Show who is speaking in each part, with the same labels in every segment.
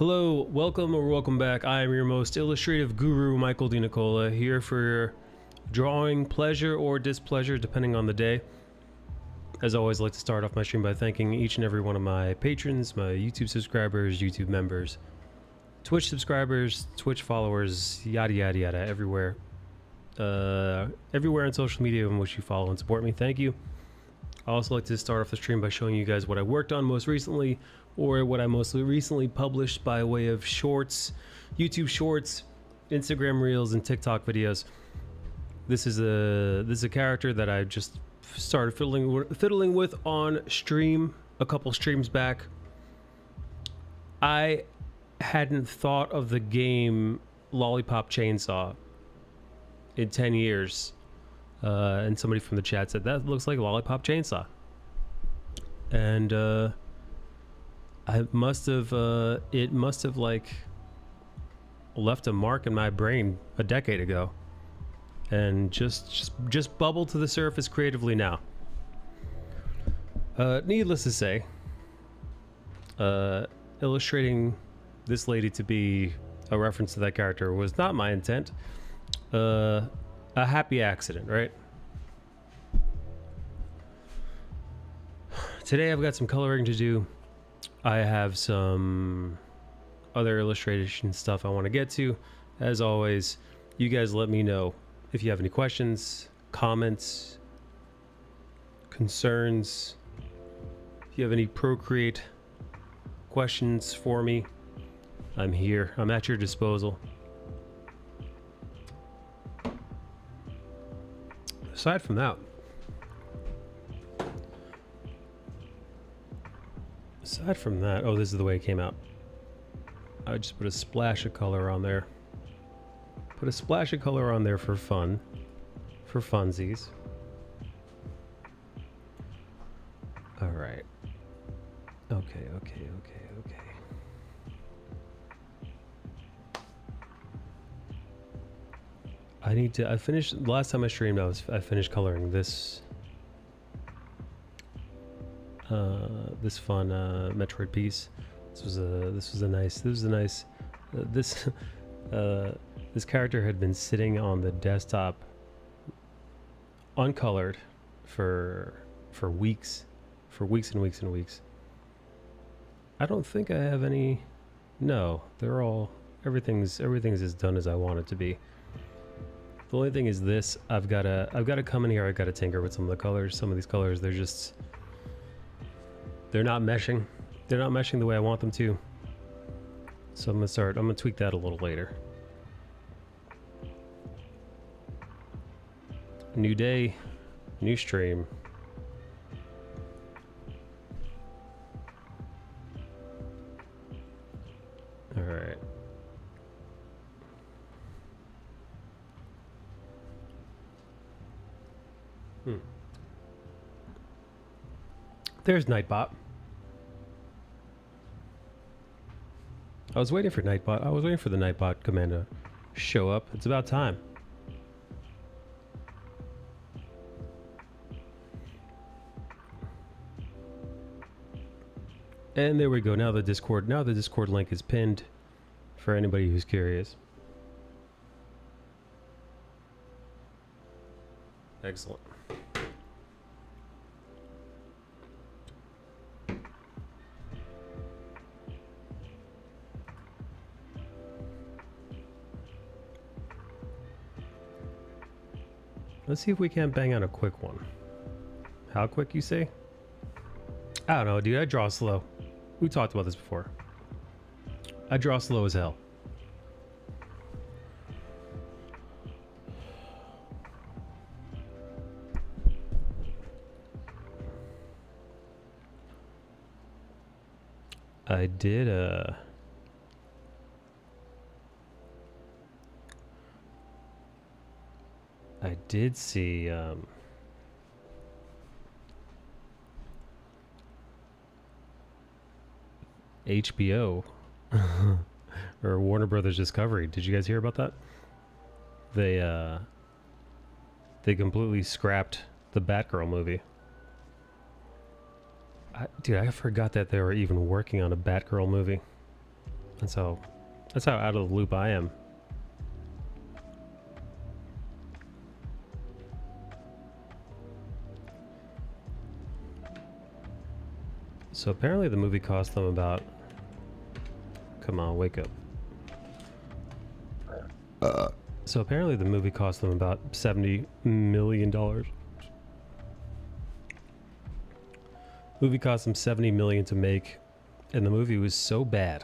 Speaker 1: Hello, welcome or welcome back. I am your most illustrative guru, Michael D. Nicola, here for your drawing pleasure or displeasure, depending on the day. As always, I'd like to start off my stream by thanking each and every one of my patrons, my YouTube subscribers, YouTube members, Twitch subscribers, Twitch followers, yada yada yada, everywhere. Everywhere on social media in which you follow and support me. Thank you. I also like to start off the stream by showing you guys what I worked on most recently, or what I most recently published by way of shorts, YouTube shorts, Instagram reels, and TikTok videos. This is a character that I just started fiddling with on stream a couple streams back. I hadn't thought of the game Lollipop Chainsaw in 10 years. And somebody from the chat said that looks like Lollipop Chainsaw, and it must have like left a mark in my brain a decade ago, and just bubbled to the surface creatively now. Needless to say, illustrating this lady to be a reference to that character was not my intent. A happy accident, right? Today I've got some coloring to do. I have some other illustration stuff I want to get to. As always, you guys let me know if you have any questions, comments, concerns. If you have any Procreate questions for me, I'm here. I'm at your disposal. Aside from that, oh, this is the way it came out. I just put a splash of color on there. Put a splash of color on there for fun, for funsies. All right. Okay. I finished, last time I streamed, I finished coloring this this fun Metroid piece. This character had been sitting on the desktop uncolored for weeks and weeks and weeks. I don't think I have any. No, everything's as done as I want it to be. The only thing is this, I've got to come in here, I've got to tinker with some of the colors. Some of these colors, they're not meshing. They're not meshing the way I want them to. So I'm gonna tweak that a little later. New day, new stream. All right. There's Nightbot. I was waiting for Nightbot. I was waiting for the Nightbot command to show up. It's about time. And there we go. Now the Discord link is pinned for anybody who's curious. Excellent. Let's see if we can't bang out a quick one. How quick, you say? I don't know, dude. I draw slow. We talked about this before. I draw slow as hell. I did see HBO or Warner Brothers Discovery. Did you guys hear about that? They completely scrapped the Batgirl movie. Dude, I forgot that they were even working on a Batgirl movie. That's how out of the loop I am. So apparently the movie cost them about... Come on, wake up. So apparently the movie cost them about $70 million. Movie cost them $70 million to make, and the movie was so bad.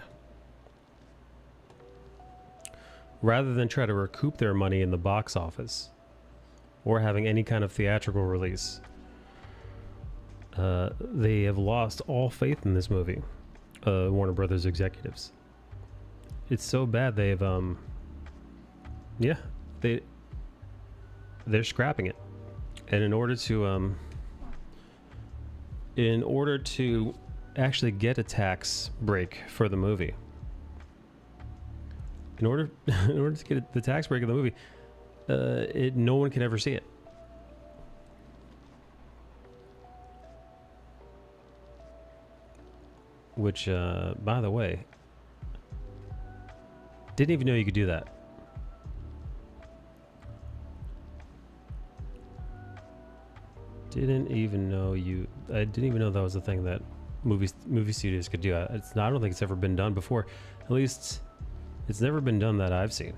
Speaker 1: Rather than try to recoup their money in the box office or having any kind of theatrical release, they have lost all faith in this movie. Warner Brothers executives. It's so bad they've yeah, they're scrapping it. And in order to actually get a tax break for the movie, in order to get the tax break of the movie, no one can ever see it. Which, by the way, didn't even know you could do that. I didn't even know that was a thing that movie studios could do. I don't think it's ever been done before. At least, it's never been done that I've seen.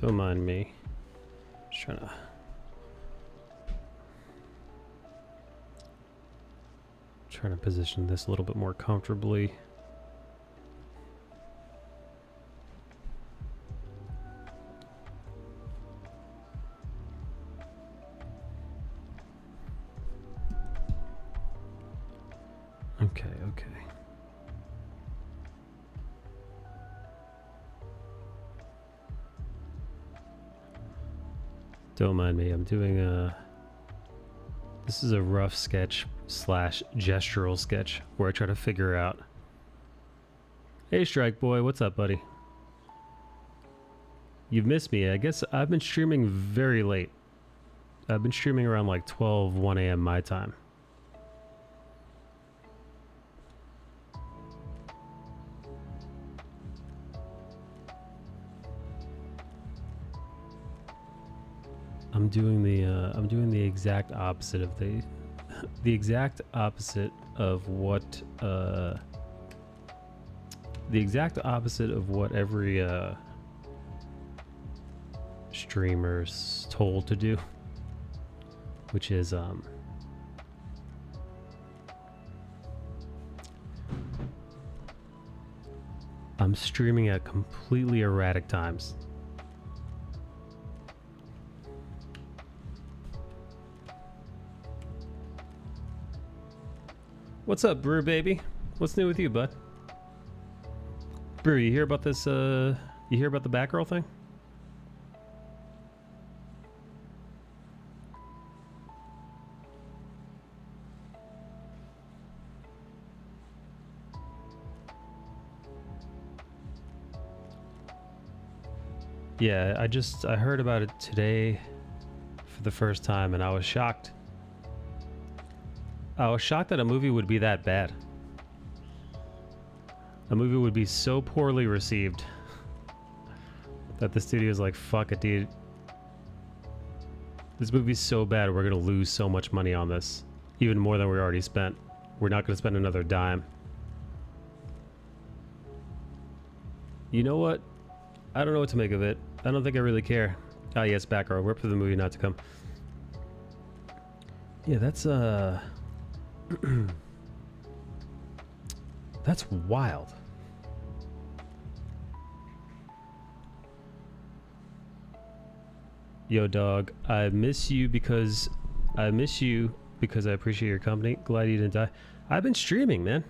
Speaker 1: Don't mind me. Just trying to position this a little bit more comfortably. Okay. Don't mind me. I'm doing this is a rough sketch / gestural sketch where I try to figure out. Hey, Strike Boy, what's up, buddy? You've missed me. I guess I've been streaming very late. I've been streaming around like 1 a.m. my time. I'm doing the exact opposite of the exact opposite of what every streamer's told to do, which is I'm streaming at completely erratic times. What's up, Brew baby? What's new with you, bud? Brew, you hear about this? You hear about the Batgirl thing? Yeah, I heard about it today for the first time, and I was shocked. I was shocked that a movie would be that bad. A movie would be so poorly received that the studio's like, fuck it, dude. This movie's so bad, we're gonna lose so much money on this. Even more than we already spent. We're not gonna spend another dime. You know what? I don't know what to make of it. I don't think I really care. Ah, yes, Batgirl. We're for the movie not to come. Yeah, that's that's wild. Yo, dog, I miss you because I appreciate your company. Glad you didn't die. I've been streaming, man.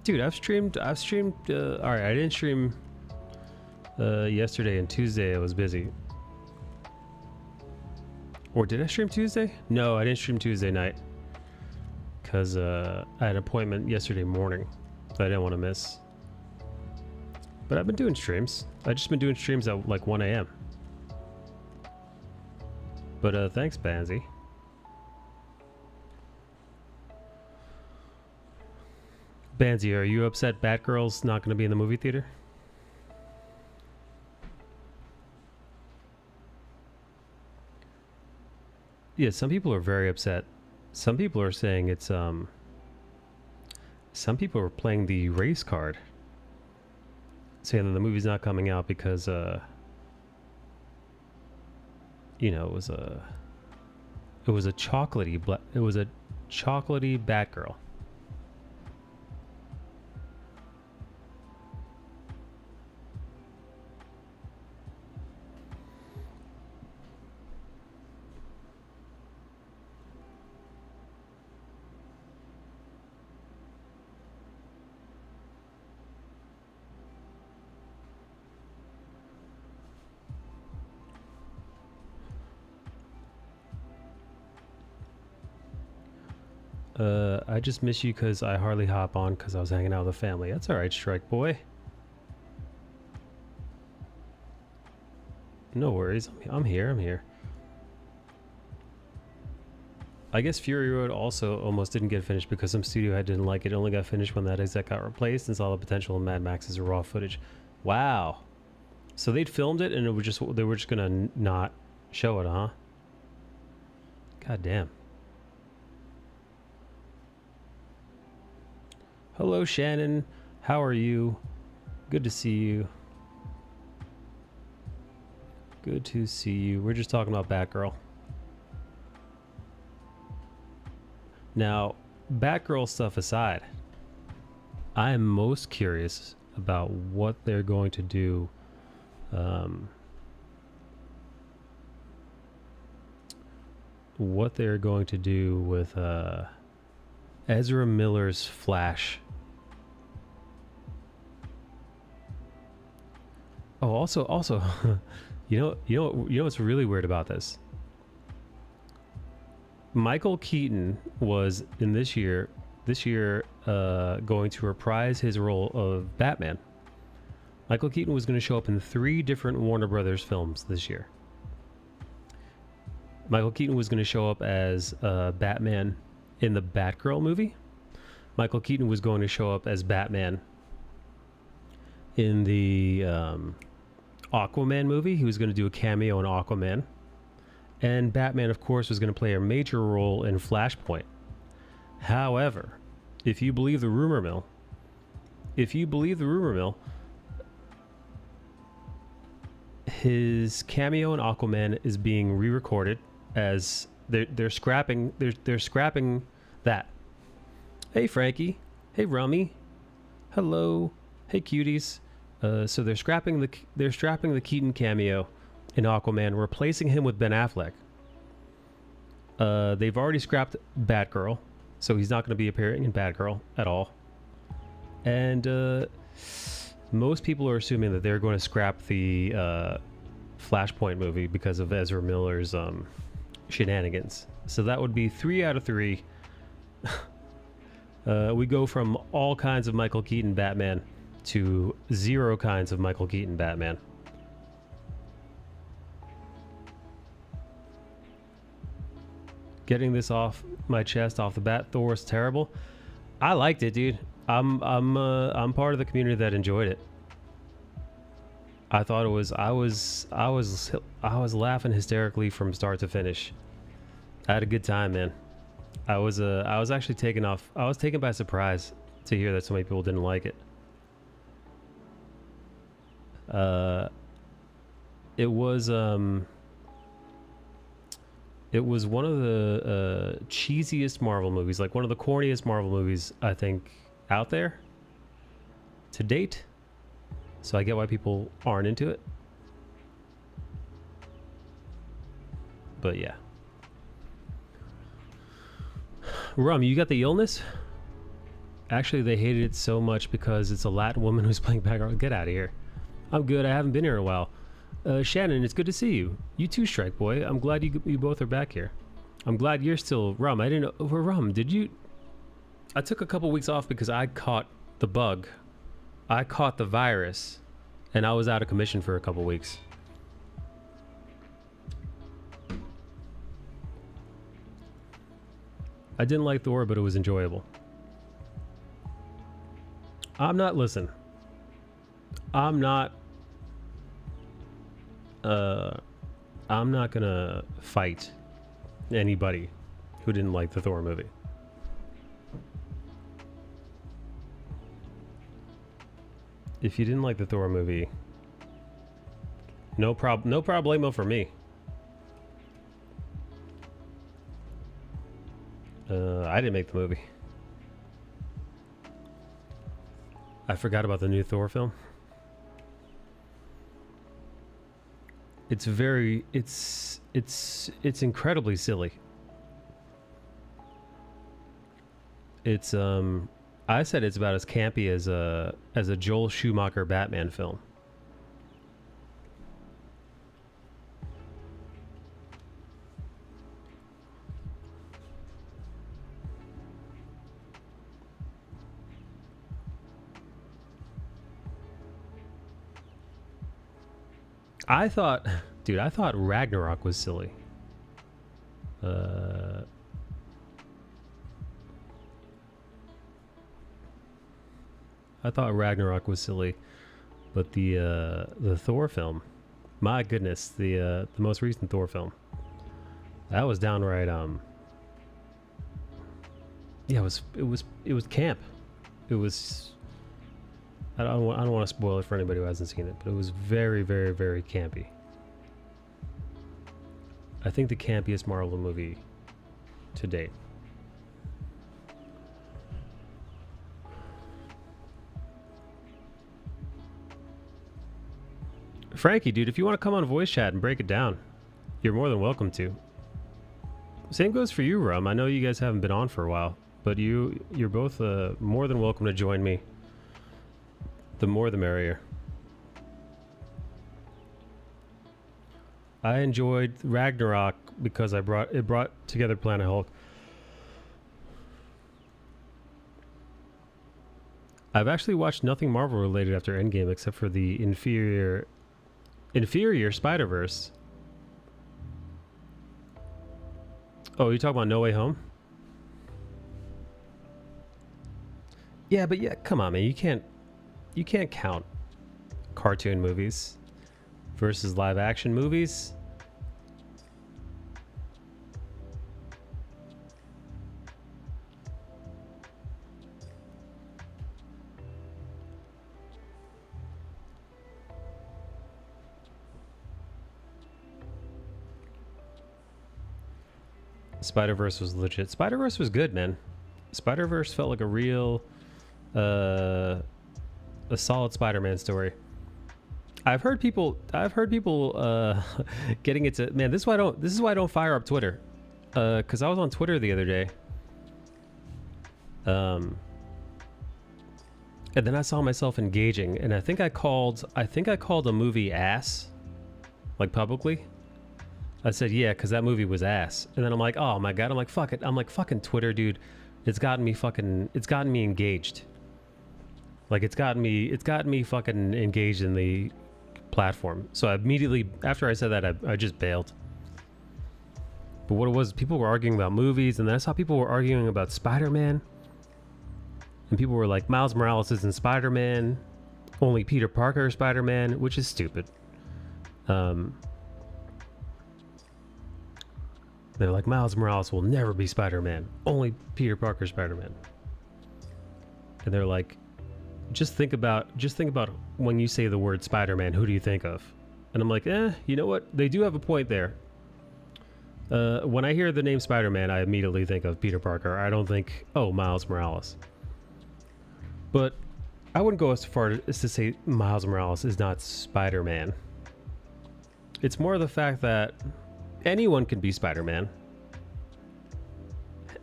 Speaker 1: Dude, I've streamed, all right, I didn't stream yesterday and Tuesday. I was busy. Or did I stream Tuesday? No, I didn't stream Tuesday night. Because I had an appointment yesterday morning that I didn't want to miss. But I've been doing streams. I've just been doing streams at like 1 a.m. But thanks, Banzy. Banzy, are you upset Batgirl's not going to be in the movie theater? Yeah, some people are very upset. Some people are saying it's some people are playing the race card, saying that the movie's not coming out because you know, it was a chocolatey Batgirl. I just miss you because I hardly hop on because I was hanging out with the family. That's all right, Strike Boy. No worries. I'm here. I guess Fury Road also almost didn't get finished because some studio head didn't like it. It only got finished when that exec got replaced and saw the potential in Mad Max's raw footage. Wow. So they'd filmed it and they were just gonna not show it, huh? God damn. Hello, Shannon. How are you? Good to see you. Good to see you. We're just talking about Batgirl. Now, Batgirl stuff aside, I am most curious about what they're going to do with Ezra Miller's Flash. Oh, also, you know what's really weird about this? Michael Keaton was in this year going to reprise his role of Batman. Michael Keaton was going to show up in 3 different Warner Brothers films this year. Michael Keaton was going to show up as Batman in the Batgirl movie. Michael Keaton was going to show up as Batman in the Aquaman movie. He was going to do a cameo in Aquaman. And Batman, of course, was going to play a major role in Flashpoint. However, if you believe the rumor mill, his cameo in Aquaman is being re-recorded as they're scrapping that. Hey, Frankie. Hey, Rummy. Hello. Hey, cuties. So they're scrapping the Keaton cameo in Aquaman, replacing him with Ben Affleck. They've already scrapped Batgirl, so he's not going to be appearing in Batgirl at all. And most people are assuming that they're going to scrap the Flashpoint movie because of Ezra Miller's shenanigans. So that would be 3 out of 3. We go from all kinds of Michael Keaton Batman to 0 kinds of Michael Keaton Batman. Getting this off my chest off the bat, Thor's terrible. I liked it, dude. I'm part of the community that enjoyed it. I thought it was I was laughing hysterically from start to finish. I had a good time, man. I was actually taken by surprise to hear that so many people didn't like it. It was one of the cheesiest Marvel movies, like one of the corniest Marvel movies I think out there to date. So I get why people aren't into it. But yeah. Rum, you got the illness? Actually, they hated it so much because it's a Latin woman who's playing background. Get out of here. I'm good. I haven't been here in a while. Shannon, it's good to see you. You too, Strike Boy. I'm glad you both are back here. I'm glad you're still... Rum, I didn't know... Rum, did you... I took a couple weeks off because I caught the bug. I caught the virus. And I was out of commission for a couple weeks. I didn't like Thor, but it was enjoyable. I'm not... Listen. I'm not gonna fight anybody who didn't like the Thor movie. If you didn't like the Thor movie, no problemo for me. I didn't make the movie. I forgot about the new Thor film. It's very, it's incredibly silly. It's I said it's about as campy as a Joel Schumacher Batman film. I thought Ragnarok was silly. I thought Ragnarok was silly, but the Thor film, my goodness, the most recent Thor film, that was downright yeah, it was camp. It was. I don't want to spoil it for anybody who hasn't seen it, but it was very, very, very campy. I think the campiest Marvel movie to date. Frankie, dude, if you want to come on voice chat and break it down, you're more than welcome to. Same goes for you, Rum. I know you guys haven't been on for a while, but you're both more than welcome to join me. The more the merrier. I enjoyed Ragnarok because it brought together Planet Hulk. I've actually watched nothing Marvel related after Endgame except for the inferior Spider-Verse. Oh, you talking about No Way Home? Yeah, but yeah, come on, man. You can't count cartoon movies versus live action movies. Spider-Verse was legit. Spider-Verse was good, man. Spider-Verse felt like a real a solid Spider-Man story. I've heard people getting it to, man, this is why I don't fire up Twitter. Cuz I was on Twitter the other day. And then I saw myself engaging, and I think I called a movie ass, like publicly. I said, yeah, because that movie was ass. And then I'm like, oh my God. I'm like, fuck it. I'm like, fucking Twitter, dude. It's gotten me engaged. Like, it's gotten me fucking engaged in the platform. So I immediately, after I said that, I just bailed. But what it was, people were arguing about movies, and then I saw people were arguing about Spider-Man. And people were like, Miles Morales isn't Spider-Man. Only Peter Parker is Spider-Man, which is stupid. They're like, Miles Morales will never be Spider-Man. Only Peter Parker Spider-Man. And they're like, just think about when you say the word Spider-Man, who do you think of? And I'm like, you know what? They do have a point there. When I hear the name Spider-Man, I immediately think of Peter Parker. I don't think, oh, Miles Morales. But I wouldn't go as far as to say Miles Morales is not Spider-Man. It's more the fact that Anyone can be Spider-Man.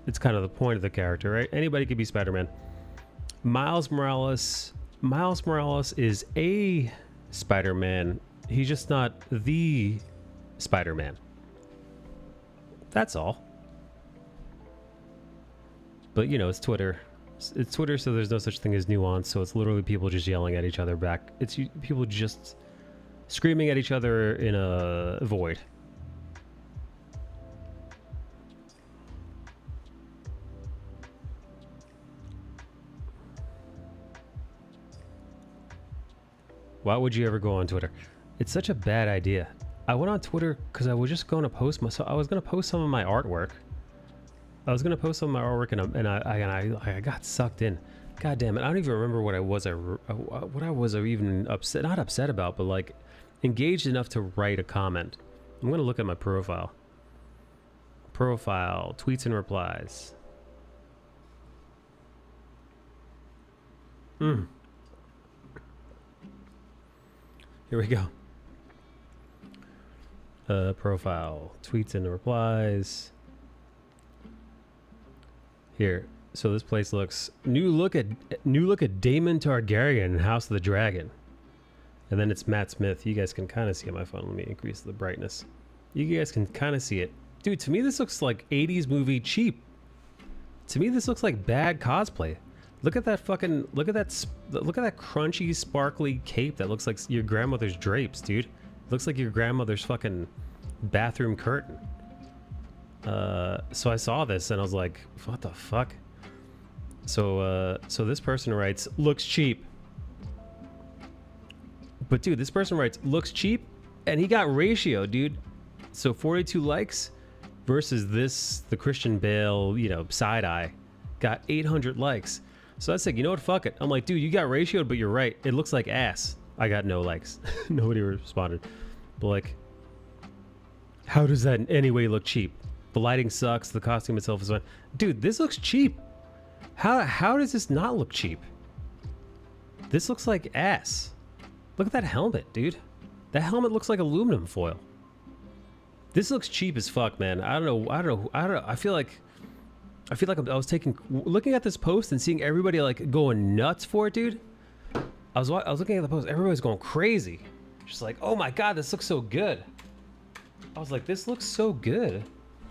Speaker 1: It's kind of the point of the character, right? Anybody can be Spider-Man. Miles Morales is a Spider-Man. He's just not the Spider-Man. That's all. But you know, it's Twitter. It's Twitter, so there's no such thing as nuance. So it's literally people just yelling at each other back. It's people just screaming at each other in a void. Why would you ever go on Twitter? It's such a bad idea. I went on Twitter because I was just going to post myself. I was going to post some of my artwork. And I got sucked in. God damn it! I don't even remember what I was even upset, not upset about, but like engaged enough to write a comment. I'm gonna look at my profile. Profile, tweets and replies. Here we go. Profile, tweets and replies. Here. So this place looks new look at Daemon Targaryen in House of the Dragon. And then it's Matt Smith. You guys can kind of see on my phone. Let me increase the brightness. You guys can kind of see it. Dude, to me this looks like 80s movie cheap. To me this looks like bad cosplay. Look at that fucking look at that crunchy sparkly cape that looks like your grandmother's drapes, dude. It looks like your grandmother's fucking bathroom curtain. So I saw this and I was like, what the fuck? So this person writes, looks cheap. But dude, this person writes, looks cheap, and he got ratio, dude. So 42 likes versus the Christian Bale, you know, side eye, got 800 likes. So I said, you know what, fuck it. I'm like, dude, you got ratioed, but you're right. It looks like ass. I got no likes. Nobody responded. But like, how does that in any way look cheap? The lighting sucks. The costume itself is fine. Dude, this looks cheap. How does this not look cheap? This looks like ass. Look at that helmet, dude. That helmet looks like aluminum foil. This looks cheap as fuck, man. I don't know. I feel like I was looking at this post and seeing everybody like going nuts for it, dude. I was looking at the post. Everybody's going crazy. Just like, oh my god, this looks so good. I was like, this looks so good.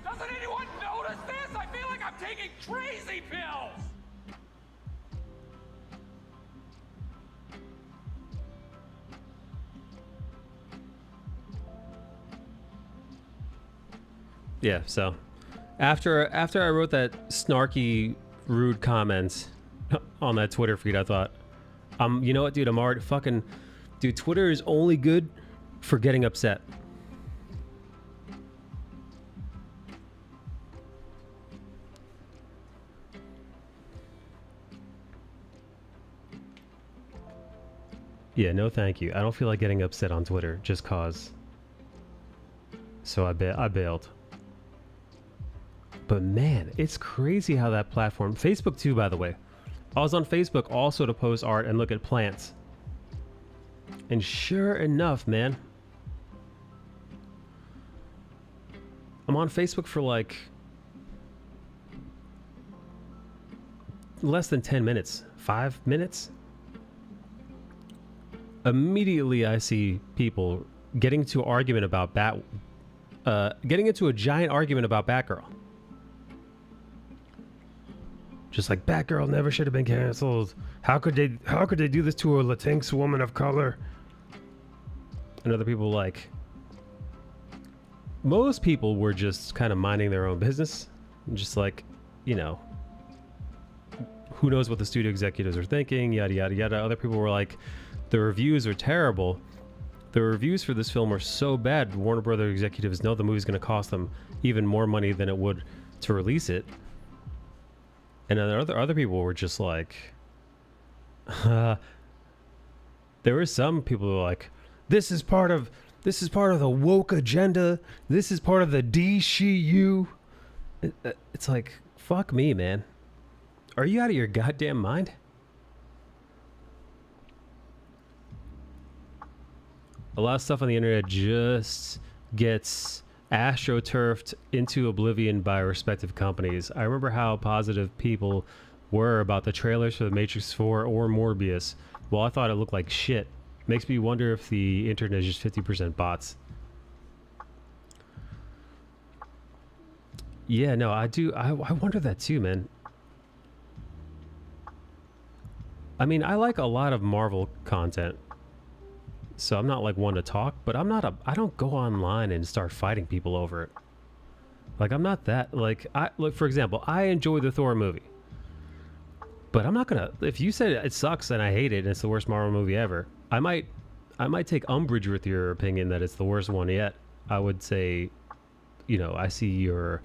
Speaker 2: Doesn't anyone notice this? I feel like I'm taking crazy pills.
Speaker 1: Yeah, so after I wrote that snarky, rude comment on that Twitter feed, I thought, you know what, dude, I'm already fucking, dude, Twitter is only good for getting upset. Yeah, no thank you. I don't feel like getting upset on Twitter just cause. So I bailed. But man, it's crazy how that platform, Facebook too, by the way. I was on Facebook also to post art and look at plants. And sure enough, man, I'm on Facebook for like less than 10 minutes, 5 minutes. Immediately I see people getting into a giant argument about Batgirl. Just like, Batgirl never should have been canceled. How could they do this to a Latinx woman of color? And other people like, most people were just kind of minding their own business. Just like, you know, who knows what the studio executives are thinking, yada, yada, yada. Other people were like, the reviews are terrible. The reviews for this film are so bad, Warner Brothers executives know the movie's going to cost them even more money than it would to release it. And then other people were just like, there were some people who were like, this is part of the woke agenda. This is part of the DCU. It's like, fuck me, man. Are you out of your goddamn mind? A lot of stuff on the internet just gets astroturfed into oblivion by respective companies. I remember how positive people were about the trailers for The Matrix 4 or Morbius. Well, I thought it looked like shit. Makes me wonder if the internet is just 50% bots. Yeah, no, I do. I wonder that too, man. I mean, I like a lot of Marvel content. So I'm not like one to talk, but I don't go online and start fighting people over it. Like I'm not that like for example, I enjoy the Thor movie. But I'm not gonna if you said it sucks and I hate it and it's the worst Marvel movie ever, I might take umbrage with your opinion that it's the worst one yet. I would say, I see your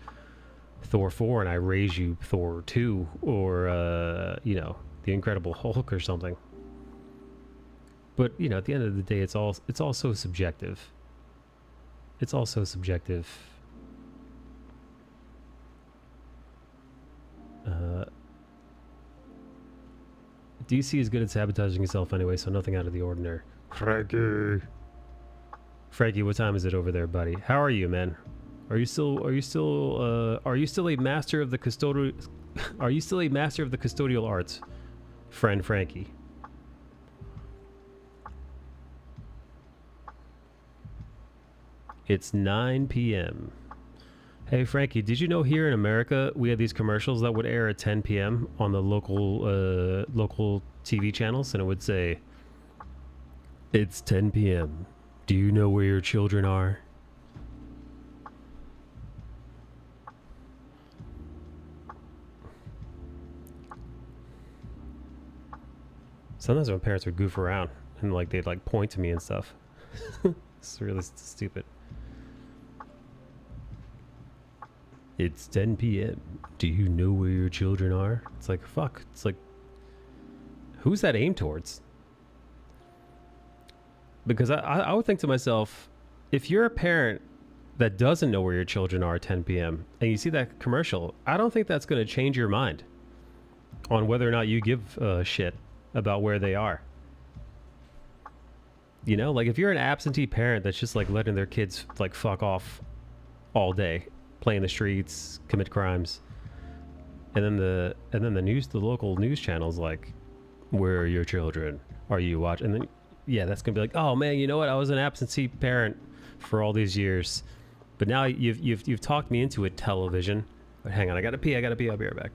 Speaker 1: Thor 4 and I raise you Thor 2 or The Incredible Hulk or something. But at the end of the day, it's all so subjective. It's all so subjective. DC is good at sabotaging itself anyway, so nothing out of the ordinary. Frankie, what time is it over there, buddy? How are you, man? Are you still a master of the custodial? Are you still a master of the custodial arts, friend Frankie? It's 9 p.m. Hey, Frankie, did you know here in America we have these commercials that would air at 10 p.m. on the local TV channels, and it would say, "It's 10 p.m. Do you know where your children are?" Sometimes my parents would goof around and they'd point to me and stuff. It's really stupid. It's 10 p.m. Do you know where your children are? It's like, fuck. It's like, who's that aimed towards? Because I would think to myself, if you're a parent that doesn't know where your children are at 10 p.m. and you see that commercial, I don't think that's going to change your mind on whether or not you give a shit about where they are. If you're an absentee parent that's just letting their kids fuck off all day, play in the streets, commit crimes, and then the local news channels where are your children? Are you watching? And then that's gonna be like, oh man, you know what? I was an absentee parent for all these years, but now you've talked me into it, television. But hang on, I gotta pee. I'll be right back.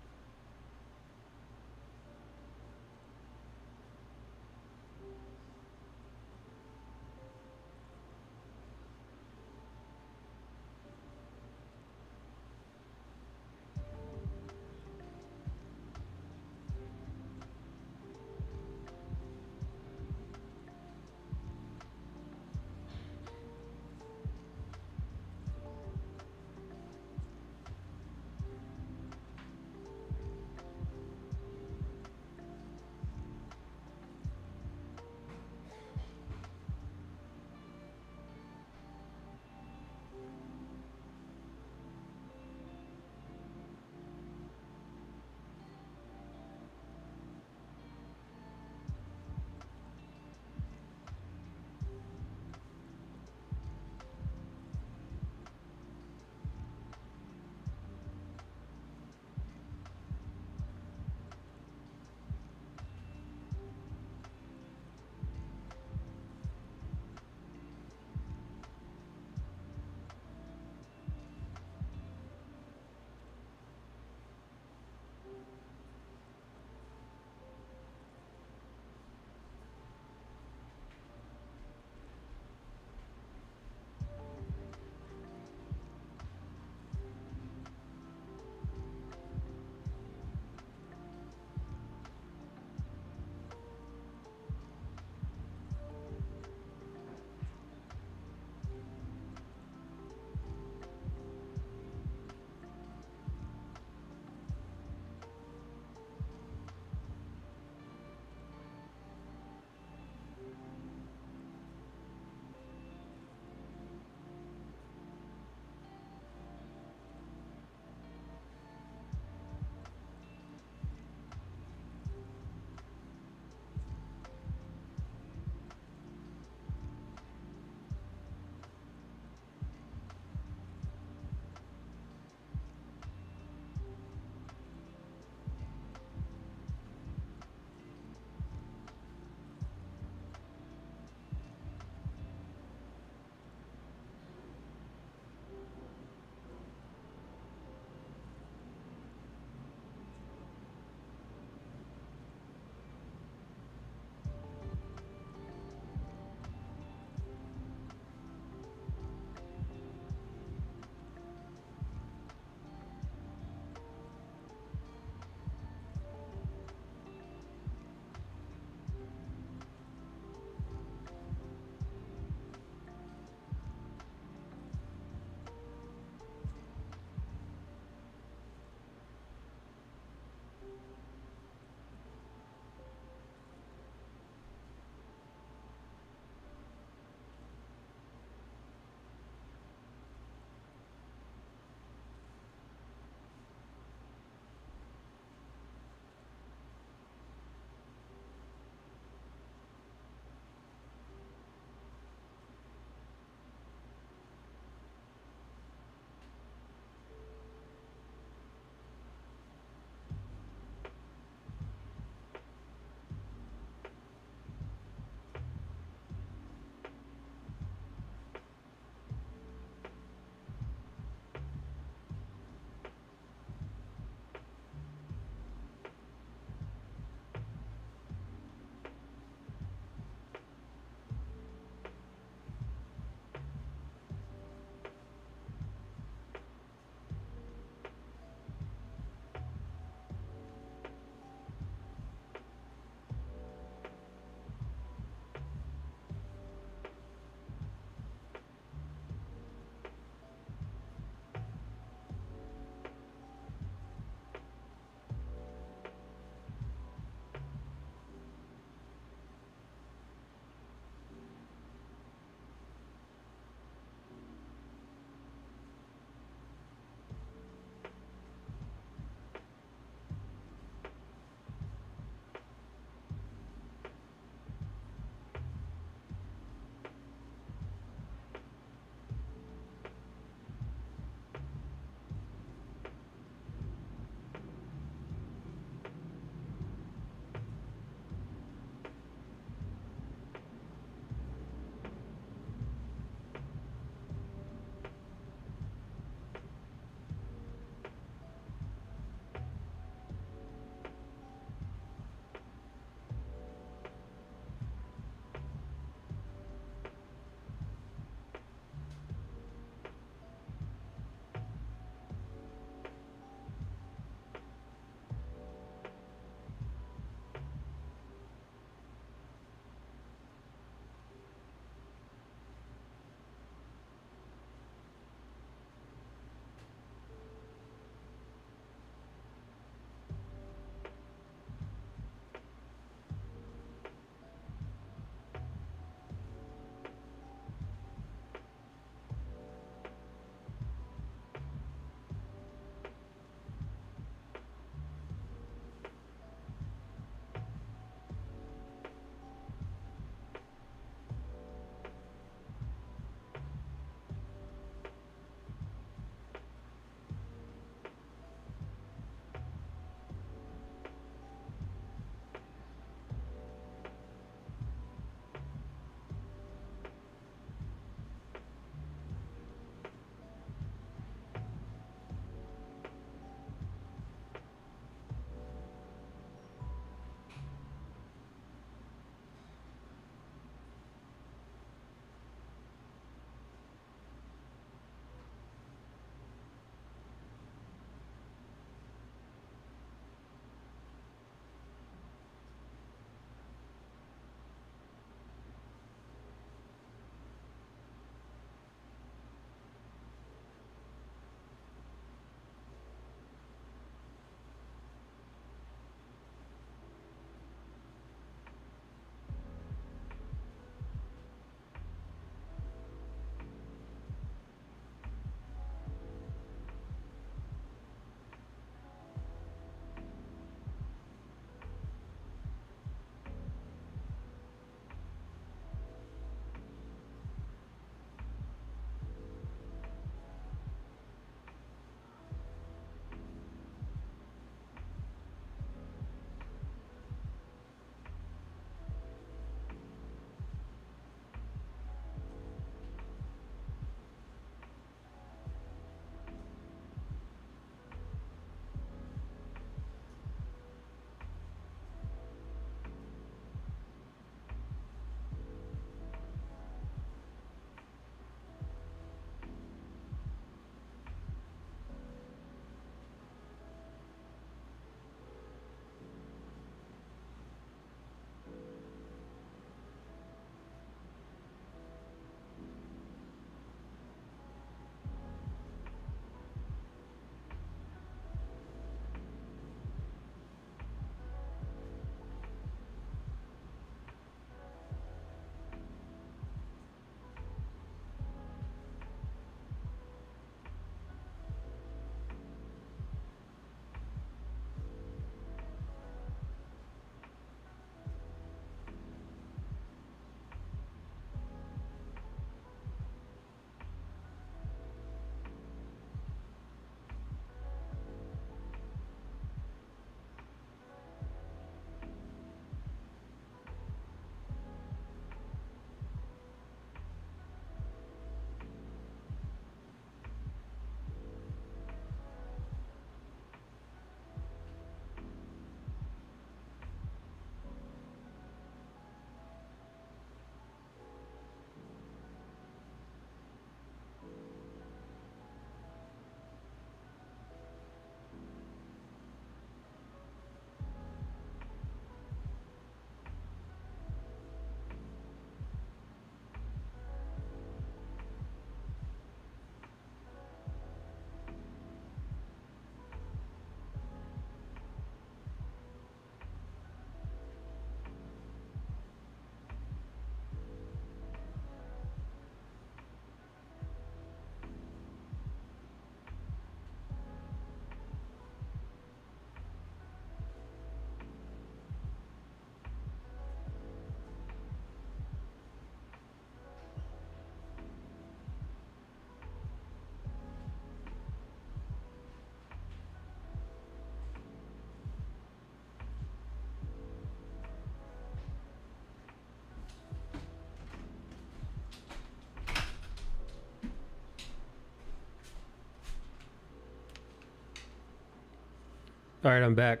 Speaker 1: All right, I'm back.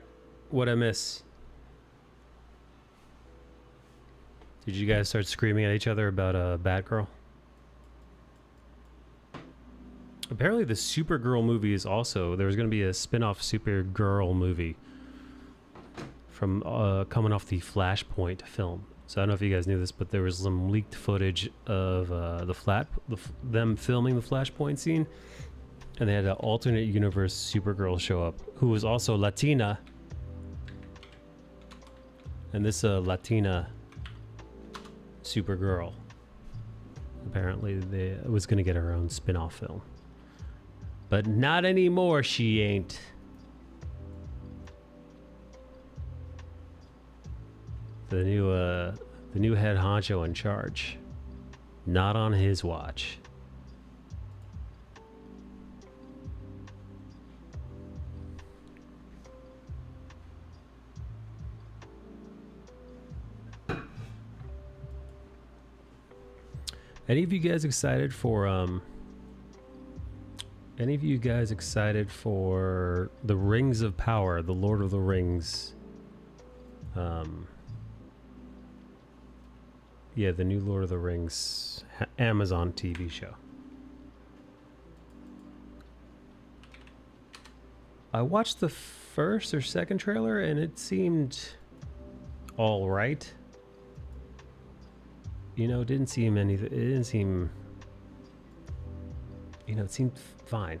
Speaker 1: What'd I miss? Did you guys start screaming at each other about Batgirl? Apparently the Supergirl movie is also... There's going to be a spin-off Supergirl movie from coming off the Flashpoint film. So I don't know if you guys knew this, but there was some leaked footage of them filming the Flashpoint scene. And they had an alternate universe Supergirl show up, who was also Latina. And this Latina Supergirl, apparently was going to get her own spin-off film. But not anymore, she ain't. The new head honcho in charge. Not on his watch. Any of you guys excited for the Rings of Power, the Lord of the Rings? Yeah, the new Lord of the Rings Amazon TV show. I watched the first or second trailer and it seemed all right. You know, it didn't seem anything. It didn't seem. You know, it seemed fine.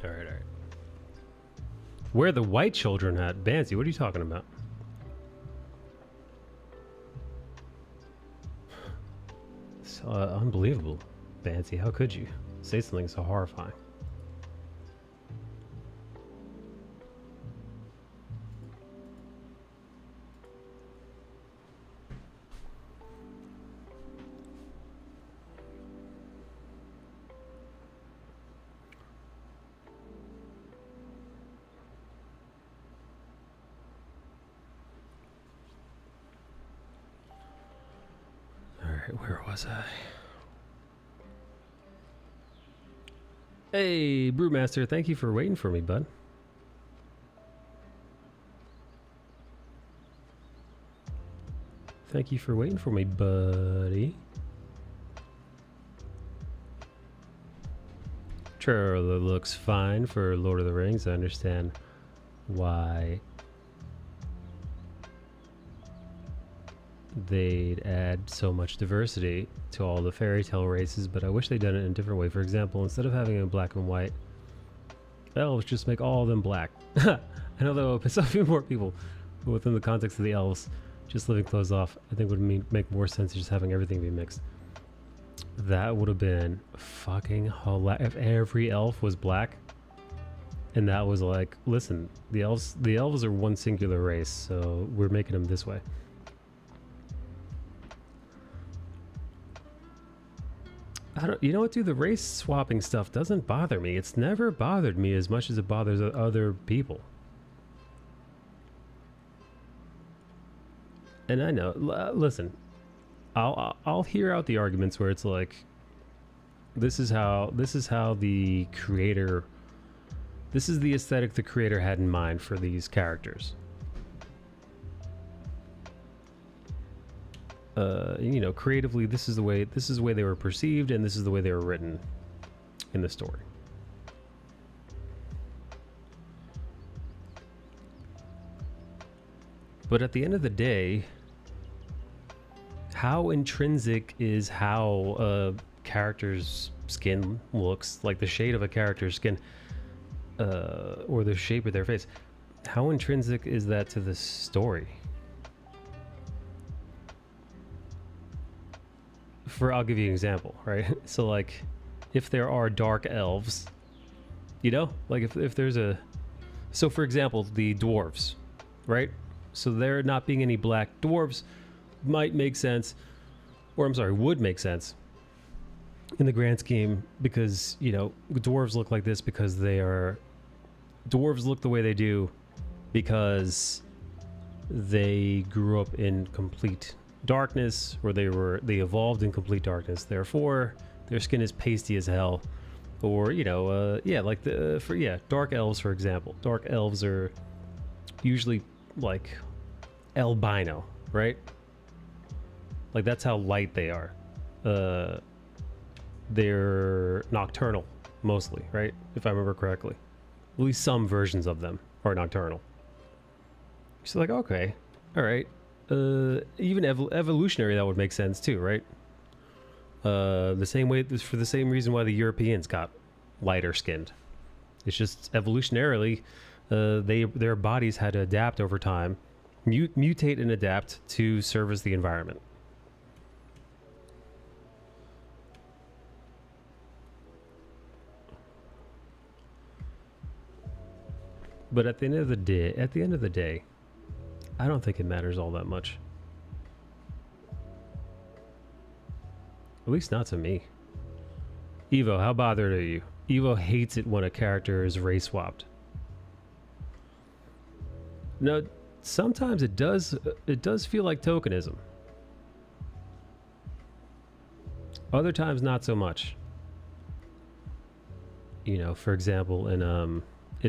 Speaker 1: All right. Where are the white children at? Bansi, what are you talking about? It's unbelievable. Bansi, how could you say something so horrifying? Where was I? Hey, Brewmaster, thank you for waiting for me, bud. Thank you for waiting for me, buddy. Trailer looks fine for Lord of the Rings. I understand why they'd add so much diversity to all the fairy tale races, but I wish they'd done it in a different way. For example, instead of having a black and white, elves just make all of them black. I know that will piss off even more people, but within the context of the elves, just living clothes off, I think would make more sense than just having everything be mixed. That would have been fucking hilarious if every elf was black. And that was like, listen, the elves are one singular race, so we're making them this way. You know what, dude? The race swapping stuff doesn't bother me. It's never bothered me as much as it bothers other people. And I know, listen, I'll hear out the arguments where it's like, this is how the creator, this is the aesthetic the creator had in mind for these characters. you know, creatively, this is the way they were perceived, and this is the way they were written in the story. But at the end of the day, how intrinsic is how a character's skin looks, like the shade of a character's skin, or the shape of their face? How intrinsic is that to the story? I'll give you an example, right? So like, if there are dark elves, you know, like if there's a, so for example, the dwarves, right? So there not being any black dwarves might make sense, or I'm sorry, would make sense in the grand scheme, because, you know, dwarves look like this because dwarves look the way they do because they grew up in complete darkness, or they evolved in complete darkness, therefore their skin is pasty as hell. Or, you know, like dark elves, for example. Dark elves are usually like albino, right? Like that's how light they are. They're nocturnal mostly, right? If I remember correctly. At least some versions of them are nocturnal. So like, okay, all right. Even evolutionary, that would make sense too, right? The same way, for the same reason why the Europeans got lighter skinned. It's just evolutionarily, their bodies had to adapt over time, mutate and adapt to service the environment. But at the end of the day, I don't think it matters all that much. At least not to me. Evo, how bothered are you? Evo hates it when a character is race swapped. No, sometimes it does feel like tokenism. Other times not so much. You know, for example, in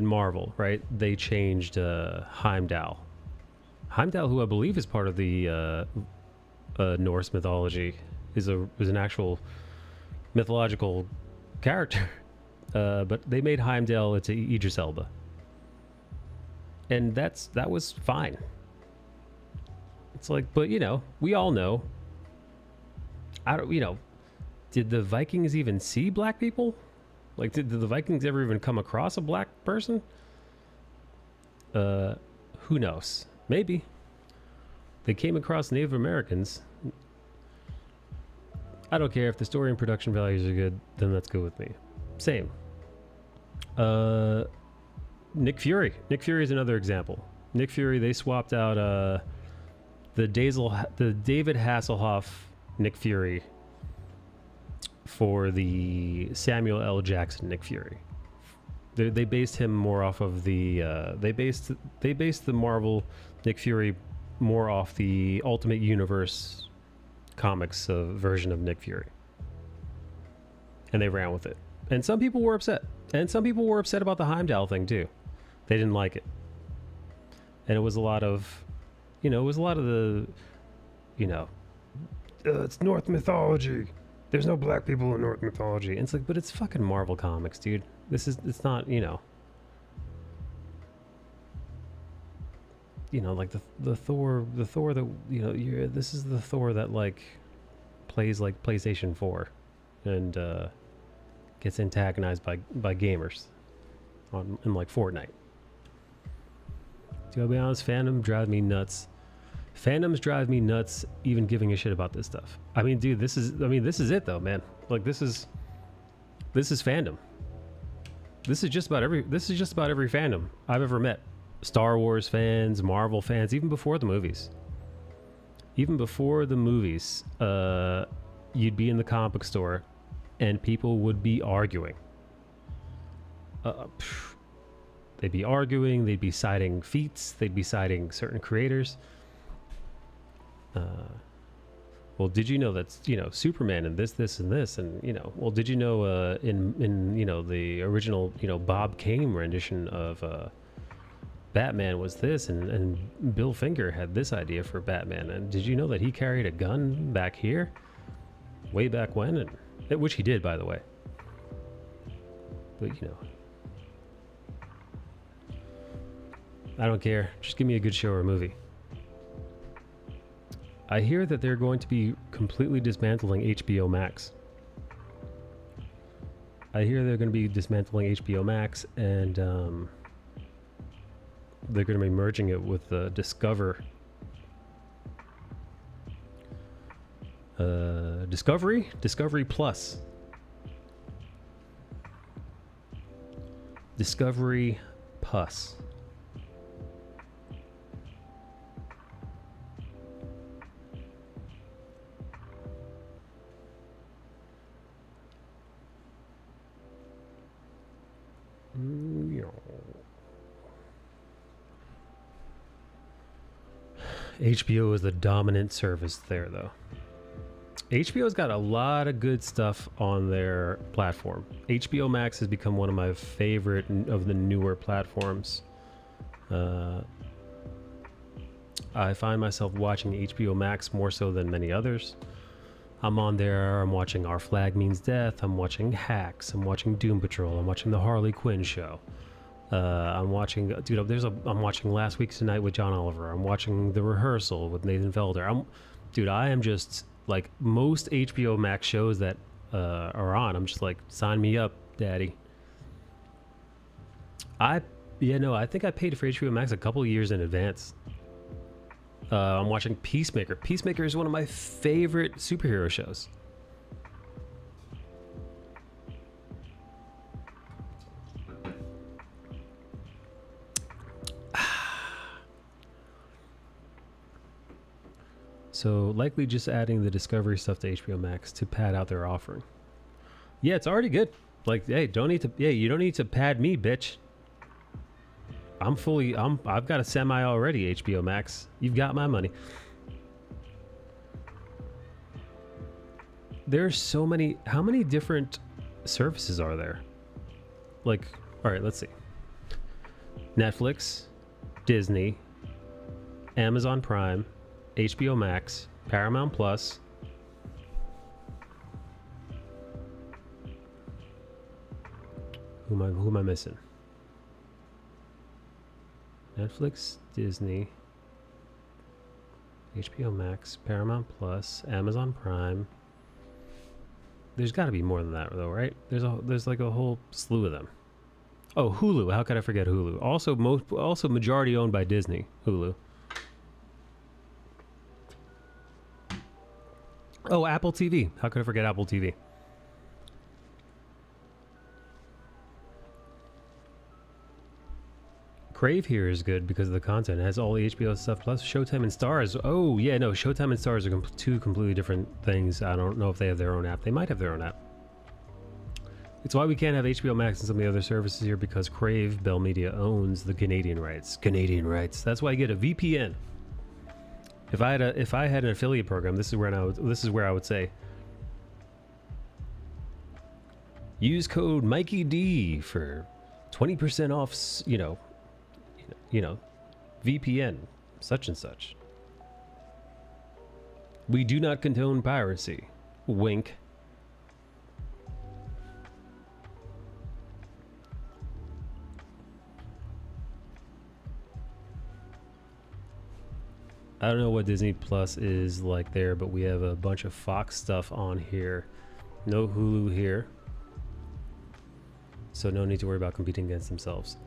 Speaker 1: Marvel, right? They changed Heimdall. Heimdall, who I believe is part of the Norse mythology, is an actual mythological character. But they made Heimdall into Idris Elba. And that was fine. It's like, but you know, we all know. Did the Vikings even see black people? Like, did the Vikings ever even come across a black person? Who knows? Maybe. They came across Native Americans. I don't care if the story and production values are good, then that's good with me. Same. Nick Fury. Nick Fury is another example. Nick Fury, they swapped out the David Hasselhoff Nick Fury for the Samuel L. Jackson Nick Fury. They based him more off of the they based the Marvel Nick Fury more off the Ultimate Universe comics version of Nick Fury, and they ran with it. And some people were upset, about the Heimdall thing too. They didn't like it, and it was a lot of, the, it's North mythology. There's no black people in North mythology. And it's like, but it's fucking Marvel Comics, dude. It's not, like the Thor that, this is the Thor that like plays like PlayStation 4 and gets antagonized by gamers in like Fortnite. To be honest, fandoms drive me nuts. Fandoms drive me nuts even giving a shit about this stuff. I mean, dude, this is it though, man. Like this is fandom. This is just about every fandom I've ever met. Star Wars fans, Marvel fans, even before the movies. You'd be in the comic book store and people would be arguing. They'd be arguing, they'd be citing feats, they'd be citing certain creators. Well, did you know that's, Superman and this and this, and well, did you know in the original Bob Kane rendition of Batman was this, and Bill Finger had this idea for Batman. And did you know that he carried a gun back here, way back when, and which he did, by the way. But you know, I don't care. Just give me a good show or a movie. I hear that they're going to be completely dismantling HBO Max. I hear they're going to be dismantling HBO Max, and they're going to be merging it with Discovery Plus. Discovery Plus. HBO is the dominant service there, though. HBO's got a lot of good stuff on their platform. HBO Max has become one of my favorite of the newer platforms. I find myself watching HBO Max more so than many others. I'm on there, I'm watching Our Flag Means Death, I'm watching Hacks, I'm watching Doom Patrol, I'm watching The Harley Quinn Show. I'm watching, dude, I'm watching Last Week Tonight with John Oliver. I'm watching The Rehearsal with Nathan Felder. I am just, like, most HBO Max shows that are on, I'm just like, sign me up, daddy. I think I paid for HBO Max a couple of years in advance. I'm watching Peacemaker. Peacemaker is one of my favorite superhero shows. So likely just adding the Discovery stuff to HBO Max to pad out their offering. Yeah, it's already good. Like, hey, you don't need to pad me, bitch. I've got a semi already, HBO Max. You've got my money. There's so many. How many different services are there? Like, all right, let's see. Netflix, Disney, Amazon Prime, HBO Max, Paramount Plus. Who am I missing? Netflix, Disney, HBO Max, Paramount Plus, Amazon Prime. There's got to be more than that, though, right? There's like a whole slew of them. Oh, Hulu. How could I forget Hulu? Also majority owned by Disney. Hulu. Oh, Apple TV. How could I forget Apple TV? Crave here is good because of the content. It has all the HBO stuff plus Showtime and Stars. Oh, yeah, no. Showtime and Stars are two completely different things. I don't know if they have their own app. They might have their own app. It's why we can't have HBO Max and some of the other services here, because Crave Bell Media owns the Canadian rights. Canadian rights. That's why I get a VPN. If I had an affiliate program, this is where I would say, use code Mikey D for 20% off, VPN, such and such. We do not condone piracy. Wink. I don't know what Disney Plus is like there, but we have a bunch of Fox stuff on here. No Hulu here. So no need to worry about competing against themselves.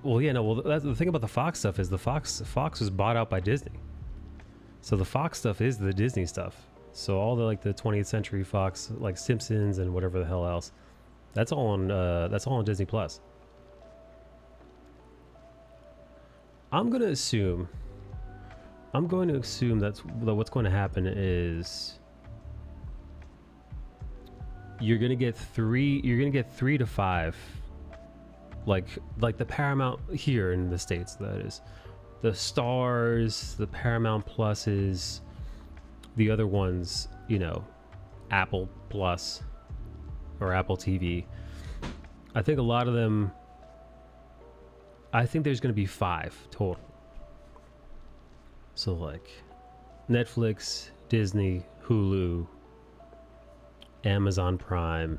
Speaker 1: Well, yeah, no, well, that's the thing about the Fox stuff is the Fox was bought out by Disney. So the Fox stuff is the Disney stuff. So all the, like, the 20th Century Fox, like Simpsons and whatever the hell else, that's all on Disney Plus. I'm going to assume that what's going to happen is you're going to get 3 to 5, like the Paramount here in the States, that is. The Stars, the Paramount Pluses, the other ones, Apple Plus or Apple TV. I think a lot of them I think there's going to be 5 total. So like Netflix, Disney, Hulu, Amazon Prime.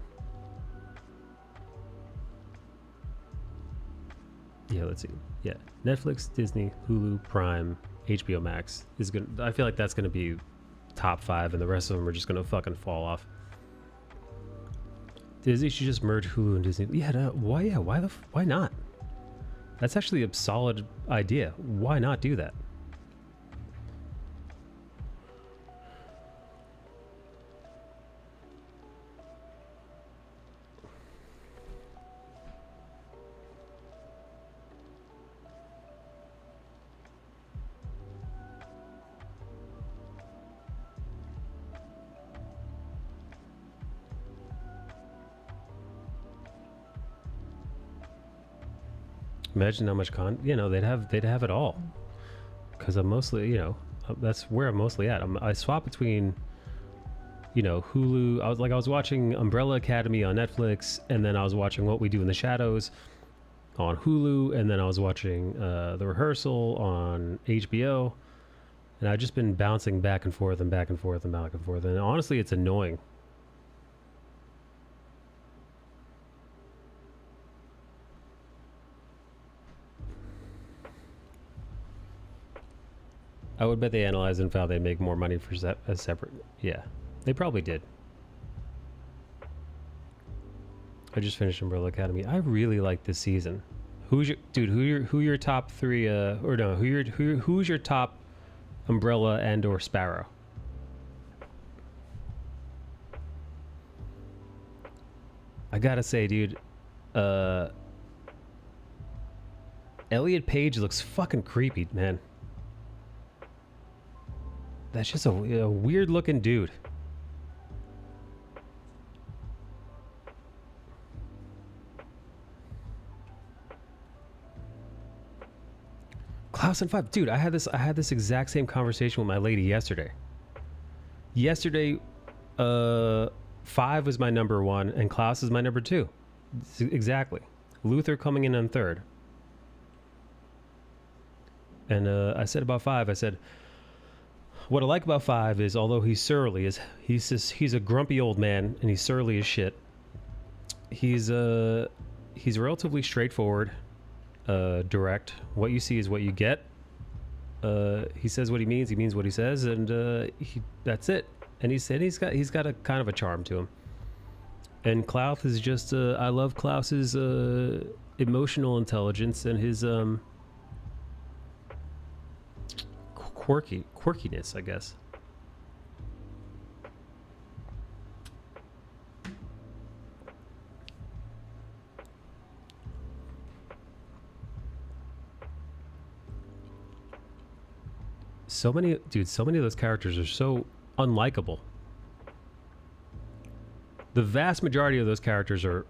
Speaker 1: Yeah, let's see. Yeah, Netflix, Disney, Hulu, Prime, HBO Max is going to, I feel like that's going to be top 5 and the rest of them are just going to fucking fall off. Disney should just merge Hulu and Disney. Yeah, why not? That's actually a solid idea. Why not do that? Imagine how much they'd have it all. Because I'm mostly, that's where I'm mostly at. I swap between, Hulu. I was watching Umbrella Academy on Netflix, and then I was watching What We Do in the Shadows on Hulu, and then I was watching The Rehearsal on HBO, and I've just been bouncing back and forth and back and forth and back and forth, and honestly, it's annoying. I would bet they analyzed and found they'd make more money for a separate. Yeah, they probably did. I just finished Umbrella Academy. I really like this season. Who's your top 3? Or no, who's your top Umbrella and or Sparrow? I gotta say, dude, Elliot Page looks fucking creepy, man. That's just a weird looking dude. Klaus and 5, dude. I had this exact same conversation with my lady yesterday. Yesterday, 5 was my number 1, and Klaus is my number 2. Exactly. Luther coming in on 3rd. And I said about 5. I said, what I like about 5 is, although he's surly, he's a grumpy old man and he's surly as shit. He's relatively straightforward, direct. What you see is what you get. He says what he means what he says, and that's it. And he's got a kind of a charm to him. And Klaus is just I love Klaus's emotional intelligence and his quirkiness, I guess. So many of those characters are so unlikable. The vast majority of those characters are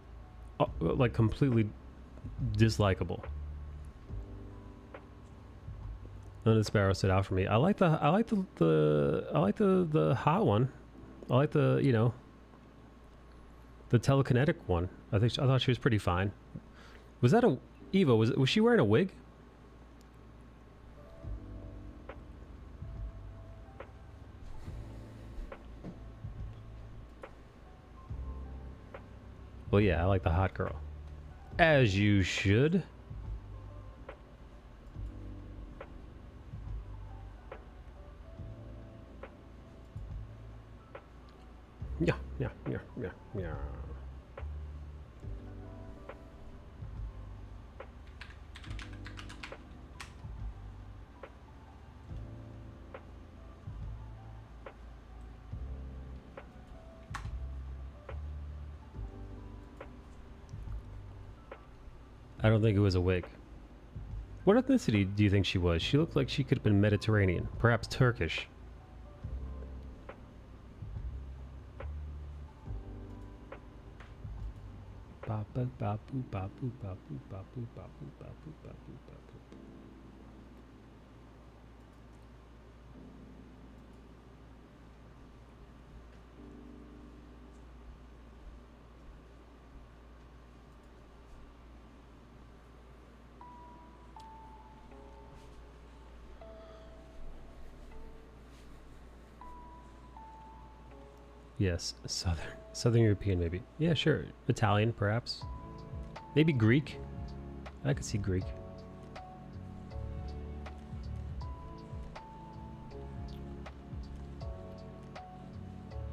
Speaker 1: like completely dislikable. None of the Sparrow stood out for me. I like the hot one. I like the the telekinetic one. I thought she was pretty fine. Was that Eva? Was she wearing a wig? Well, yeah, I like the hot girl. As you should. Yeah. I don't think it was a wig. What ethnicity do you think she was? She looked like she could have been Mediterranean, perhaps Turkish. Yes, Southern European maybe. Yeah, sure. Italian perhaps. Maybe Greek. I could see Greek.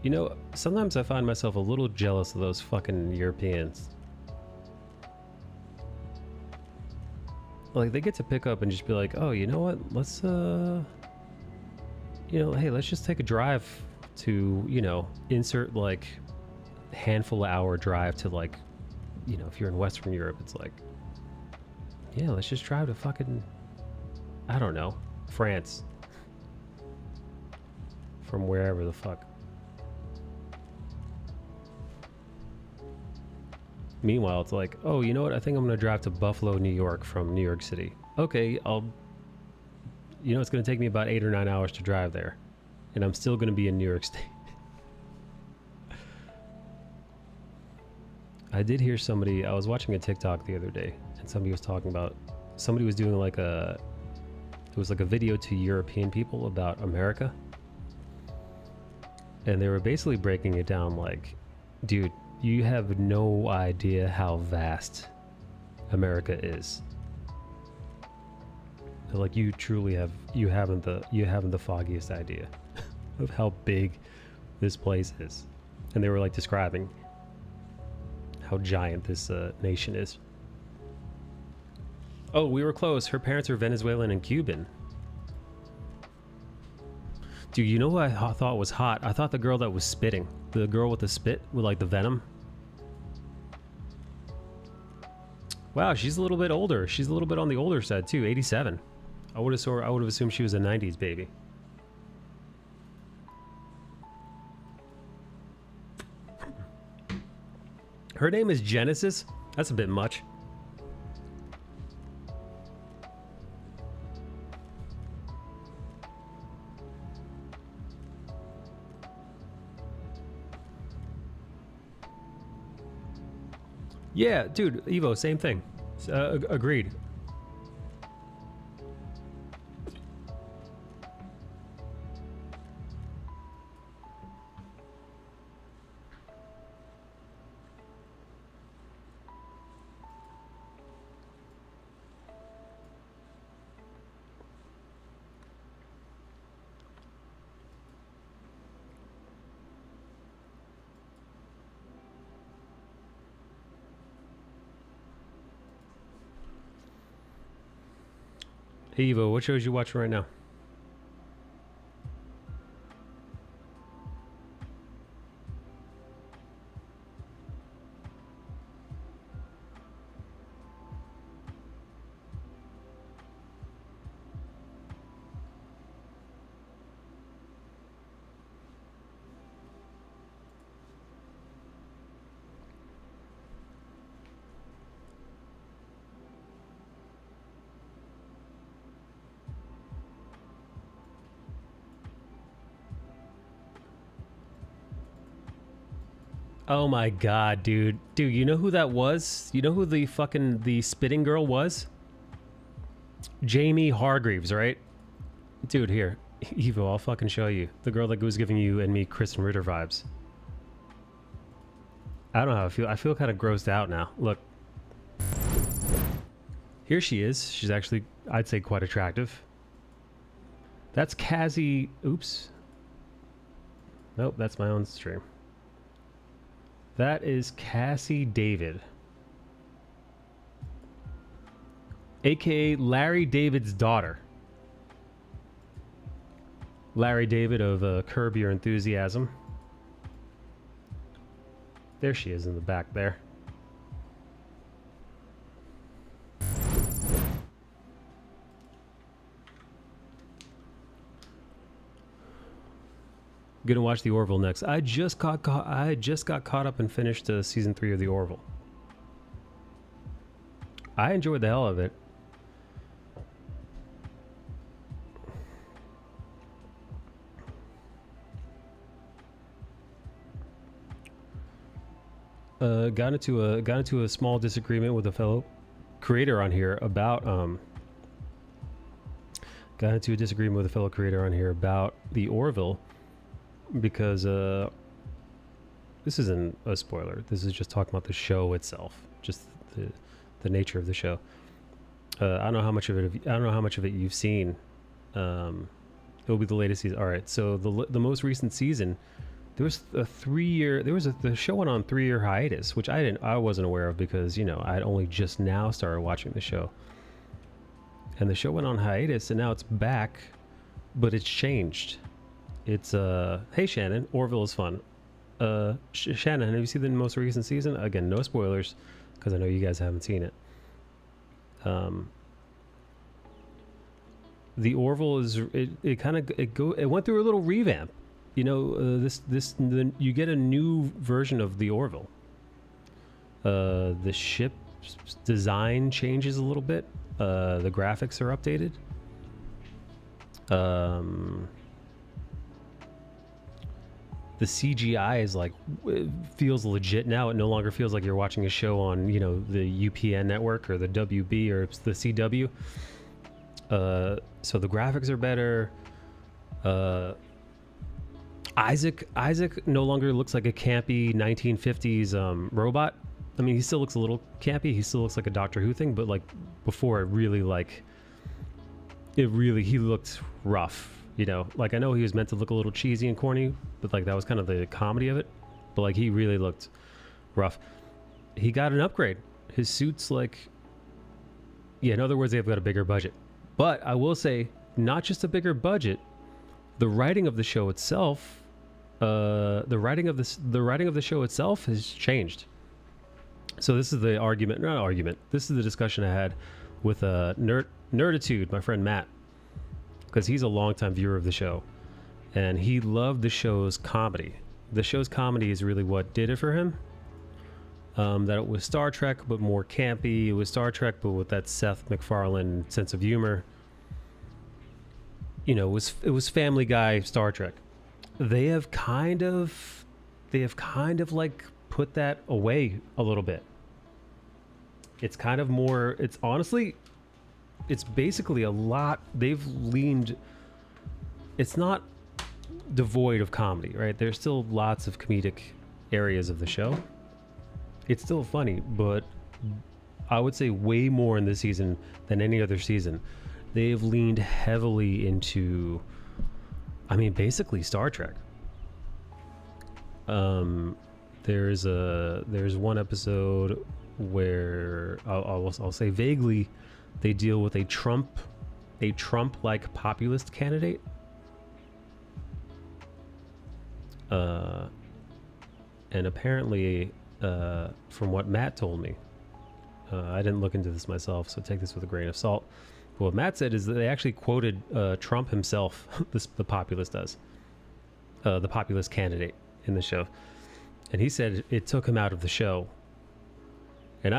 Speaker 1: You know, sometimes I find myself a little jealous of those fucking Europeans. Like, they get to pick up and just be like, oh, you know what? Let's, hey, let's just take a drive to, insert, like, handful of hour drive to, like, if you're in Western Europe, it's like, yeah, let's just drive to fucking, I don't know, France. From wherever the fuck. Meanwhile, it's like, oh, you know what? I think I'm going to drive to Buffalo, New York from New York City. Okay, it's going to take me about 8 or 9 hours to drive there. And I'm still going to be in New York State. I did hear I was watching a TikTok the other day, and somebody was talking about, somebody was doing like it was like a video to European people about America. And they were basically breaking it down like, dude, you have no idea how vast America is. Like, you truly haven't the foggiest idea of how big this place is. And they were like describing how giant this nation is. Oh, we were close. Her parents are Venezuelan and Cuban. Dude, you know who I thought was hot? I thought the girl that was spitting. The girl with the spit, with like the venom. Wow, she's a little bit older. She's a little bit on the older side too, 87. I would have assumed she was a 90s baby. Her name is Genesis? That's a bit much. Yeah, dude, Evo, same thing. Agreed. Hey Evo, what shows you watching right now? Oh my god, dude. Dude, you know who that was? You know who the spitting girl was? Jamie Hargreaves, right? Dude, here. Evo, I'll fucking show you. The girl that was giving you and me Kristen Ritter vibes. I don't know how I feel. I feel kind of grossed out now. Look. Here she is. She's actually, I'd say, quite attractive. That's Cassie. Oops. Nope, that's my own stream. That is Cassie David, aka Larry David's daughter. Larry David of Curb Your Enthusiasm. There she is in the back there. Gonna watch the Orville next. I just got caught up and finished season 3 of the Orville. I enjoyed the hell of it. Got into a small disagreement with a fellow creator on here about the Orville because this isn't a spoiler. This is just talking about the show itself, just the nature of the show. I don't know how much of it. I don't know how much of it you've seen. It'll be the latest season. All right. So the most recent season, there was a 3-year. The show went on 3-year hiatus, which I wasn't aware of because I'd only just now started watching the show. And the show went on hiatus, and now it's back, but it's changed. It's hey Shannon, Orville is fun. Shannon, have you seen the most recent season? Again, no spoilers, because I know you guys haven't seen it. The Orville is it went through a little revamp. You get a new version of the Orville. The ship design changes a little bit. The graphics are updated. The CGI is it feels legit now. It no longer feels like you're watching a show on the UPN network or the WB or the CW. So the graphics are better. Isaac no longer looks like a campy 1950s robot. I mean, he still looks a little campy. He still looks like a Doctor Who thing, but before he looked rough. I know he was meant to look a little cheesy and corny, but that was kind of the comedy of it. But he really looked rough. He got an upgrade. His suit's in other words, they've got a bigger budget. But I will say, not just a bigger budget, the writing of the show itself, the writing of the show itself has changed. So this is the argument, not argument. This is the discussion I had with Nerditude, my friend Matt, because he's a longtime viewer of the show, and he loved the show's comedy. The show's comedy is really what did it for him. That it was Star Trek, but more campy. It was Star Trek, but with that Seth MacFarlane sense of humor. It was Family Guy Star Trek. They have kind of put that away a little bit. It's kind of more. It's honestly, it's basically a lot. They've leaned. It's not devoid of comedy, right? There's still lots of comedic areas of the show. It's still funny, but I would say way more in this season than any other season. They've leaned heavily into, basically Star Trek. There's one episode where I'll say vaguely, they deal with a Trump-like populist candidate. And apparently, from what Matt told me, I didn't look into this myself, so take this with a grain of salt. But what Matt said is that they actually quoted Trump himself. The populist does, the populist candidate in the show, and he said it took him out of the show. And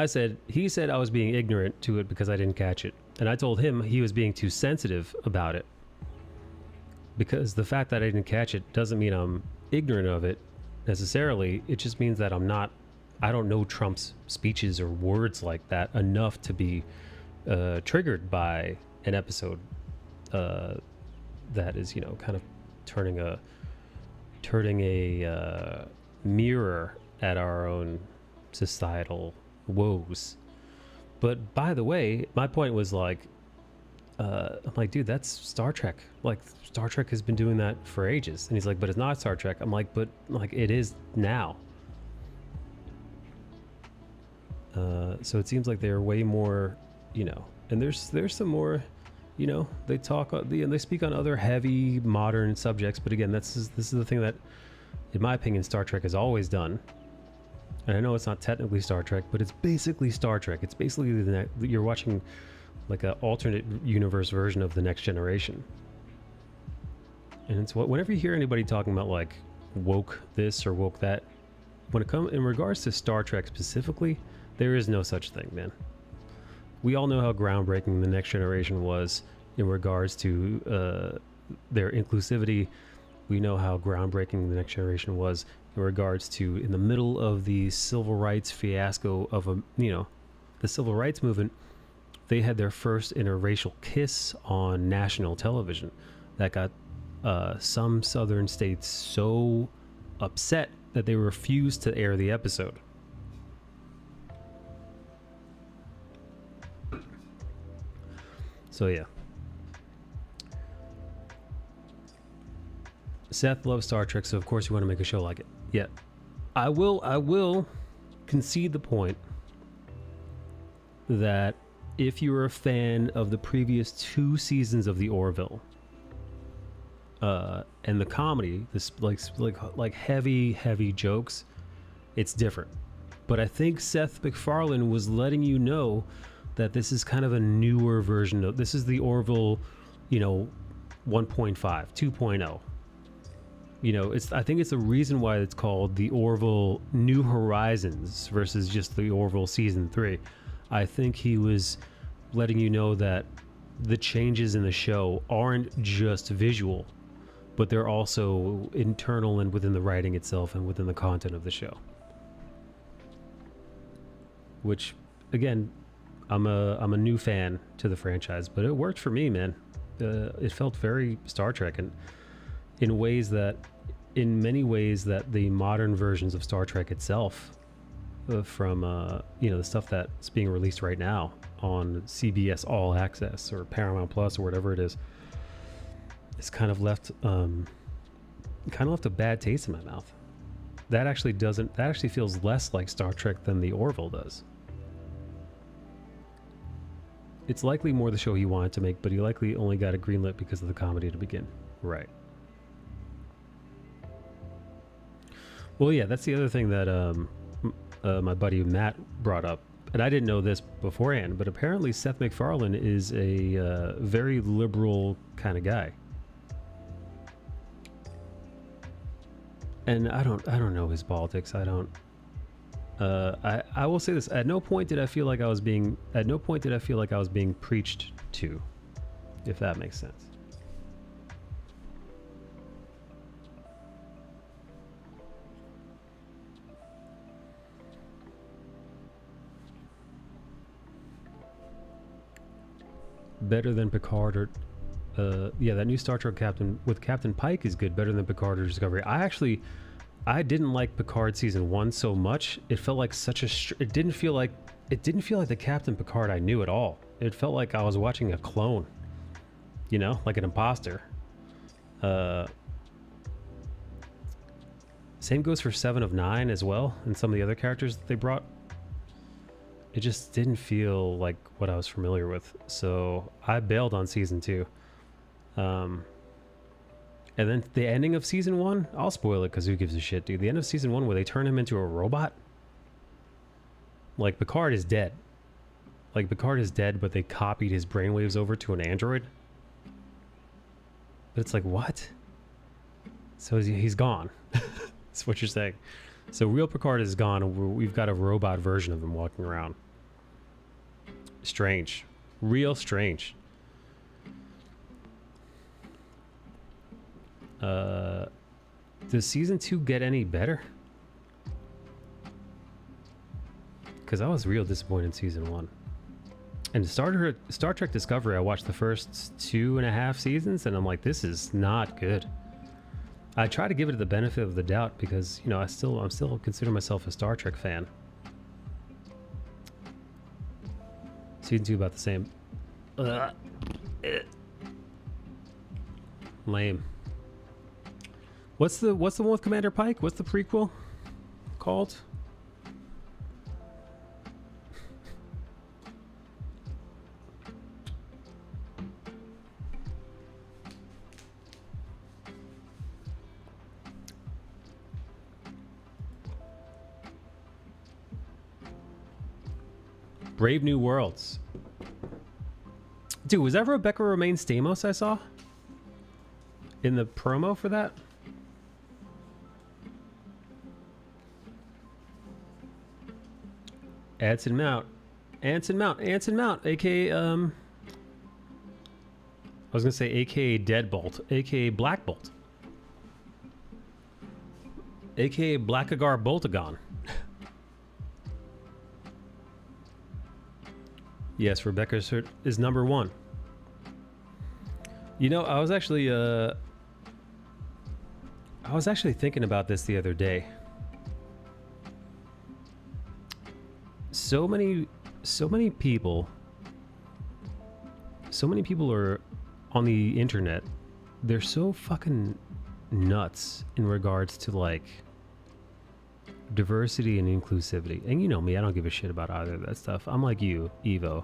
Speaker 1: he said I was being ignorant to it because I didn't catch it, and I told him he was being too sensitive about it, because the fact that I didn't catch it doesn't mean I'm ignorant of it necessarily. It just means that I don't know Trump's speeches or words like that enough to be triggered by an episode that is kind of turning a mirror at our own societal woes. But by the way, my point was I'm like, dude, that's Star Trek. Star Trek has been doing that for ages. And he's like, but it's not Star Trek. I'm like, but it is now. So it seems like they're way more, and there's some more, they speak on other heavy modern subjects. But again, this is the thing that, in my opinion, Star Trek has always done. And I know it's not technically Star Trek, but it's basically Star Trek. It's basically you're watching an alternate universe version of The Next Generation. And it's whenever you hear anybody talking about woke this or woke that, when it comes in regards to Star Trek specifically, there is no such thing, man. We all know how groundbreaking The Next Generation was in regards to their inclusivity. We know how groundbreaking The Next Generation was in regards to, in the middle of the civil rights fiasco of the civil rights movement, they had their first interracial kiss on national television that got some southern states so upset that they refused to air the episode. So yeah. Seth loves Star Trek, so of course you want to make a show like it. Yeah. I will concede the point that if you were a fan of the previous 2 seasons of The Orville, and the comedy, this like heavy jokes, it's different. But I think Seth MacFarlane was letting you know that this is kind of a newer version of, this is the Orville, 1.5, 2.0. I think it's the reason why it's called the Orville New Horizons versus just the Orville Season 3. I think he was letting you know that the changes in the show aren't just visual, but they're also internal and within the writing itself and within the content of the show. Which, again, I'm a new fan to the franchise, but it worked for me, man. It felt very Star Trek, and in many ways that the modern versions of Star Trek itself, from the stuff that's being released right now on CBS All Access or Paramount Plus or whatever it is, it's kind of left a bad taste in my mouth. That actually feels less like Star Trek than the Orville does. It's likely more the show he wanted to make, but he likely only got it greenlit because of the comedy to begin. Right. Well, yeah, that's the other thing that my buddy Matt brought up. And I didn't know this beforehand, but apparently Seth MacFarlane is a very liberal kind of guy. And I don't know his politics. I will say this: at no point did I feel like I was being preached to, if that makes sense. Better than Picard or that new Star Trek Captain with Captain Pike is good. Better than Picard or Discovery. I didn't like Picard season 1 so much. It felt like it didn't feel like the Captain Picard I knew at all. It felt like I was watching a clone, like an imposter. Same goes for 7 of 9 as well, and some of the other characters that they brought. It just didn't feel like what I was familiar with, so I bailed on season 2. And then the ending of season 1, I'll spoil it because who gives a shit, dude. The end of season 1 where they turn him into a robot. Like, Picard is dead. But they copied his brainwaves over to an android. But it's like, what? So he's gone. That's what you're saying. So real Picard is gone, and we've got a robot version of him walking around. Strange. Real strange. Does season 2 get any better? Because I was real disappointed in season 1. And Star Trek Discovery, I watched the first 2.5 seasons, and I'm like, this is not good. I try to give it the benefit of the doubt because, I'm still consider myself a Star Trek fan. Season 2 about the same. Lame. What's the one with Commander Pike? What's the prequel called? Brave New Worlds. Dude, was that Rebecca Romaine Stamos I saw in the promo for that? Anson Mount, aka I was gonna say aka Deadbolt, aka Black Bolt, aka Blackagar Boltagon. Yes, Rebecca is number 1. I was actually I I was actually thinking about this the other day. So many people are on the internet. They're so fucking nuts in regards to like diversity and inclusivity. And you know me, I don't give a shit about either of that stuff. I'm like you, Evo.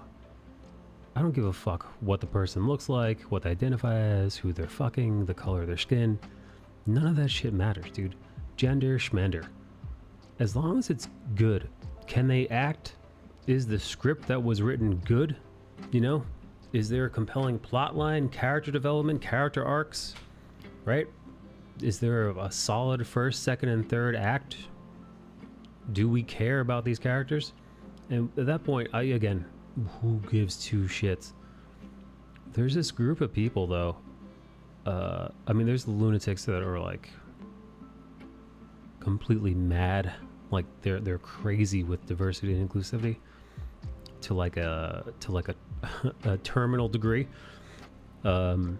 Speaker 1: I don't give a fuck what the person looks like, what they identify as, who they're fucking, the color of their skin. None of that shit matters, dude. Gender, schmender. As long as it's good. Can they act? Is the script that was written good? You know? Is there a compelling plot line, character development, character arcs? Right? Is there a solid first, second, and third act? Do we care about these characters? And at that point, again, who gives two shits? There's this group of people, though. I mean, there's the lunatics that are like completely mad, like they're crazy with diversity and inclusivity to like a a terminal degree. For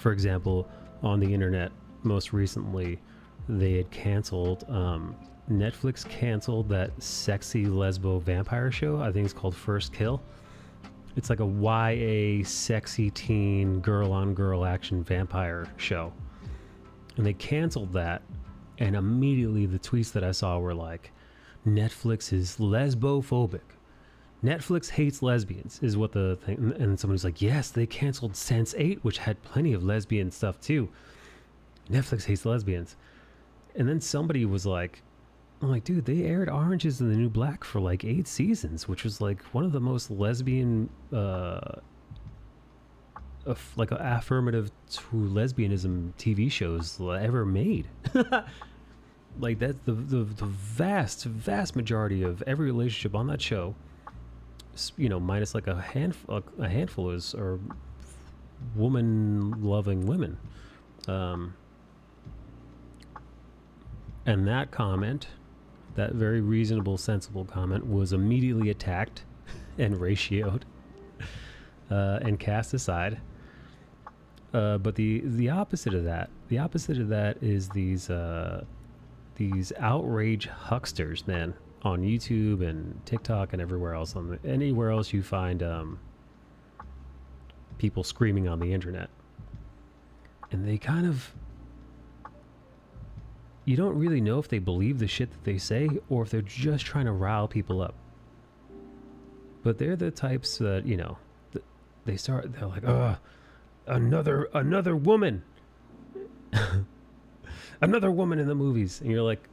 Speaker 1: example, on the internet, most recently, they had canceled. Netflix canceled that sexy lesbo vampire show. I think it's called First Kill. It's like a YA sexy teen girl on girl action vampire show. And they canceled that. And immediately the tweets that I saw were like, Netflix is lesbophobic. Netflix hates lesbians is what the thing. And somebody's like, yes, they canceled Sense8, which had plenty of lesbian stuff too. Netflix hates lesbians. And then somebody was like, I'm like, dude, they aired Orange is the New Black for like 8 seasons, which was like one of the most lesbian, like affirmative to lesbianism TV shows ever made. Like that's the vast majority of every relationship on that show, you know, minus like a handful is are woman-loving women. And that comment, that very reasonable, sensible comment, was immediately attacked and ratioed and cast aside. But the opposite of that, is these outrage hucksters, man, on YouTube and TikTok and everywhere else, anywhere else you find people screaming on the internet, and they kind of. You don't really know if they believe the shit that they say or if they're just trying to rile people up. But they're the types that, you know, they're like, another woman. Another woman in the movies. And you're like,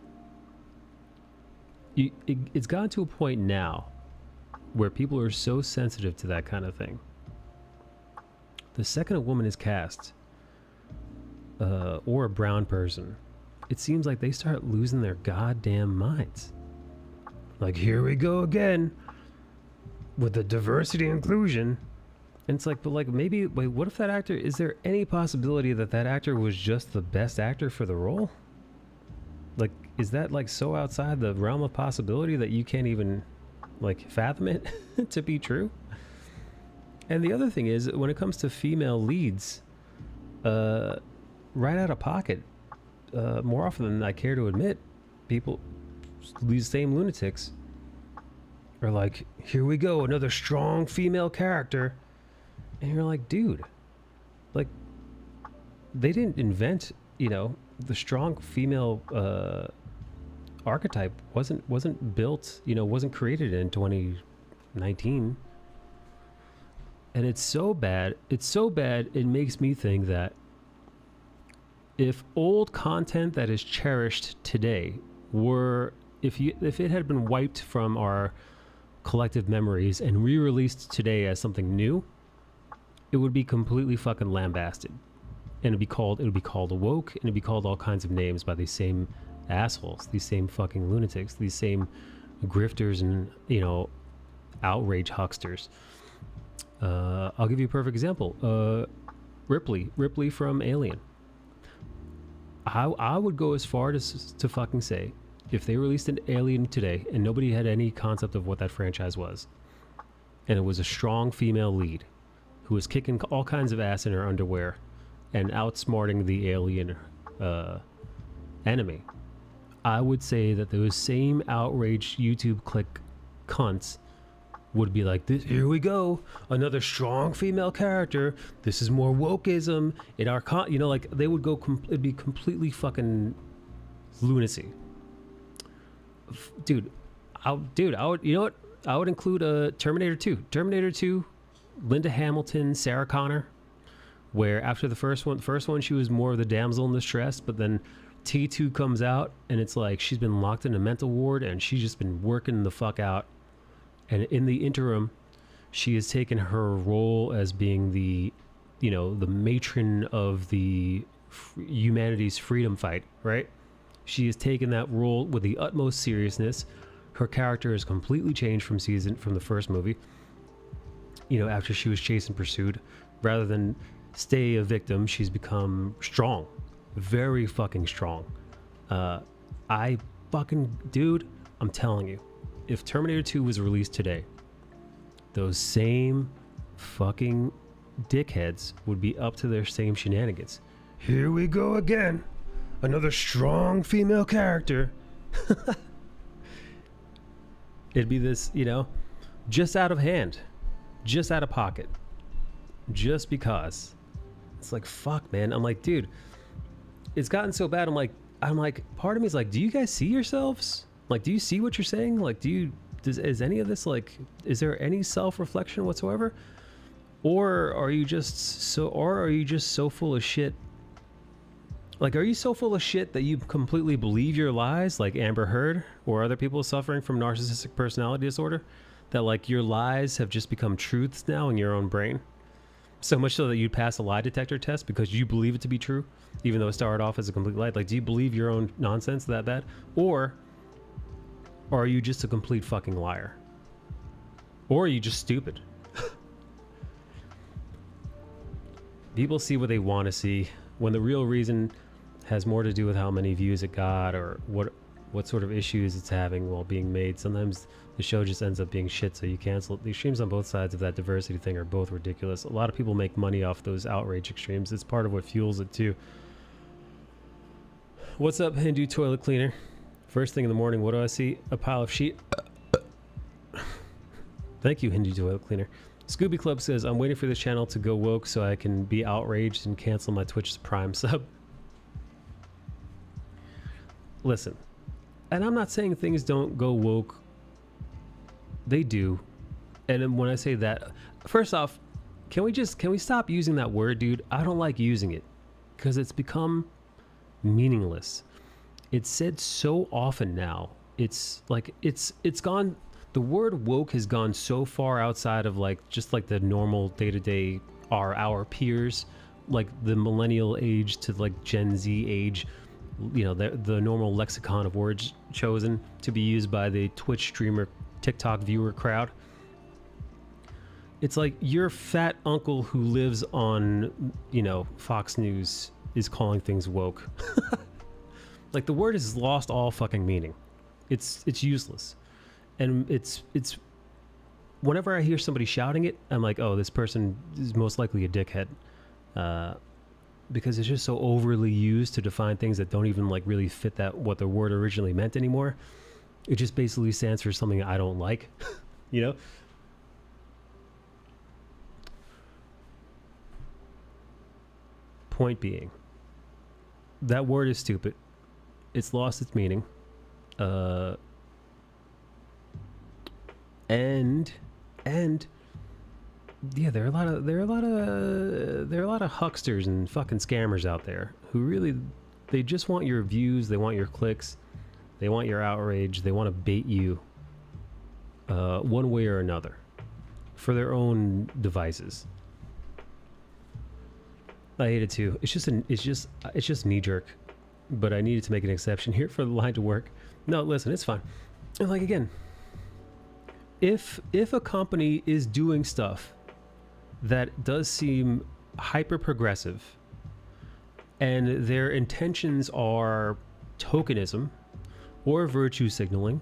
Speaker 1: it's gotten to a point now where people are so sensitive to that kind of thing. The second a woman is cast, or a brown person, it seems like they start losing their goddamn minds. Like, here we go again with the diversity inclusion. And it's like, but like, maybe, wait, what if that actor, is there any possibility that that actor was just the best actor for the role? Like, is that like so outside the realm of possibility that you can't even like fathom it to be true? And the other thing is, when it comes to female leads, right out of pocket, more often than I care to admit, people, these same lunatics, are like, here we go, another strong female character. And you're like, dude, like, they didn't invent, you know, the strong female archetype wasn't built, you know, wasn't created in 2019. And it's so bad, it makes me think that if old content that is cherished today were, if it had been wiped from our collective memories and re-released today as something new, it would be completely fucking lambasted. And it would be called woke, and it'd be called all kinds of names by these same assholes, these same fucking lunatics, these same grifters and, you know, outrage hucksters. I'll give you a perfect example. Ripley from Alien. I would go as far to fucking say, if they released an Alien today and nobody had any concept of what that franchise was, and it was a strong female lead who was kicking all kinds of ass in her underwear and outsmarting the alien enemy. I would say that those same outraged YouTube click cunts would be like, this, here we go, another strong female character. This is more wokeism in our you know, like they would go, it'd be completely fucking lunacy. Dude, I would, you know what? I would include Terminator 2, Linda Hamilton, Sarah Connor, where after the first one, she was more of the damsel in distress, but then T2 comes out and it's like she's been locked in a mental ward and she's just been working the fuck out. And in the interim, she has taken her role as being the, you know, the matron of the humanity's freedom fight, right? She has taken that role with the utmost seriousness. Her character has completely changed from the first movie. You know, after she was chased and pursued, rather than stay a victim, she's become strong, very fucking strong. Dude, I'm telling you, if Terminator 2 was released today, those same fucking dickheads would be up to their same shenanigans. Here we go again. Another strong female character. It'd be this, you know, just out of hand, just out of pocket, just because. It's like, fuck, man. I'm like, dude, it's gotten so bad. I'm like, part of me is like, do you guys see yourselves? Like, do you see what you're saying? Like, is any of this, like, is there any self-reflection whatsoever? Or are you just so full of shit? Like, are you so full of shit that you completely believe your lies, like Amber Heard or other people suffering from narcissistic personality disorder, that like your lies have just become truths now in your own brain? So much so that you'd pass a lie detector test because you believe it to be true, even though it started off as a complete lie. Like, do you believe your own nonsense that bad? Or are you just a complete fucking liar? Or are you just stupid? People see what they want to see, when the real reason has more to do with how many views it got or what sort of issues it's having while being made. Sometimes the show just ends up being shit, so you cancel it. The extremes on both sides of that diversity thing are both ridiculous. A lot of people make money off those outrage extremes. It's part of what fuels it too. What's up, Hindu toilet cleaner? First thing in the morning, what do I see? A pile of sheet. Thank you, Hindu toilet cleaner. Scooby Club says, I'm waiting for this channel to go woke so I can be outraged and cancel my Twitch Prime sub. Listen, and I'm not saying things don't go woke. They do. And then when I say that, first off, can we stop using that word, dude? I don't like using it because it's become meaningless. It's said so often now. It's like it's gone. The word woke has gone so far outside of like just like the normal day-to-day our peers, like the millennial age to like Gen Z age, you know, the normal lexicon of words chosen to be used by the Twitch streamer, TikTok viewer crowd. It's like your fat uncle who lives on, you know, Fox News is calling things woke. Like, the word has lost all fucking meaning. It's useless. And it's whenever I hear somebody shouting it, I'm like, oh, this person is most likely a dickhead. Because it's just so overly used to define things that don't even like really fit that what the word originally meant anymore. It just basically stands for something I don't like. You know? Point being, that word is stupid. It's lost its meaning. And yeah, there are a lot of hucksters and fucking scammers out there who really, they just want your views, they want your clicks, they want your outrage, they want to bait you one way or another for their own devices. I hate it too. It's just knee jerk, but I needed to make an exception here for the line to work. No, listen, it's fine. And like, again, if a company is doing stuff that does seem hyper progressive and their intentions are tokenism or virtue signaling,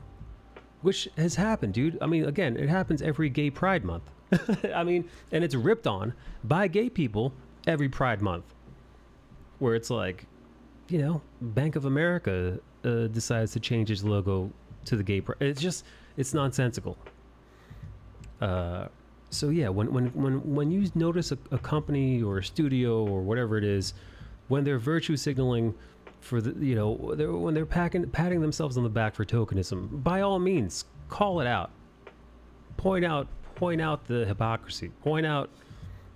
Speaker 1: which has happened, dude. I mean, again, it happens every gay pride month. I mean, and it's ripped on by gay people every pride month, where it's like, Bank of America decides to change its logo to the gay it's nonsensical. So yeah, when you notice a company or a studio or whatever it is, when they're virtue signaling for the when they're patting themselves on the back for tokenism, by all means call it out, point out the hypocrisy, point out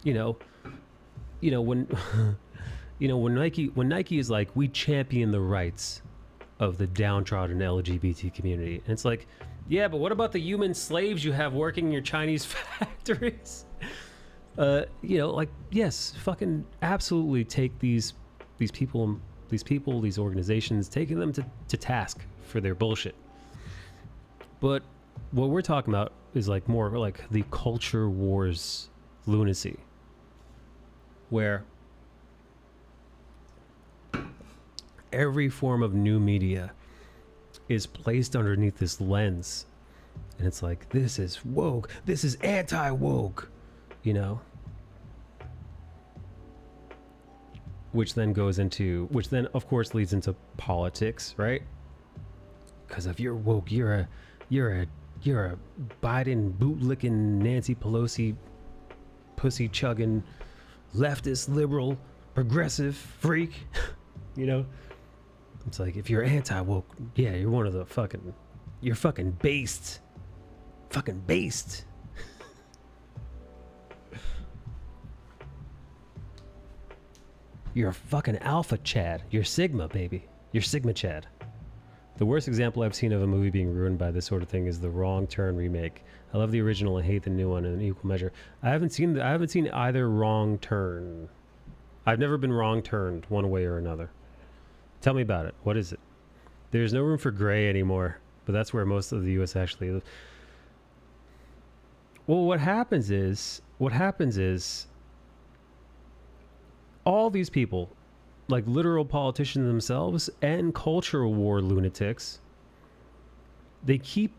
Speaker 1: when when Nike is like, we champion the rights of the downtrodden LGBT community, and it's like, yeah, but what about the human slaves you have working in your Chinese factories? Yes, fucking absolutely take these people, these organizations, taking them to task for their bullshit. But what we're talking about is like more like the culture wars lunacy, where every form of new media is placed underneath this lens, and it's like, this is woke, this is anti-woke, which then of course leads into politics, right? Because if you're woke, you're a Biden bootlicking, Nancy Pelosi pussy chugging, leftist, liberal, progressive freak. It's like, if you're anti-woke, yeah, you're one of the you're fucking based. Fucking based. You're a fucking alpha Chad. You're Sigma, baby. You're Sigma Chad. The worst example I've seen of a movie being ruined by this sort of thing is the Wrong Turn remake. I love the original and hate the new one in equal measure. I haven't seen either Wrong Turn. I've never been wrong turned one way or another. Tell me about it. What is it? There's no room for gray anymore, but that's where most of the U.S. actually live. Well, what happens is all these people, like literal politicians themselves and cultural war lunatics, they keep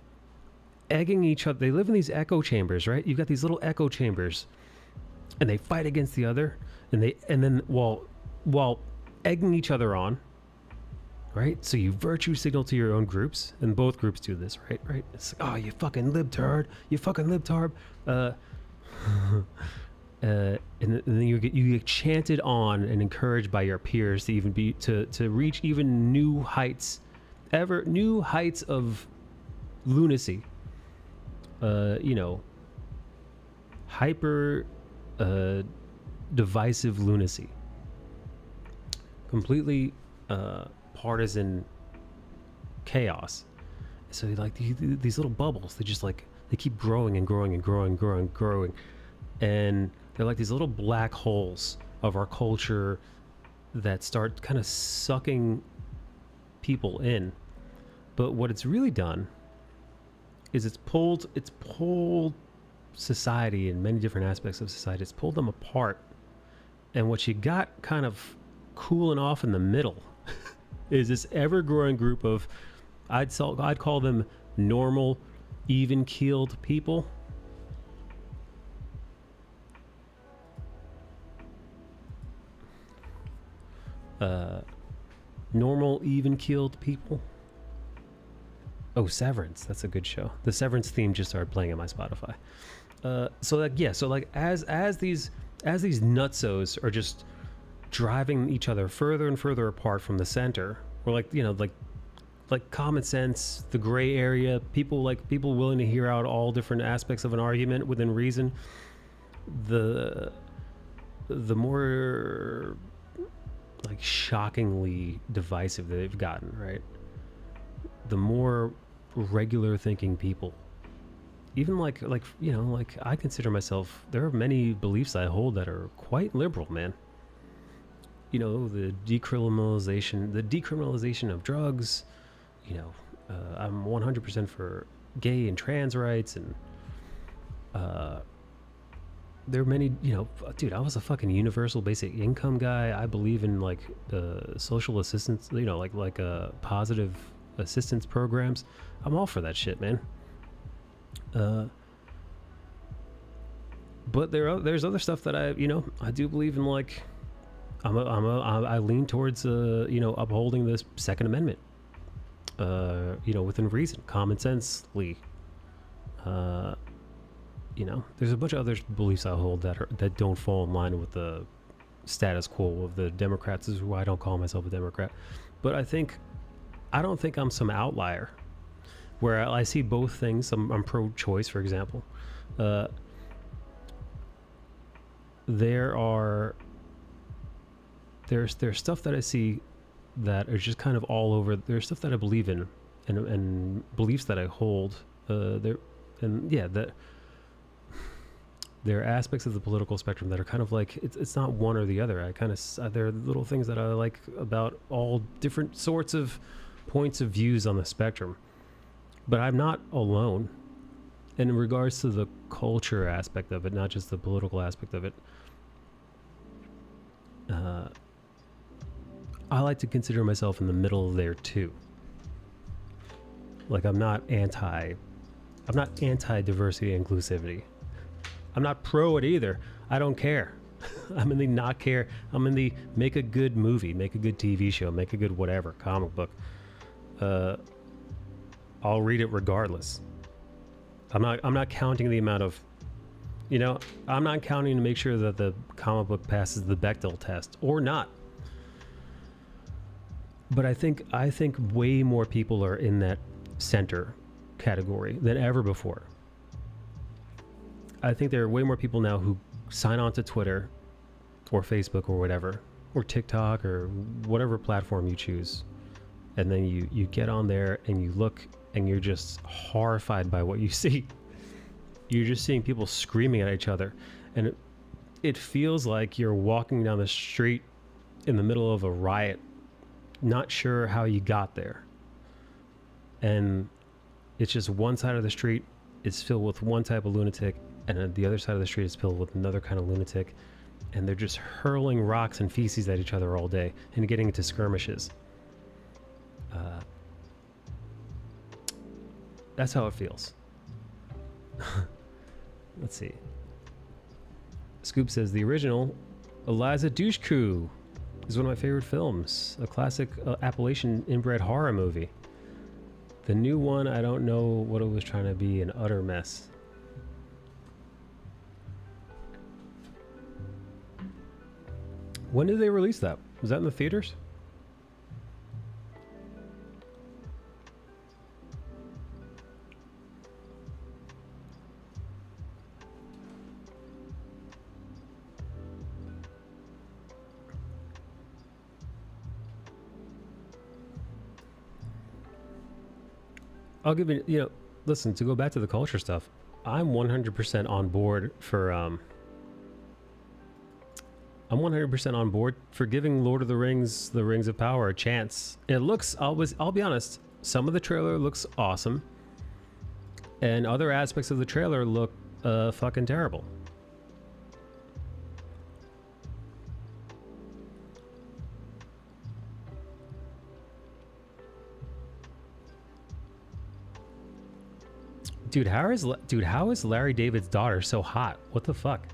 Speaker 1: egging each other. They live in these echo chambers, right? You've got these little echo chambers, and they fight against the other, and then while egging each other on, right? So you virtue signal to your own groups, and both groups do this, right? It's like, oh, you fucking libtard, you fucking libtard. And then you get chanted on and encouraged by your peers to reach even new heights of lunacy. Hyper divisive lunacy, completely partisan chaos. So like these little bubbles, they keep growing and growing and growing and growing and growing, and they're like these little black holes of our culture that start kind of sucking people in. But what it's really done is it's pulled society, in many different aspects of society, it's pulled them apart. And what you got kind of cooling off in the middle is this ever-growing group of, I'd call them normal, even-keeled people. Normal, even-keeled people. Oh, Severance. That's a good show. The Severance theme just started playing on my Spotify. As these nutsos are just driving each other further and further apart from the center, or like common sense, the gray area, people willing to hear out all different aspects of an argument within reason, the more like shockingly divisive they've gotten, right? The more regular thinking people, even like I consider myself, there are many beliefs I hold that are quite liberal, man. The decriminalization of drugs, I'm 100% for gay and trans rights, and there are many, dude, I was a fucking universal basic income guy. I believe in social assistance, like positive assistance programs. I'm all for that shit, man. But there's other stuff that I do believe in, like I lean towards upholding the Second Amendment. Within reason, common sensely. There's a bunch of other beliefs I hold that don't fall in line with the status quo of the Democrats. This is why I don't call myself a Democrat. But I don't think I'm some outlier where I see both things. I'm pro-choice, for example. There's stuff that I see that is just kind of all over. There's stuff that I believe in and beliefs that I hold. There are aspects of the political spectrum that are kind of like it's not one or the other. There are little things that I like about all different sorts of points of views on the spectrum, but I'm not alone. And in regards to the culture aspect of it, not just the political aspect of it, I like to consider myself in the middle there too. Like I'm not anti diversity and inclusivity. I'm not pro it either. I don't care. I'm in the not care. I'm in the make a good movie, make a good TV show, make a good whatever, comic book. I'll read it regardless. I'm not counting the amount of, I'm not counting to make sure that the comic book passes the Bechdel test or not. But I think way more people are in that center category than ever before. I think there are way more people now who sign on to Twitter or Facebook or whatever, or TikTok or whatever platform you choose. And then you get on there and you look and you're just horrified by what you see. You're just seeing people screaming at each other. And it feels like you're walking down the street in the middle of a riot, not sure how you got there. And it's just one side of the street is filled with one type of lunatic, and then the other side of the street is filled with another kind of lunatic, and they're just hurling rocks and feces at each other all day and getting into skirmishes. That's how it feels. Let's see. Scoop says the original Eliza Dushku is one of my favorite films, a classic Appalachian inbred horror movie. The new one, I don't know what it was trying to be, an utter mess. When did they release that? Was that in the theaters? I'll give you, listen, to go back to the culture stuff, I'm 100% on board for, I'm 100% on board for giving Lord of the Rings of Power a chance. It looks, I'll be honest, some of the trailer looks awesome, and other aspects of the trailer look fucking terrible. Dude, how is Larry David's daughter so hot? What the fuck?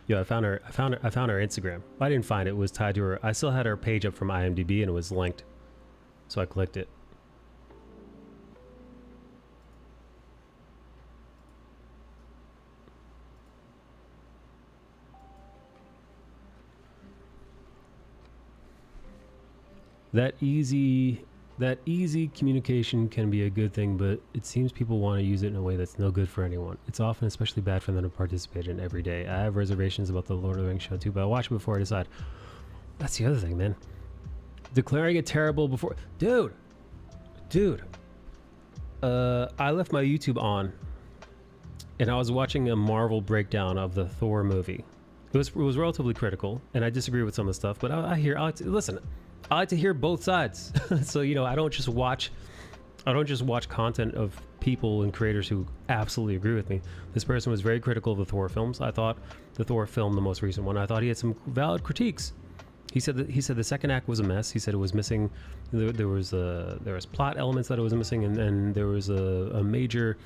Speaker 1: Yo, I found her Instagram. I didn't find it. It was tied to her. I still had her page up from IMDb and it was linked. So I clicked it. That easy communication can be a good thing, but it seems people want to use it in a way that's no good for anyone. It's often especially bad for them to participate in every day. I have reservations about the Lord of the Rings show too, but I'll watch it before I decide. That's the other thing, man. Declaring it terrible before... Dude. I left my YouTube on, and I was watching a Marvel breakdown of the Thor movie. It was relatively critical, and I disagree with some of the stuff, but I like to hear both sides. So, I don't just watch content of people and creators who absolutely agree with me. This person was very critical of the Thor films. I thought the Thor film, the most recent one, I thought he had some valid critiques. He said the second act was a mess. He said it was missing. There was plot elements that it was missing, and there was a major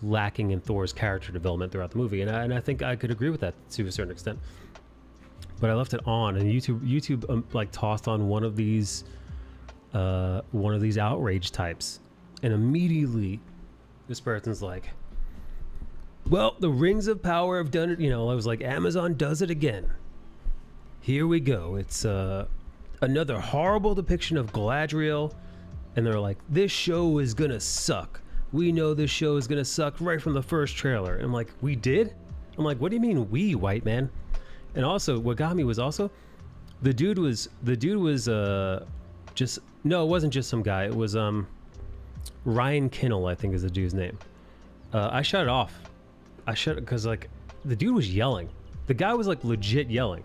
Speaker 1: lacking in Thor's character development throughout the movie, and I think I could agree with that to a certain extent. But I left it on, and YouTube like tossed on one of these outrage types, and immediately this person's like, well, the Rings of Power have done it. I was like, Amazon does it again. Here we go. It's another horrible depiction of Galadriel. And they're like, this show is gonna suck. We know this show is gonna suck right from the first trailer. And I'm like, we did? I'm like, what do you mean we, white man? And also, what got me was also, the dude was just, no, it wasn't just some guy. It was Ryan Kinnell, I think is the dude's name. I shut it off. I shut it because like the dude was yelling. The guy was like legit yelling.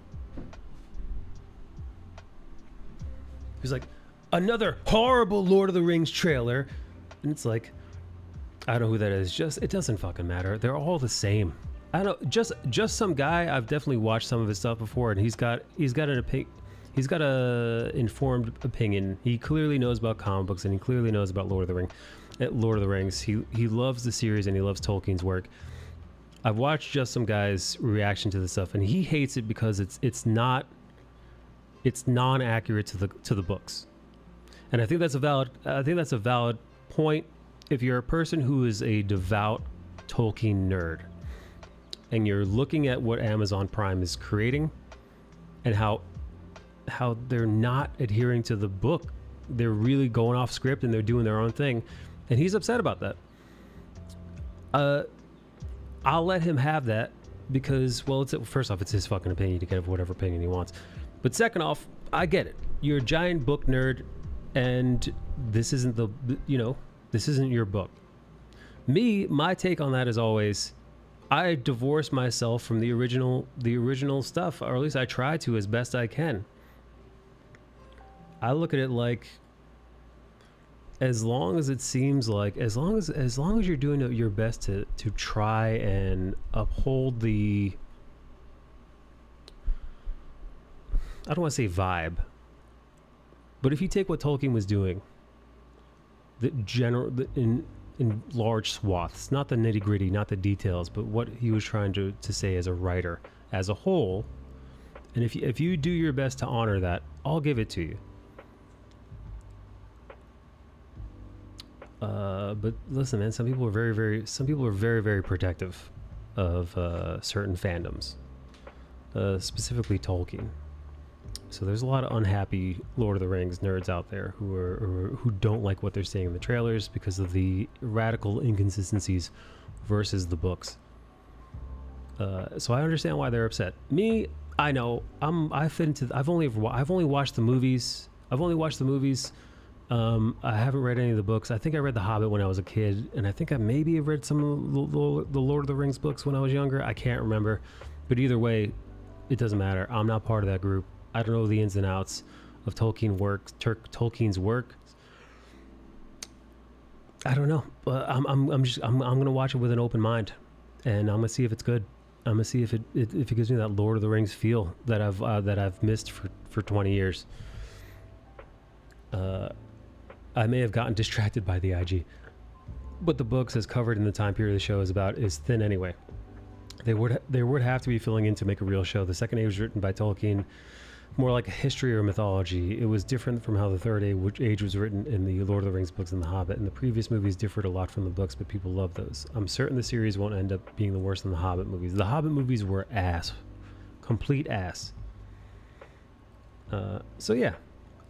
Speaker 1: He was like, another horrible Lord of the Rings trailer. And it's like, I don't know who that is. It doesn't fucking matter. They're all the same. I don't, just some guy. I've definitely watched some of his stuff before, and he's got a informed opinion. He clearly knows about comic books, and he clearly knows about Lord of the Rings. He loves the series, and he loves Tolkien's work. I've watched just some guy's reaction to this stuff, and he hates it because it's non-accurate to the books. And I think that's a valid point if you're a person who is a devout Tolkien nerd and you're looking at what Amazon Prime is creating and how they're not adhering to the book. They're really going off script and they're doing their own thing. And he's upset about that. I'll let him have that because, well, first off, it's his fucking opinion to get whatever opinion he wants. But second off, I get it. You're a giant book nerd and this isn't this isn't your book. My take on that is always, I divorce myself from the original stuff, or at least I try to as best I can. I look at it like, as long as you're doing your best to try and uphold the, I don't want to say vibe, but if you take what Tolkien was doing, in large swaths, not the nitty gritty, not the details, but what he was trying to say as a writer, as a whole, and if you do your best to honor that, I'll give it to you. But listen, man, some people are very, very protective of certain fandoms, specifically Tolkien. So there's a lot of unhappy Lord of the Rings nerds out there who don't like what they're seeing in the trailers because of the radical inconsistencies versus the books. So I understand why they're upset. Me, I know I've only watched the movies. I haven't read any of the books. I think I read The Hobbit when I was a kid, and I think I maybe have read some of the Lord of the Rings books when I was younger. I can't remember, but either way, it doesn't matter. I'm not part of that group. I don't know the ins and outs of Tolkien's work. I don't know. I'm gonna watch it with an open mind, and I'm gonna see if it's good. I'm gonna see if it gives me that Lord of the Rings feel that I've missed for 20 years. I may have gotten distracted by the IG, but the books, as covered in the time period the show is about, is thin anyway. They would have to be filling in to make a real show. The Second Age was written by Tolkien, more like a history or mythology. It was different from how the Third Age was written in the Lord of the Rings books and The Hobbit, and the previous movies differed a lot from the books, but people love those. I'm certain the series won't end up being the worst than the Hobbit movies. The Hobbit movies were ass. Complete ass. So yeah,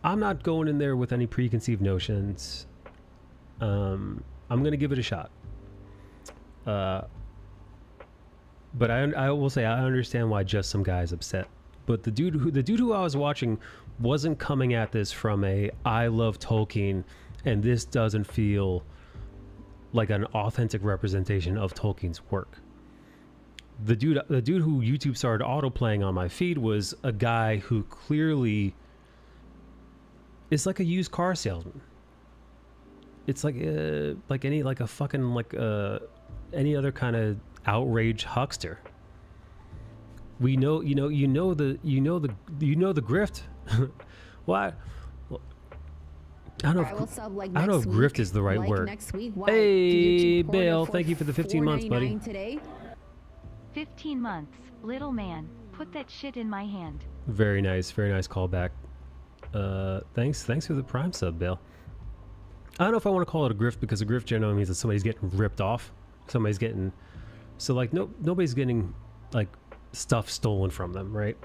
Speaker 1: I'm not going in there with any preconceived notions. I'm going to give it a shot. But I will say I understand why just some guy's upset. But the dude who I was watching wasn't coming at this from a I love Tolkien and this doesn't feel like an authentic representation of Tolkien's work. The dude who YouTube started autoplaying on my feed was a guy who clearly is like a used car salesman. It's like any other kind of outrage huckster. We know, you know the grift. Why? I don't know
Speaker 3: I will sub like
Speaker 1: I don't know
Speaker 3: next
Speaker 1: if grift
Speaker 3: week.
Speaker 1: is the right
Speaker 3: like
Speaker 1: word.
Speaker 3: Next week. Why?
Speaker 1: Hey,
Speaker 3: Did you
Speaker 1: Bale,
Speaker 3: for
Speaker 1: thank you for the 15 months, buddy.
Speaker 3: $4.99 today?
Speaker 4: 15 months, little man. Put that shit in my hand.
Speaker 1: Very nice callback. Thanks for the prime sub, Bale. I don't know if I want to call it a grift, because a grift generally means that somebody's getting ripped off. Somebody's getting, so like nobody's getting like stuff stolen from them, right?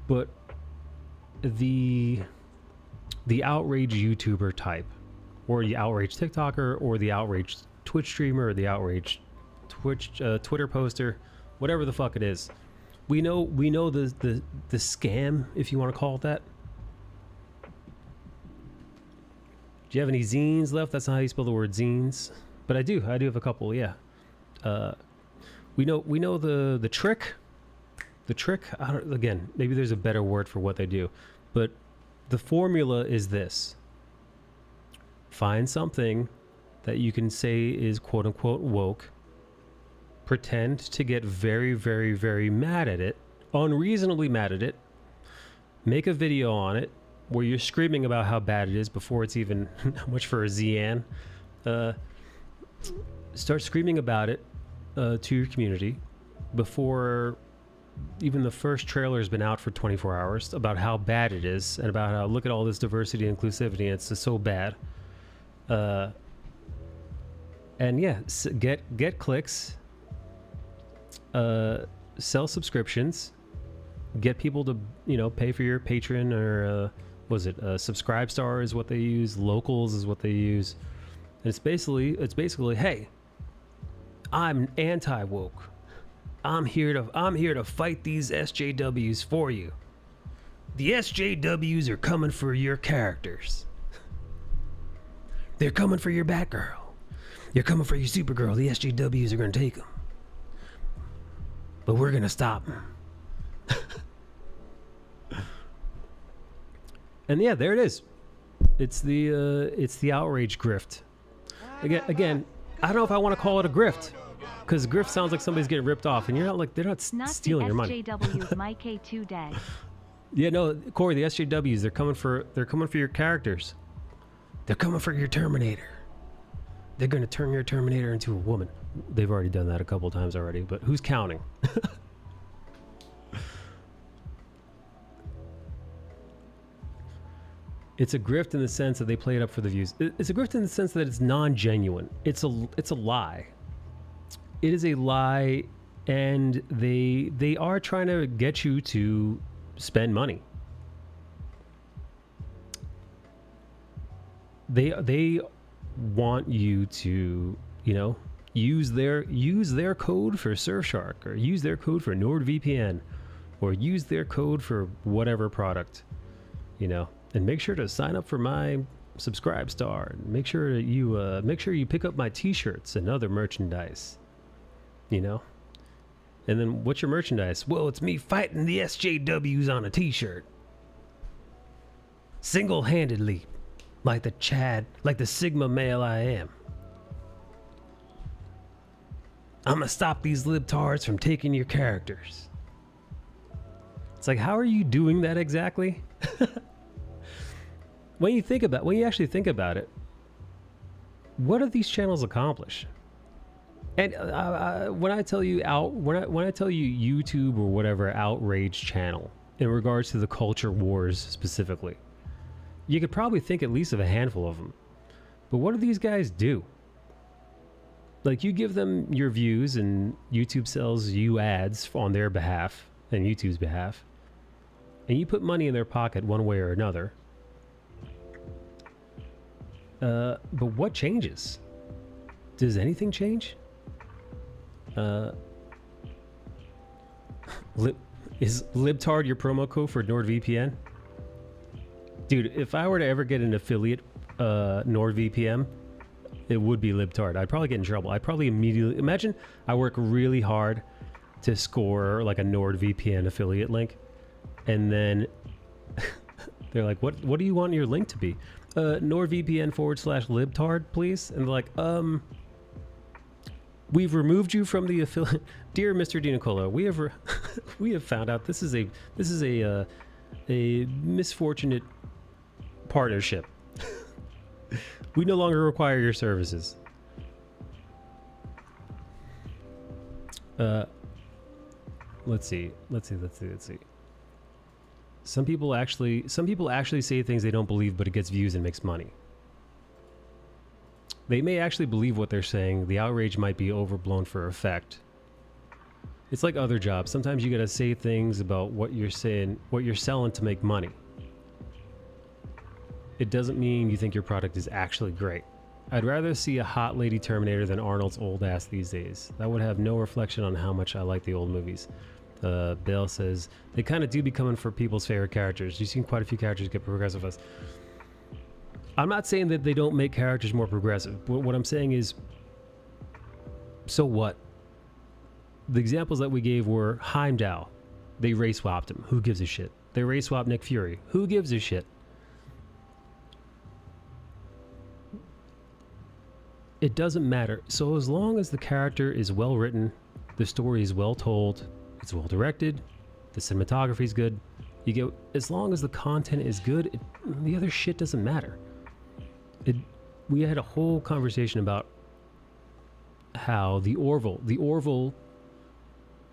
Speaker 1: But the outrage YouTuber type, or the outrage TikToker, or the outrage Twitch streamer, or the outrage Twitter poster, whatever the fuck it is. We know the scam, if you want to call it that. Do you have any zines left? That's not how you spell the word zines, but I do have a couple. Yeah. We know the trick. The trick. Again, maybe there's a better word for what they do, but the formula is this: find something that you can say is quote unquote woke. Pretend to get very, very, very mad at it, unreasonably mad at it. Make a video on it where you're screaming about how bad it is before it's even how much for a Zian. Start screaming about it to your community before even the first trailer has been out for 24 hours about how bad it is, and about how, look at all this diversity and inclusivity, and it's just so bad. And yeah, get clicks, sell subscriptions, get people to, you know, pay for your Patreon, or was it Subscribe Star is what they use, Locals is what they use. And it's basically, hey, I'm anti-woke. I'm here to fight these SJWs for you. The SJWs are coming for your characters. They're coming for your Batgirl. They're coming for your Supergirl. The SJWs are going to take them. But we're going to stop them. And yeah, there it is. It's the outrage grift. Again, I don't know if I want to call it a grift, because grift sounds like somebody's getting ripped off, and they're not stealing your money.
Speaker 4: SJWs, my K2 dead.
Speaker 1: Yeah, no, Corey, the SJWs, they're coming for your characters. They're coming for your Terminator. They're going to turn your Terminator into a woman. They've already done that a couple times already, but who's counting? It's a grift in the sense that they play it up for the views. It's a grift in the sense that it's non-genuine. It's a lie. It is a lie, and they are trying to get you to spend money. They want you to, you know, use their code for Surfshark, or use their code for NordVPN, or use their code for whatever product, you know. And make sure to sign up for my Subscribe Star. And make sure that you pick up my T-shirts and other merchandise. You know. And then what's your merchandise? Well, it's me fighting the SJWs on a T-shirt, single-handedly, like the Sigma male I am. I'm gonna stop these libtards from taking your characters. It's like, how are you doing that exactly? When you actually think about it, what do these channels accomplish? And when I tell you YouTube or whatever outrage channel in regards to the culture wars specifically, you could probably think at least of a handful of them. But what do these guys do? Like, you give them your views, and YouTube sells you ads on their behalf and YouTube's behalf, and you put money in their pocket one way or another. But what changes? Does anything change? Is libtard your promo code for NordVPN? Dude, if I were to ever get an affiliate NordVPN, it would be libtard. I'd probably get in trouble. I'd probably immediately imagine I work really hard to score like a NordVPN affiliate link, and then they're like, what do you want your link to be? NordVPN/libtard, please. And they're like, we've removed you from the affiliate. Dear Mr. DiNicola, we have found out this is a misfortunate partnership. We no longer require your services. Let's see. Some people actually say things they don't believe, but it gets views and makes money. They may actually believe what they're saying. The outrage might be overblown for effect. It's like other jobs. Sometimes you gotta say things about what you're saying, what you're selling to make money. It doesn't mean you think your product is actually great. I'd rather see a hot lady Terminator than Arnold's old ass these days. That would have no reflection on how much I like the old movies. Bill says, they kind of do be coming for people's favorite characters. You've seen quite a few characters get progressive us. I'm not saying that they don't make characters more progressive. But what I'm saying is, so what? The examples that we gave were Heimdall. They race swapped him. Who gives a shit? They race swapped Nick Fury. Who gives a shit? It doesn't matter. So as long as the character is well written, the story is well told, it's well directed, the cinematography is good, you get, as long as the content is good, the other shit doesn't matter. We had a whole conversation about how the Orville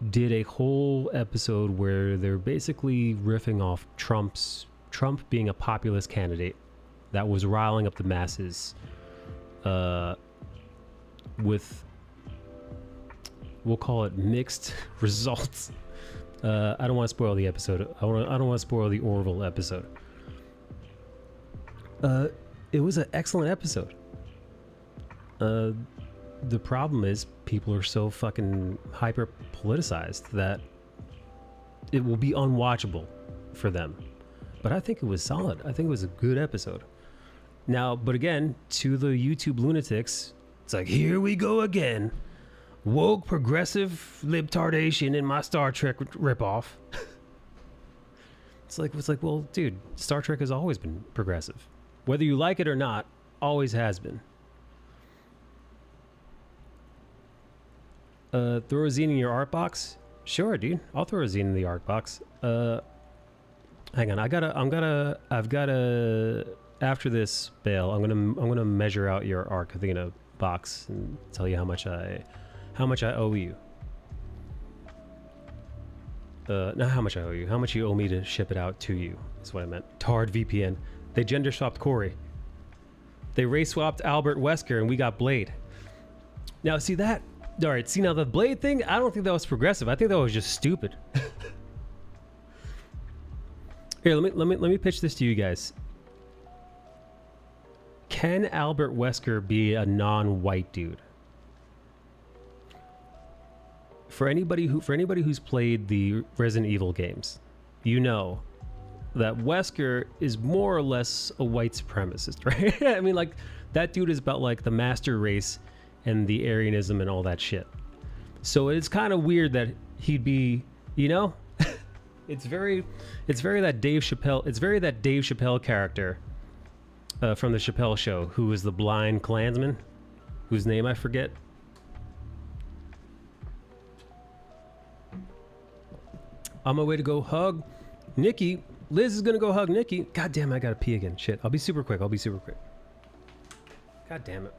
Speaker 1: did a whole episode where they're basically riffing off Trump being a populist candidate that was riling up the masses with, we'll call it mixed results. I don't want to spoil the episode. I don't want to spoil the Orville episode. It was an excellent episode. The problem is people are so fucking hyper politicized that it will be unwatchable for them. But I think it was solid. I think it was a good episode. Now, but again, to the YouTube lunatics, it's like, here we go again. Woke progressive libtardation in my Star Trek ripoff. It's like, well, dude, Star Trek has always been progressive. Whether you like it or not, always has been. Throw a zine in your art box? Sure, dude. I'll throw a zine in the art box. Hang on. I've gotta, after this, Bale, I'm gonna measure out your arc, I think, in a box and tell you how much I owe you. Not how much I owe you. How much you owe me to ship it out to you is what I meant. Tard VPN. They gender swapped Corey. They race swapped Albert Wesker and we got Blade. Now see that? All right. See now the Blade thing. I don't think that was progressive. I think that was just stupid. Here, let me pitch this to you guys. Can Albert Wesker be a non-white dude? For anybody who's played the Resident Evil games, you know that Wesker is more or less a white supremacist, right? I mean, like, that dude is about like the master race and the Aryanism and all that shit. So it's kind of weird that he'd be, you know, it's very that Dave Chappelle character from the Chappelle Show, who is the blind Klansman, whose name I forget. On my way to go hug Nikki. Liz is gonna go hug Nikki. God damn, I gotta pee again. Shit, I'll be super quick. God damn it.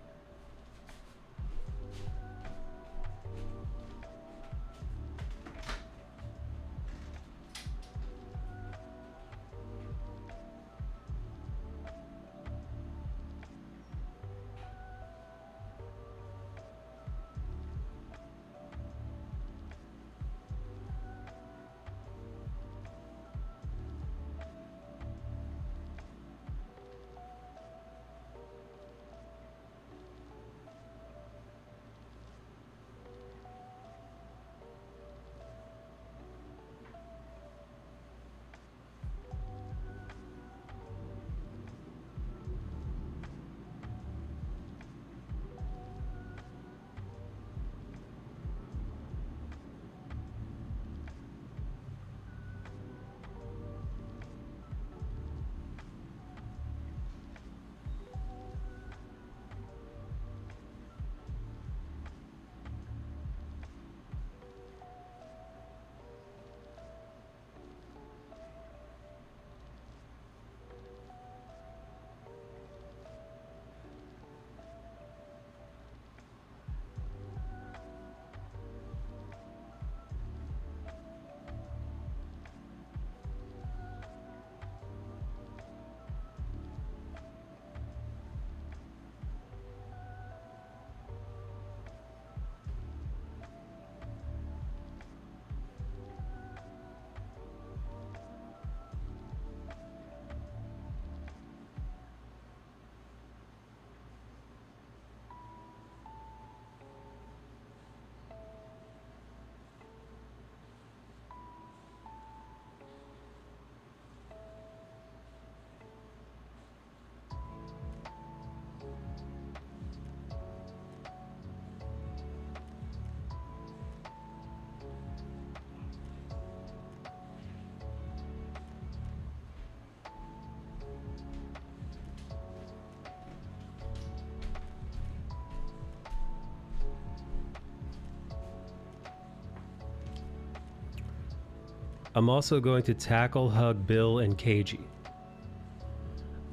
Speaker 1: I'm also going to tackle, hug Bill and KG.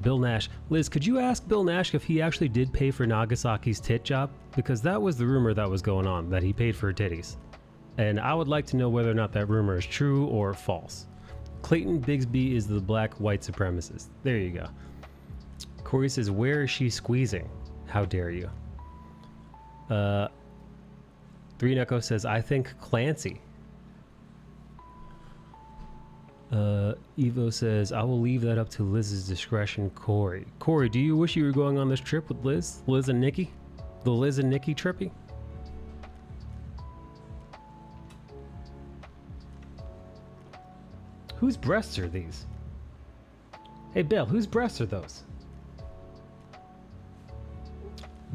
Speaker 1: Bill Nash. Liz, could you ask Bill Nash if he actually did pay for Nagasaki's tit job? Because that was the rumor that was going on, that he paid for her titties. And I would like to know whether or not that rumor is true or false. Clayton Bigsby is the black white supremacist. There you go. Corey says, where is she squeezing? How dare you? Three Neko says, I think Clancy. Evo says, I will leave that up to Liz's discretion, Corey. Corey, do you wish you were going on this trip with Liz? Liz and Nikki? The Liz and Nikki trippy? Whose breasts are these? Hey, Bill, whose breasts are those?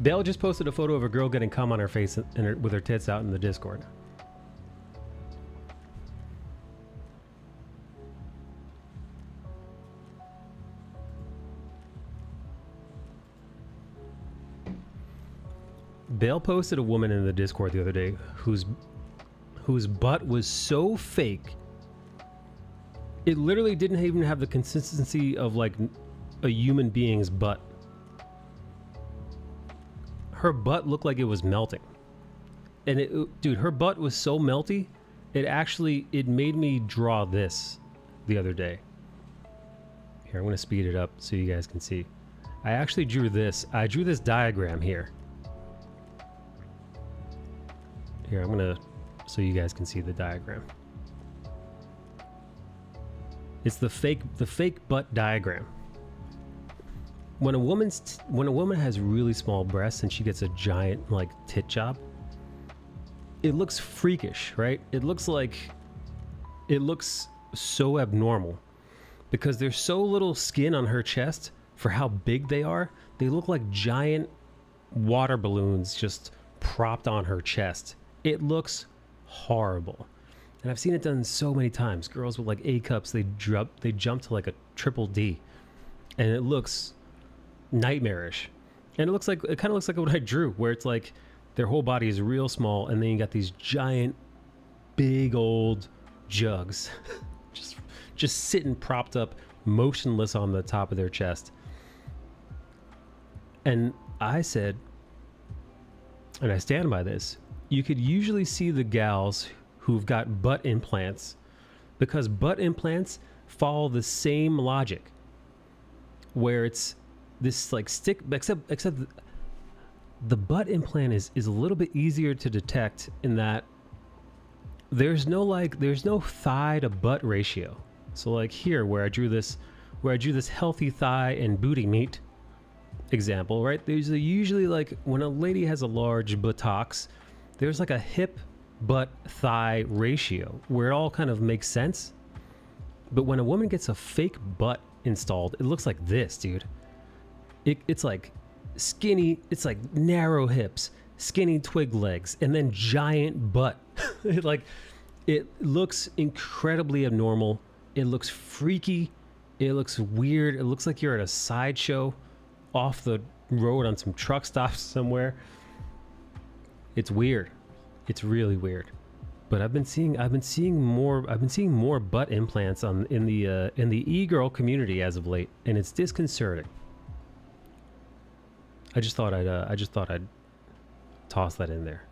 Speaker 1: Belle just posted a photo of a girl getting cum on her face with her tits out in the Discord. Bale posted a woman in the Discord the other day whose butt was so fake. It literally didn't even have the consistency of like a human being's butt. Her butt looked like it was melting. And dude, her butt was so melty, it made me draw this the other day. Here, I'm gonna speed it up so you guys can see. I actually drew this. I drew this diagram here. Here, I'm gonna, so you guys can see the diagram. It's the fake butt diagram. When a woman has really small breasts and she gets a giant like tit job, it looks freakish, right? It looks so abnormal because there's so little skin on her chest for how big they are. They look like giant water balloons just propped on her chest. It looks horrible. And I've seen it done so many times. Girls with like A cups, they jump to like a triple D, and it looks nightmarish. And it kind of looks like what I drew, where it's like their whole body is real small, and then you got these giant, big old jugs, just sitting propped up, motionless on the top of their chest. And I said, and I stand by this, you could usually see the gals who've got butt implants, because butt implants follow the same logic, where it's this like stick, except the butt implant is a little bit easier to detect in that there's no thigh to butt ratio. So like here where I drew this healthy thigh and booty meat example, right? There's usually like when a lady has a large buttocks, there's like a hip butt thigh ratio where it all kind of makes sense. But when a woman gets a fake butt installed, it looks like this, dude. It's like skinny, it's like narrow hips, skinny twig legs, and then giant butt. It looks incredibly abnormal. It looks freaky. It looks weird. It looks like you're at a sideshow off the road on some truck stops somewhere. It's weird. It's really weird. But I've been seeing more butt implants in the e-girl community as of late, and it's disconcerting. I just thought I'd toss that in there.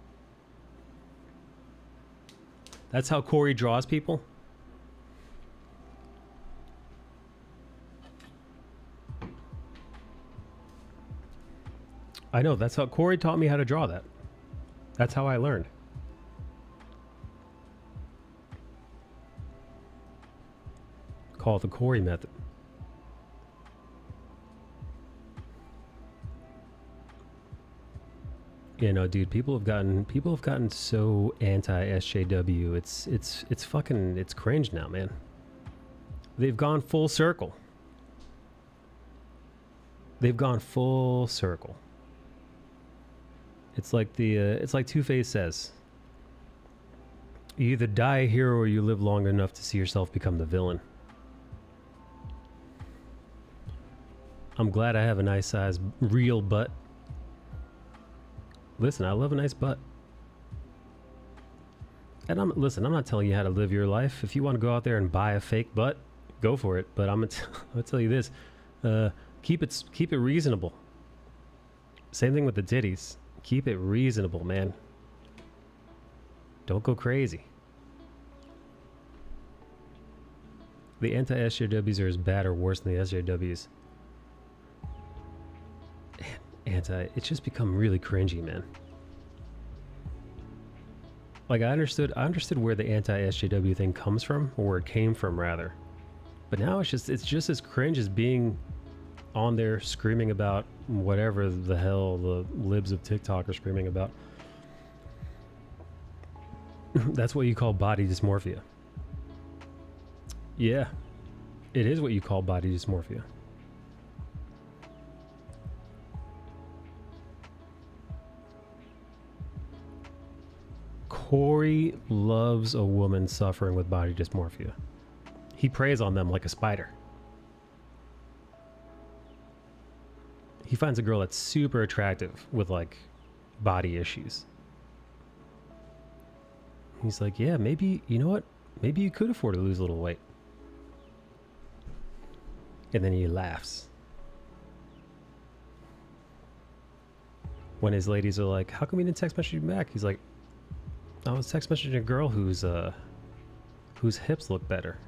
Speaker 1: That's how Corey draws people. I know, that's how Corey taught me how to draw that. That's how I learned. Call it the Corey method. You know, dude, people have gotten so anti-SJW. It's cringe now, man. They've gone full circle. They've gone full circle. It's like Two-Face says, you either die a hero or you live long enough to see yourself become the villain. I'm glad I have a nice size real butt. Listen, I love a nice butt. And listen, I'm not telling you how to live your life. If you want to go out there and buy a fake butt, go for it. But I'm gonna tell you this: keep it reasonable. Same thing with the titties. Keep it reasonable, man. Don't go crazy. The anti-SJWs are as bad or worse than the SJWs. It's just become really cringy, man. Like I understood where the anti-SJW thing comes from, or where it came from rather. But now it's just as cringe as being on there screaming about whatever the hell the libs of TikTok are screaming about. That's what you call body dysmorphia. Yeah, it is what you call body dysmorphia. Corey loves a woman suffering with body dysmorphia. He preys on them like a spider. He finds a girl that's super attractive with like body issues. He's like, yeah, maybe, you know what? Maybe you could afford to lose a little weight. And then he laughs. When his ladies are like, how come you didn't text message me back? He's like, I was text messaging a girl whose hips look better.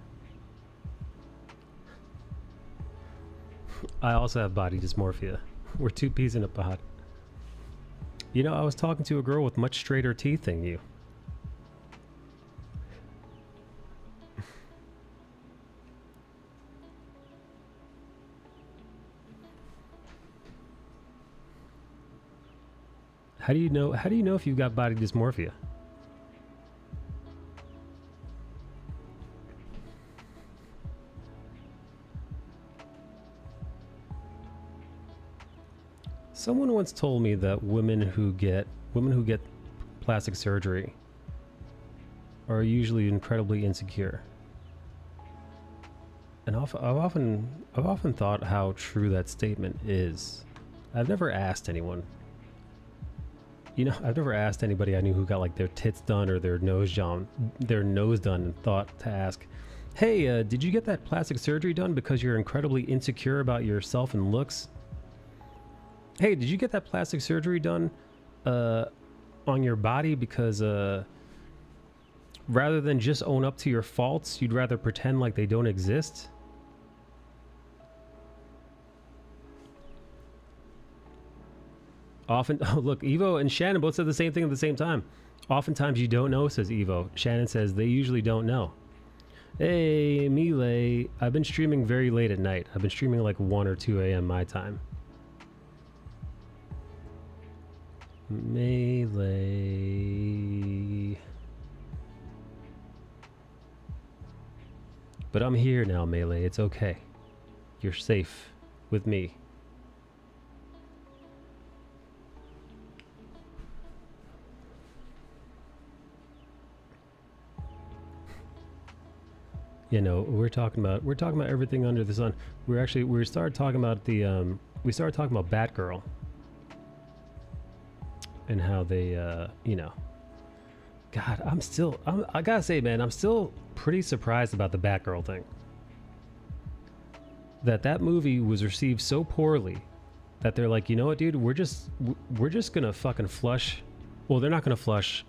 Speaker 1: I also have body dysmorphia. We're two peas in a pod. You know, I was talking to a girl with much straighter teeth than you. How do you know if you've got body dysmorphia? Someone once told me that women who get plastic surgery are usually incredibly insecure. And I've often thought how true that statement is. I've never asked anyone. You know, I've never asked anybody I knew who got like their tits done or their nose done and thought to ask, hey, did you get that plastic surgery done because you're incredibly insecure about yourself and looks? Hey, did you get that plastic surgery done on your body because rather than just own up to your faults, you'd rather pretend like they don't exist? Often, oh, look, Evo and Shannon both said the same thing at the same time. Oftentimes you don't know, says Evo. Shannon says they usually don't know. Hey, Melee, I've been streaming very late at night. I've been streaming like 1 or 2 a.m. my time. Melee. But I'm here now, Melee. It's okay. You're safe with me. You know, we're talking about everything under the sun. We started talking about Batgirl and how they you know, God, I gotta say, man, I'm still pretty surprised about the Batgirl thing. That movie was received so poorly that they're like, you know what, dude, we're just gonna fucking flush. Well, they're not gonna flush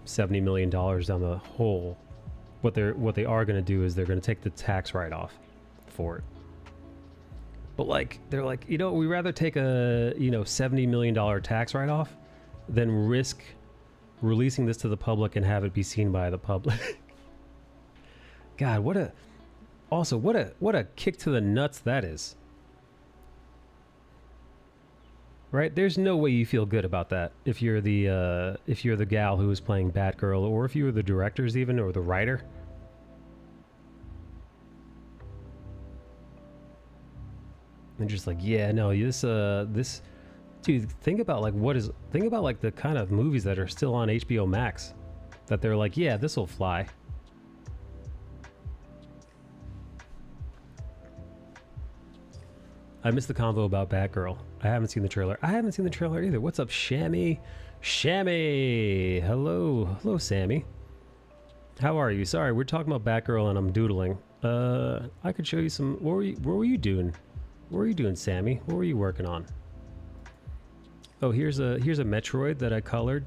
Speaker 1: $70 million down the hole. What they are going to do is they're going to take the tax write-off for it. But like, they're like, you know, we rather take a, you know, $70 million tax write-off than risk releasing this to the public and have it be seen by the public. God, what a kick to the nuts that is. Right? There's no way you feel good about that if you're the gal who is playing Batgirl, or if you were the directors even, or the writer. And just like, yeah, no, this dude, think about like the kind of movies that are still on HBO Max that they're like, yeah, this will fly. I missed the convo about Batgirl. I haven't seen the trailer. I haven't seen the trailer either. What's up, Shammy? Shammy! Hello, Sammy. How are you? Sorry, we're talking about Batgirl and I'm doodling. I could show you some. What were you doing? What were you doing, Sammy? What were you working on? Oh, here's a Metroid that I colored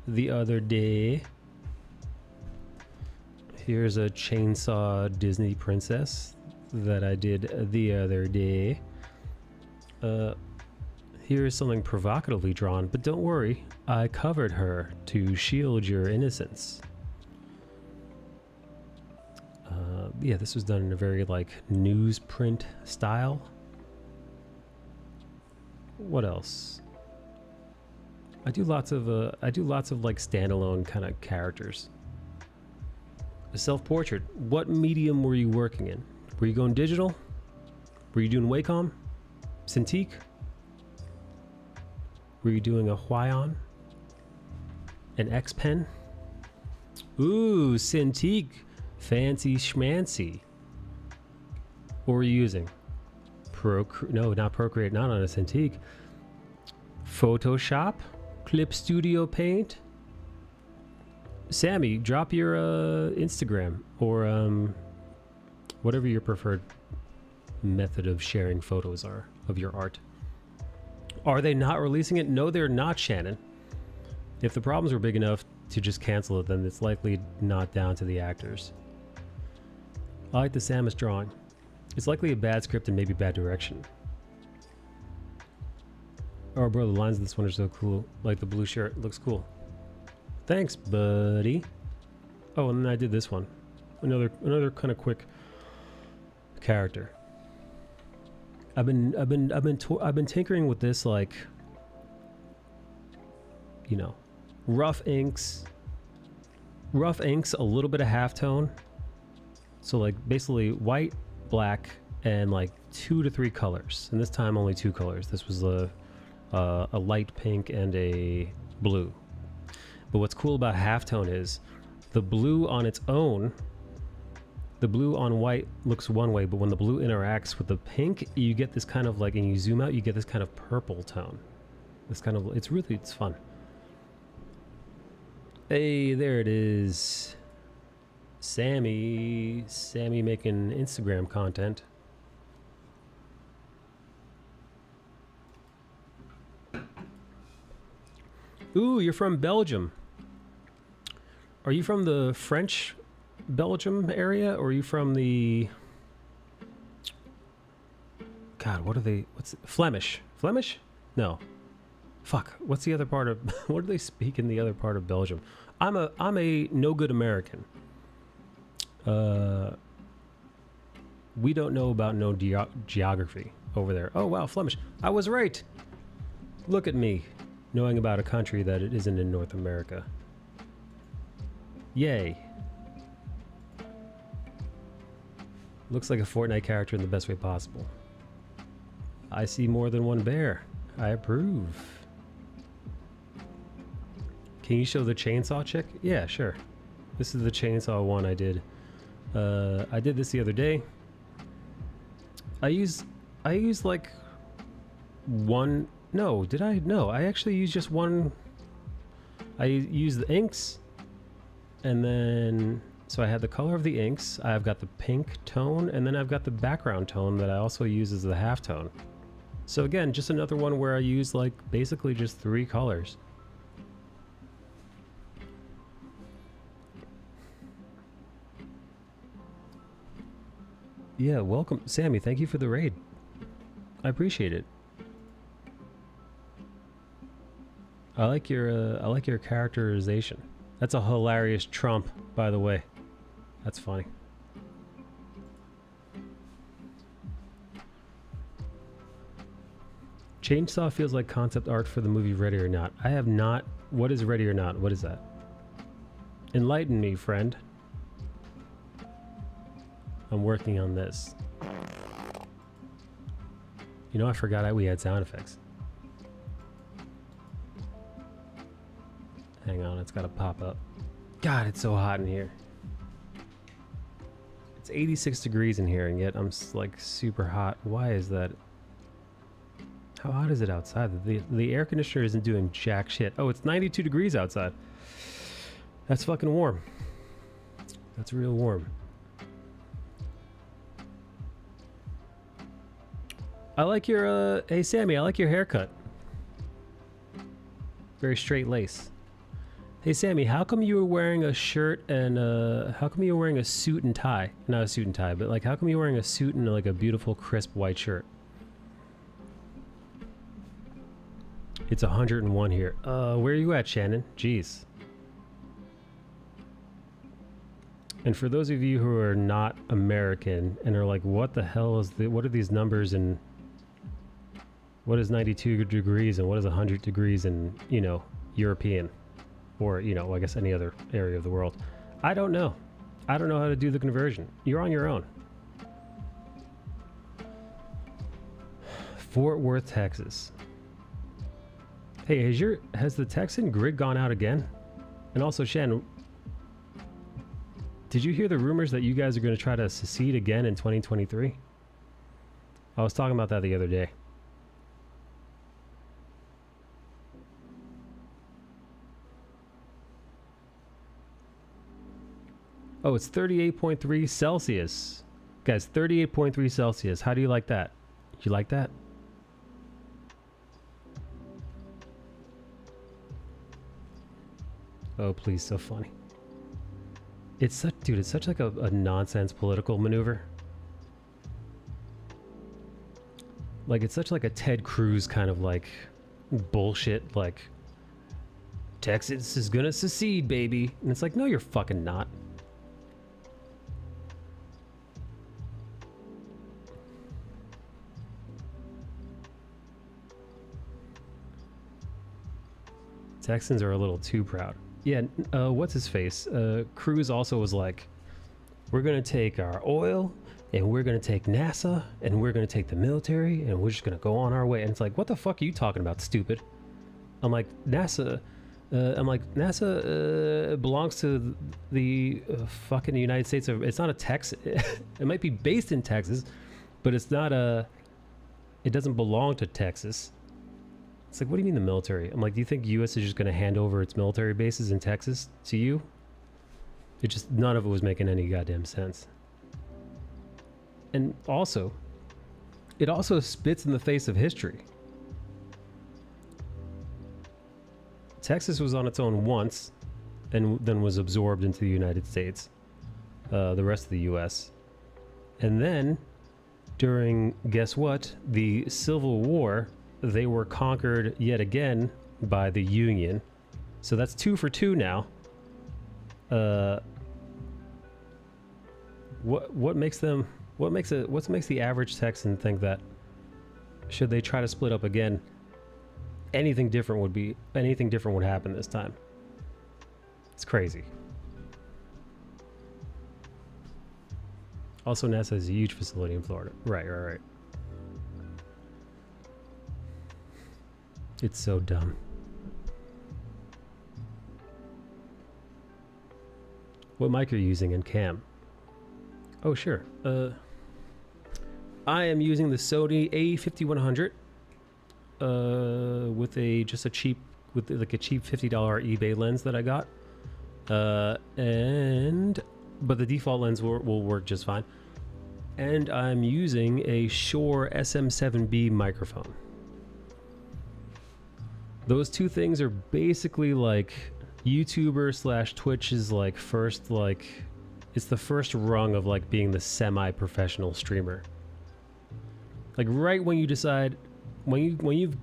Speaker 1: the other day. Here's a Chainsaw Disney Princess that I did the other day. Here's something provocatively drawn, but don't worry, I covered her to shield your innocence. Yeah, this was done in a very like newsprint style. What else? I do lots of like standalone kind of characters. A self-portrait. What medium were you working in? Were you going digital? Were you doing Wacom? Cintiq? Were you doing a Huion? An X-Pen? Ooh, Cintiq. Fancy schmancy. What were you using? No, not Procreate, not on a Cintiq. Photoshop? Clip Studio Paint? Sammy, drop your Instagram or whatever your preferred method of sharing photos are of your art. Are they not releasing it? No, they're not, Shannon. If the problems were big enough to just cancel it, then it's likely not down to the actors. I like the Samus drawing. It's likely a bad script and maybe bad direction. Oh, bro, the lines of this one are so cool. Like the blue shirt looks cool. Thanks, buddy. Oh, and then I did this one. Another kind of quick character. I've been tinkering with this, like, you know, rough inks, a little bit of halftone. So like basically white, black, and like 2 to 3 colors. And this time only 2 colors. This was a light pink and a blue. But what's cool about halftone is the blue on its own, the blue on white looks one way, but when the blue interacts with the pink, you get this kind of like, and you zoom out, you get this kind of purple tone. This kind of, it's fun. Hey, there it is. Sammy making Instagram content. Ooh, you're from Belgium. Are you from the French Belgium area, or are you from the... God, what are they... What's... Flemish? Flemish? No. Fuck. What's the other part of... What do they speak in the other part of Belgium? I'm a no good American. We don't know about no geography over there. Oh, wow, Flemish. I was right. Look at me, knowing about a country that it isn't in North America. Yay. Looks like a Fortnite character in the best way possible. I see more than one bear. I approve. Can you show the chainsaw chick? Yeah, sure. This is the chainsaw one I did. I did this the other day. I used like one... No, did I? No, I actually used just one. I used the inks. And then... So I had the color of the inks. I've got the pink tone. And then I've got the background tone that I also use as the halftone. So again, just another one where I use like basically just 3 colors. Yeah, welcome, Sammy. Thank you for the raid. I appreciate it. I like your characterization. That's a hilarious Trump, by the way. That's funny. Chainsaw feels like concept art for the movie Ready or Not. I have not. What is Ready or Not? What is that? Enlighten me, friend. I'm working on this. You know, I forgot we had sound effects. Hang on, it's gotta pop up. God, it's so hot in here. It's 86 degrees in here, and yet I'm like super hot. Why is that? How hot is it outside? The air conditioner isn't doing jack shit. Oh, it's 92 degrees outside. That's fucking warm. That's real warm. I like your, hey Sammy, I like your haircut. Very straight lace. Hey Sammy, how come you were wearing a shirt and, how come you were wearing a suit and tie? Not a suit and tie, but like, how come you were wearing a suit and like a beautiful crisp white shirt? It's 101 here. Where are you at, Shannon? Jeez. And for those of you who are not American and are like, what the hell is what are these numbers and what is 92 degrees and what is 100 degrees in, you know, European or, you know, I guess any other area of the world? I don't know. I don't know how to do the conversion. You're on your own. Fort Worth, Texas. Hey, has the Texan grid gone out again? And also, Shannon, did you hear the rumors that you guys are going to try to secede again in 2023? I was talking about that the other day. Oh, it's 38.3 Celsius. Guys, 38.3 Celsius. How do you like that? You like that? Oh, please, so funny. It's such, dude, it's such like a nonsense political maneuver. Like, it's such like a Ted Cruz kind of like bullshit, like, Texas is gonna secede, baby. And it's like, no, you're fucking not. Texans are a little too proud. Yeah, what's his face? Cruz also was like, we're going to take our oil, and we're going to take NASA, and we're going to take the military, and we're just going to go on our way. And it's like, what the fuck are you talking about, stupid? I'm like, NASA belongs to the fucking United States. It's not a Texas. It might be based in Texas, but it's not it doesn't belong to Texas. It's like, what do you mean the military? I'm like, do you think U.S. is just going to hand over its military bases in Texas to you? It just, none of it was making any goddamn sense. And also, it also spits in the face of history. Texas was on its own once, and then was absorbed into the United States, the rest of the U.S. And then, during, guess what, the Civil War, they were conquered yet again by the Union. So that's 2 for 2 now. What makes the average Texan think that should they try to split up again, anything different would happen this time? It's crazy. Also, NASA has a huge facility in Florida. Right. It's so dumb. What mic are you using in cam? Oh, sure. I am using the Sony A5100 with a cheap $50 eBay lens that I got. But the default lens will work just fine. And I'm using a Shure SM7B microphone. Those two things are basically like YouTuber / Twitch's like first, like, it's the first rung of like being the semi-professional streamer. Like right when you decide, when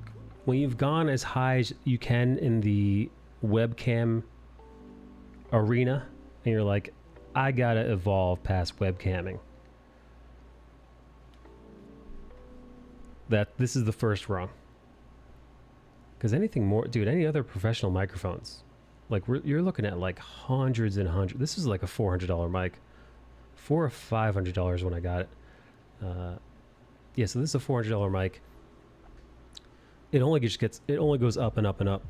Speaker 1: you've gone as high as you can in the webcam arena, and you're like, I gotta evolve past webcamming. This is the first rung. Because anything more, dude, any other professional microphones, like you're looking at like hundreds and hundreds. This is like a $400 mic, $400 or $500 when I got it. Yeah, so this is a $400 mic. It only goes up and up and up.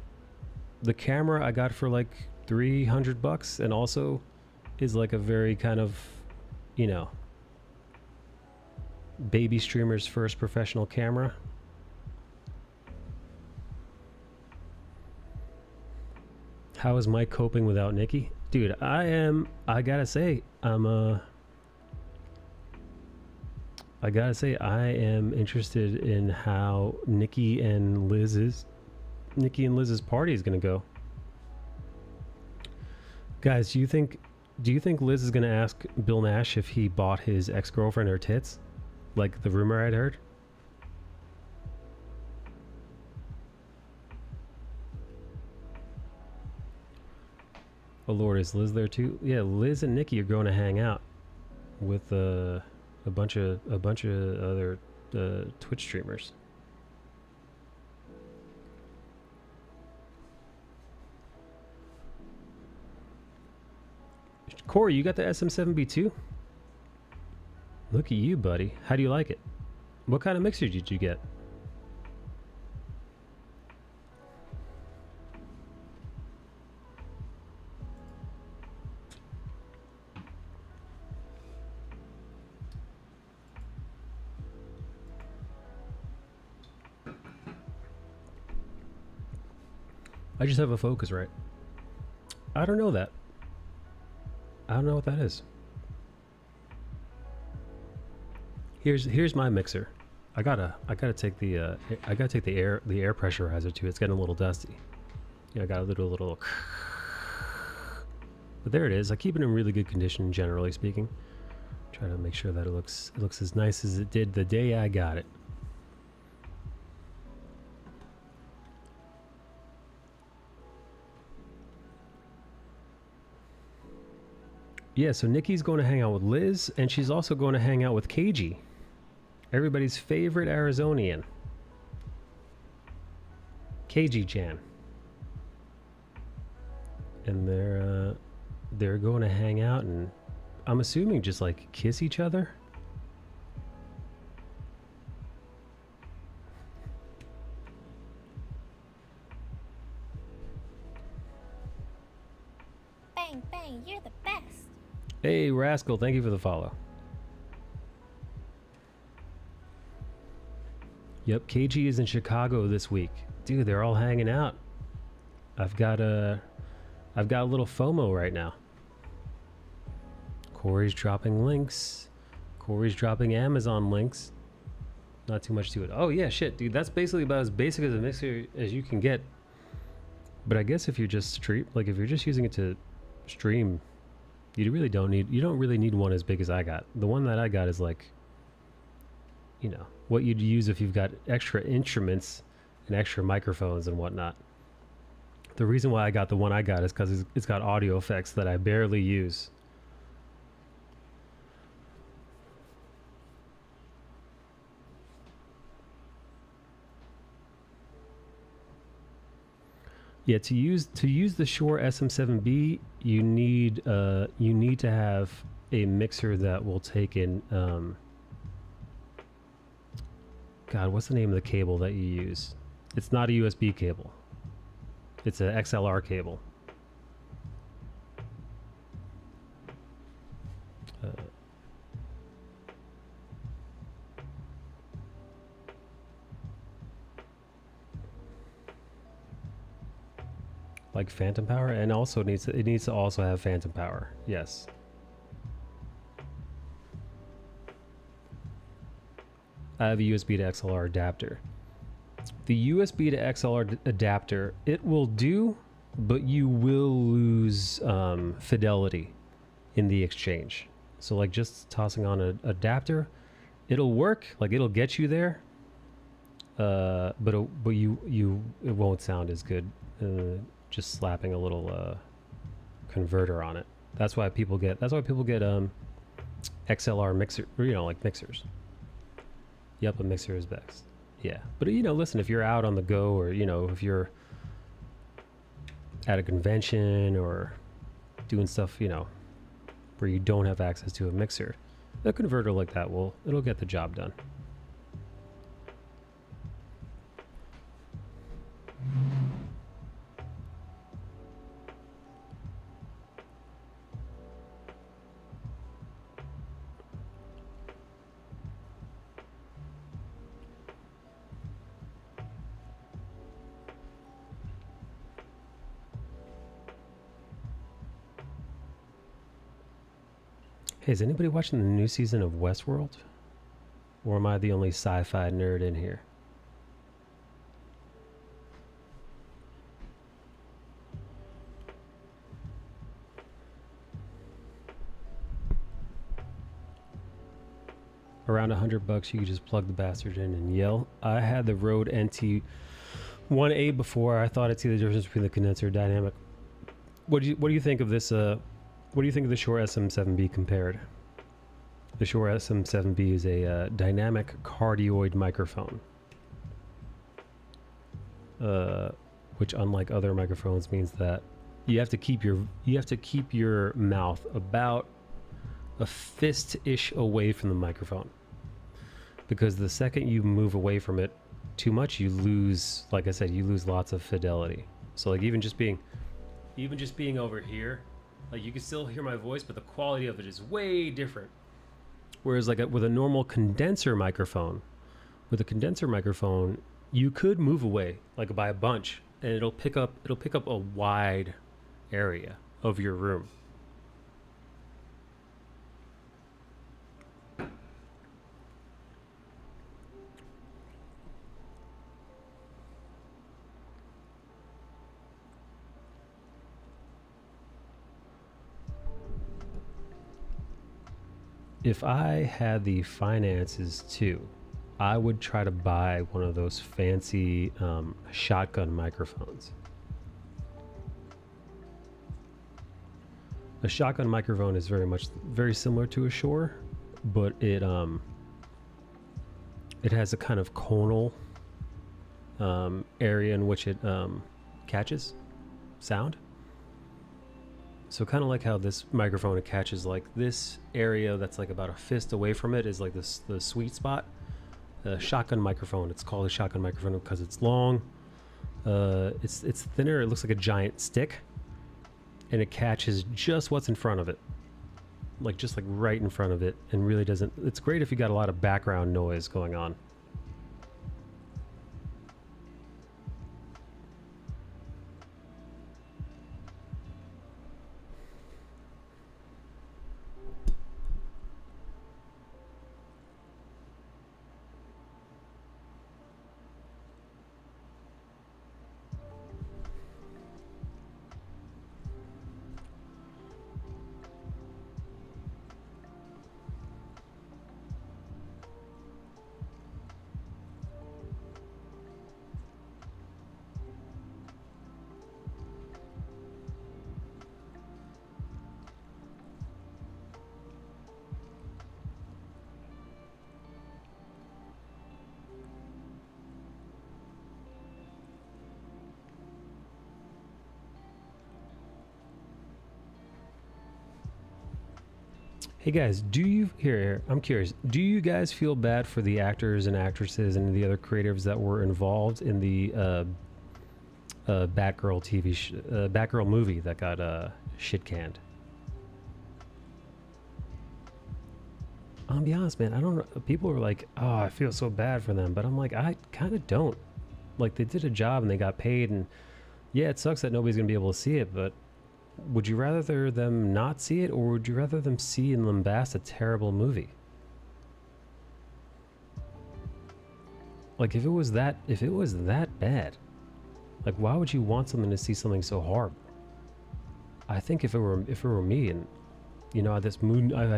Speaker 1: The camera I got for like $300, and also is like a very kind of, you know, baby streamer's first professional camera. How is Mike coping without Nikki? Dude, I gotta say, I am interested in how Nikki and Liz's party is gonna go. Guys, do you think Liz is gonna ask Bill Nash if he bought his ex-girlfriend her tits? Like the rumor I'd heard? Oh Lord, is Liz there too? Yeah, Liz and Nikki are going to hang out with a bunch of other Twitch streamers. Corey, you got the SM7B too? Look at you, buddy. How do you like it? What kind of mixer did you get? I just have a Focusrite. I don't know that. I don't know what that is. Here's my mixer. I gotta take the air pressurizer too. It's getting a little dusty. Yeah, I got a little. But there it is. I keep it in really good condition, generally speaking. Try to make sure that it looks as nice as it did the day I got it. Yeah, so Nikki's going to hang out with Liz, and she's also going to hang out with KG, everybody's favorite Arizonian, KG Chan, and they're going to hang out, and I'm assuming just like kiss each other.
Speaker 3: Bang, bang, you're the best.
Speaker 1: Hey, Rascal, thank you for the follow. Yep, KG is in Chicago this week. Dude, they're all hanging out. I've got a little FOMO right now. Corey's dropping links. Corey's dropping Amazon links. Not too much to it. Oh yeah, shit, dude. That's basically about as basic as a mixer as you can get. But I guess if you're just if you're just using it to stream, you don't really need one as big as I got. The one that I got is like, you know, what you'd use if you've got extra instruments and extra microphones and whatnot. The reason why I got the one I got is because it's got audio effects that I barely use. Yeah, to use the Shure SM7B, you need to have a mixer that will take in God, what's the name of the cable that you use? It's not a USB cable. It's an XLR cable. Like phantom power, and also it needs to also have phantom power. Yes. I have a USB to XLR adapter. The USB to XLR adapter, it will do, but you will lose fidelity in the exchange. So like just tossing on an adapter, it'll work, like it'll get you there, but it won't sound as good. Just slapping a little converter on it. That's why people get XLR mixer, you know, like mixers. Yep, a mixer is best. Yeah, but you know, listen, if you're out on the go, or you know, if you're at a convention or doing stuff, you know, where you don't have access to a mixer, a converter like that it'll get the job done. Hey, is anybody watching the new season of Westworld? Or am I the only sci-fi nerd in here? Around $100, you could just plug the bastard in and yell. I had the Rode NT1A before. I thought I'd see the difference between the condenser dynamic. What do you think of this? What do you think of the Shure SM7B compared? The Shure SM7B is a dynamic cardioid microphone, which, unlike other microphones, means that you have to keep your mouth about a fist-ish away from the microphone, because the second you move away from it too much, you lose, like I said, you lose lots of fidelity. So like even just being over here, like you can still hear my voice, but the quality of it is way different. Whereas like with a normal condenser microphone, you could move away like by a bunch, and it'll pick up a wide area of your room. If I had the finances too, I would try to buy one of those fancy shotgun microphones. A shotgun microphone is very similar to a Shure, but it has a kind of conal area in which it catches sound. So kind of like how this microphone, it catches like this area that's like about a fist away from it is like the sweet spot. A shotgun microphone, it's called a shotgun microphone because it's long, it's thinner, it looks like a giant stick, and it catches just what's in front of it, like just like right in front of it, and really doesn't. It's great if you got a lot of background noise going on. Hey guys, I'm curious, do you guys feel bad for the actors and actresses and the other creatives that were involved in the Batgirl Batgirl movie that got shit canned? I'll be honest, man, I don't know. People are like, oh, I feel so bad for them, but I'm like, I kind of don't. Like, they did a job and they got paid, and yeah, it sucks that nobody's gonna be able to see it, but would you rather them not see it, or would you rather them see and lambast a terrible movie? Like, if it was that bad, like, why would you want someone to see something so horrible? I think if it were me, and you know, I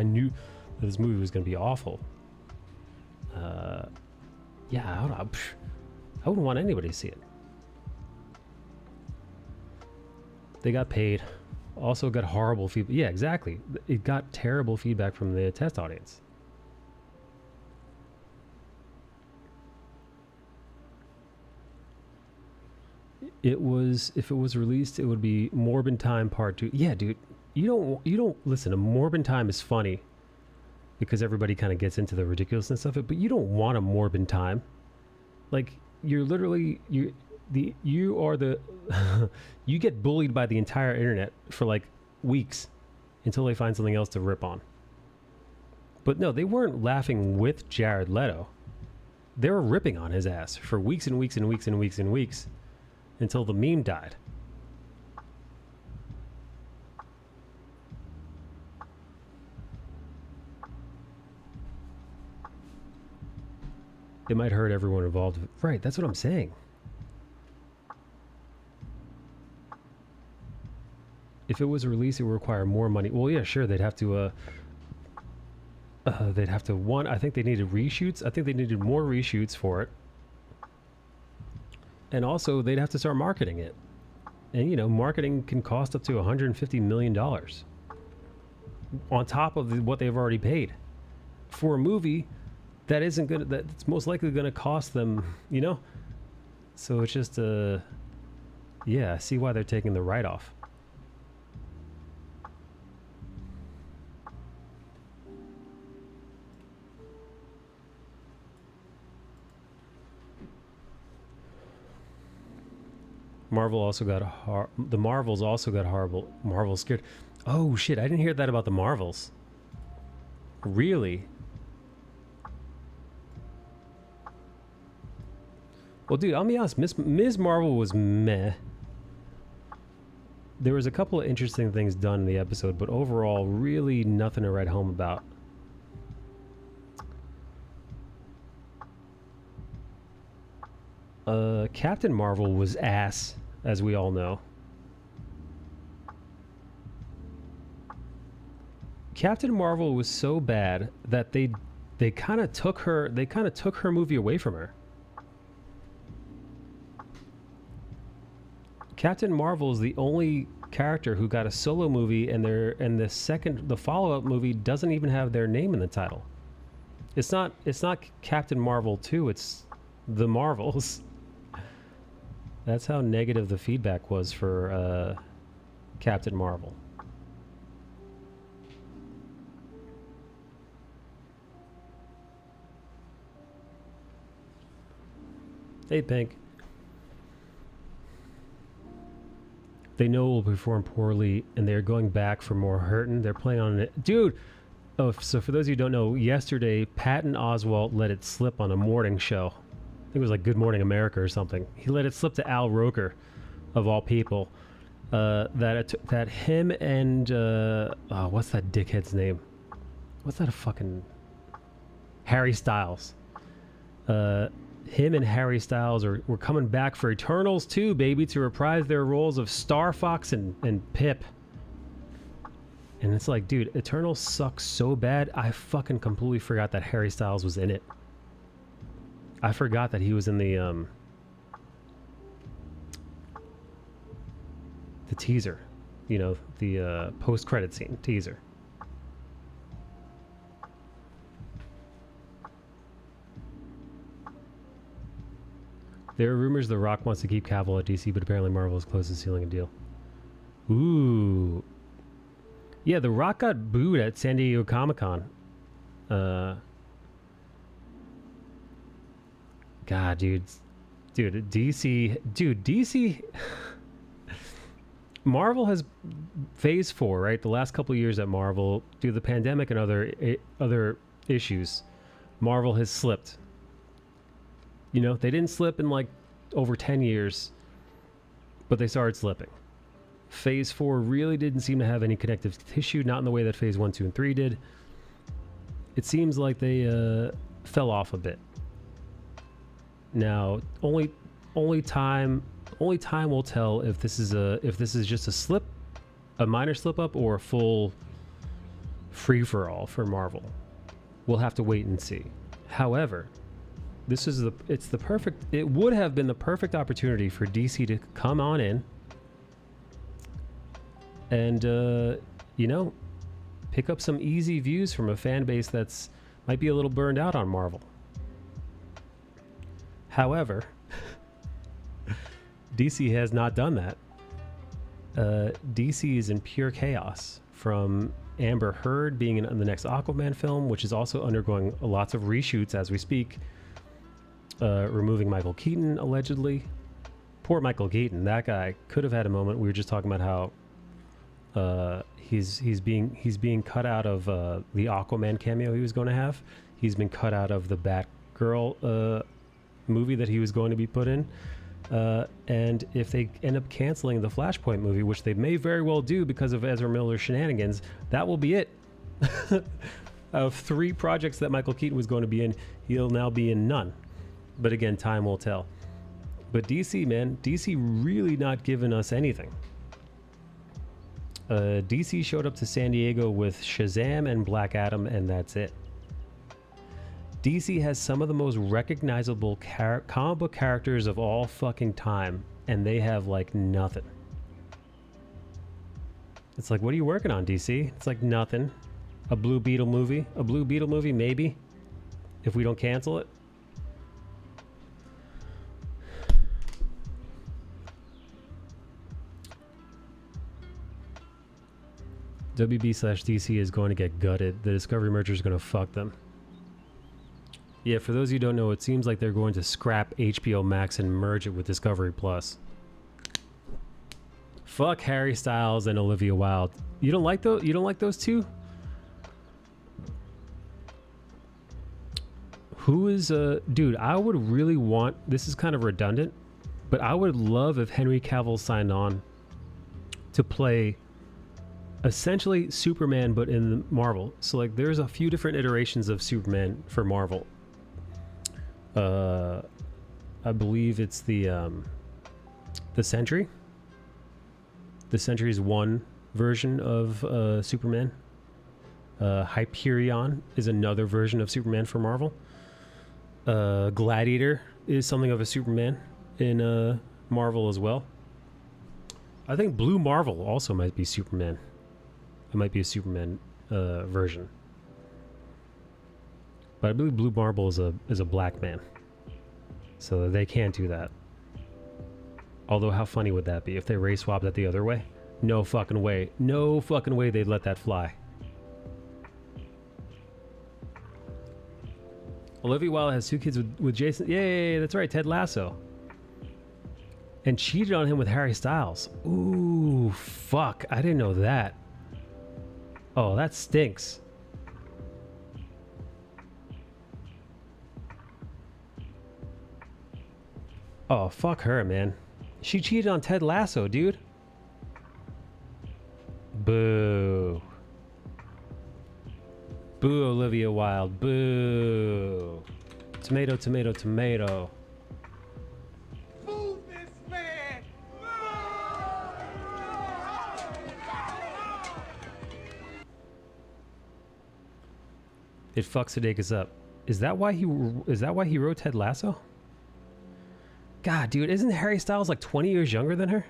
Speaker 1: knew that this movie was going to be awful. Yeah, I wouldn't want anybody to see it. They got paid. Also got horrible feedback. Yeah, exactly. It got terrible feedback from the test audience. It was, if it was released, it would be Morbid Time Part 2. Yeah, dude. You don't listen, a Morbid Time is funny because everybody kind of gets into the ridiculousness of it, but you don't want a Morbid Time. Like, you're literally you get bullied by the entire internet for like weeks until they find something else to rip on. But no, they weren't laughing with Jared Leto. They were ripping on his ass for weeks and weeks and weeks and weeks and weeks until the meme died. It might hurt everyone involved. Right, that's what I'm saying. If it was released, it would require more money. Well, yeah, sure, they'd have to, one, I think they needed reshoots. I think they needed more reshoots for it. And also, they'd have to start marketing it. And, you know, marketing can cost up to $150 million. On top of what they've already paid. For a movie that isn't gonna, that's most likely gonna cost them, you know? So it's just, yeah, I see why they're taking the write-off. Marvel also got the Marvels also got horrible. Marvel scared. Oh shit! I didn't hear that about the Marvels. Really? Well, dude, I'll be honest. Ms. Marvel was meh. There was a couple of interesting things done in the episode, but overall, really nothing to write home about. Captain Marvel was ass, as we all know. Captain Marvel was so bad that they kind of took her movie away from her. Captain Marvel is the only character who got a solo movie, and the follow-up movie doesn't even have their name in the title. It's not Captain Marvel 2, it's The Marvels. That's how negative the feedback was for Captain Marvel. Hey, Pink. They know it will perform poorly, and they're going back for more hurting. They're playing on it. Dude! Oh, so for those of you who don't know, yesterday, Patton Oswalt let it slip on a morning show. I think it was like Good Morning America or something. He let it slip to Al Roker, of all people, that him and what's that dickhead's name? What's that fucking Harry Styles? Him and Harry Styles were coming back for Eternals 2, baby, to reprise their roles of Star Fox and Pip. And it's like, dude, Eternals sucks so bad. I fucking completely forgot that Harry Styles was in it. I forgot that he was in the teaser, you know, the post-credit scene teaser. There are rumors The Rock wants to keep Cavill at DC, but apparently Marvel is close to sealing a deal. Ooh. Yeah, The Rock got booed at San Diego Comic-Con. God, dude, DC. Marvel has Phase 4, right? The last couple of years at Marvel, due to the pandemic and other issues, Marvel has slipped. You know, they didn't slip in like over 10 years, but they started slipping. Phase 4 really didn't seem to have any connective tissue, not in the way that Phase 1, 2, and 3 did. It seems like they fell off a bit. Now, only time will tell if this is just a slip, a minor slip up, or a full free for all for Marvel. We'll have to wait and see. However, it would have been the perfect opportunity for DC to come on in and you know, pick up some easy views from a fan base that's might be a little burned out on Marvel. However, DC has not done that. DC is in pure chaos, from Amber Heard being in the next Aquaman film, which is also undergoing lots of reshoots as we speak, removing Michael Keaton allegedly. Poor Michael Keaton. That guy could have had a moment. We were just talking about how he's being cut out of the Aquaman cameo he was going to have. He's been cut out of the Batgirl movie that he was going to be put in. And if they end up canceling the Flashpoint movie, which they may very well do because of Ezra Miller's shenanigans, that will be it. Of 3 projects that Michael Keaton was going to be in, he'll now be in none. But again, time will tell. But DC, man, DC really not giving us anything. DC showed up to San Diego with Shazam and Black Adam, and that's it. DC has some of the most recognizable comic book characters of all fucking time, and they have like nothing. It's like, what are you working on, DC? It's like nothing. A Blue Beetle movie? A Blue Beetle movie, maybe? If we don't cancel it? WB/DC is going to get gutted. The Discovery merger is going to fuck them. Yeah, for those of you who don't know, it seems like they're going to scrap HBO Max and merge it with Discovery Plus. Fuck Harry Styles and Olivia Wilde. You don't like those? You don't like those two? Who is dude, I would really want, this is kind of redundant, but I would love if Henry Cavill signed on to play essentially Superman, but in Marvel. So like there's a few different iterations of Superman for Marvel. I believe it's the Sentry. The Sentry's one version of Superman. Hyperion is another version of Superman for Marvel. Gladiator is something of a Superman in Marvel as well. I think Blue Marvel also might be Superman. It might be a Superman version. But I believe Blue Marvel is a black man. So they can't do that. Although how funny would that be if they race swapped that the other way? No fucking way. No fucking way they'd let that fly. Olivia Wilde has 2 kids with Jason. Yay, that's right, Ted Lasso. And cheated on him with Harry Styles. Ooh, fuck. I didn't know that. Oh, that stinks. Oh, fuck her, man. She cheated on Ted Lasso, dude. Boo. Boo, Olivia Wilde. Boo. Tomato, tomato, tomato.
Speaker 2: Move this man!
Speaker 1: It fucks Sudeikis up. Is that why he wrote Ted Lasso? God, dude, isn't Harry Styles like 20 years younger than her?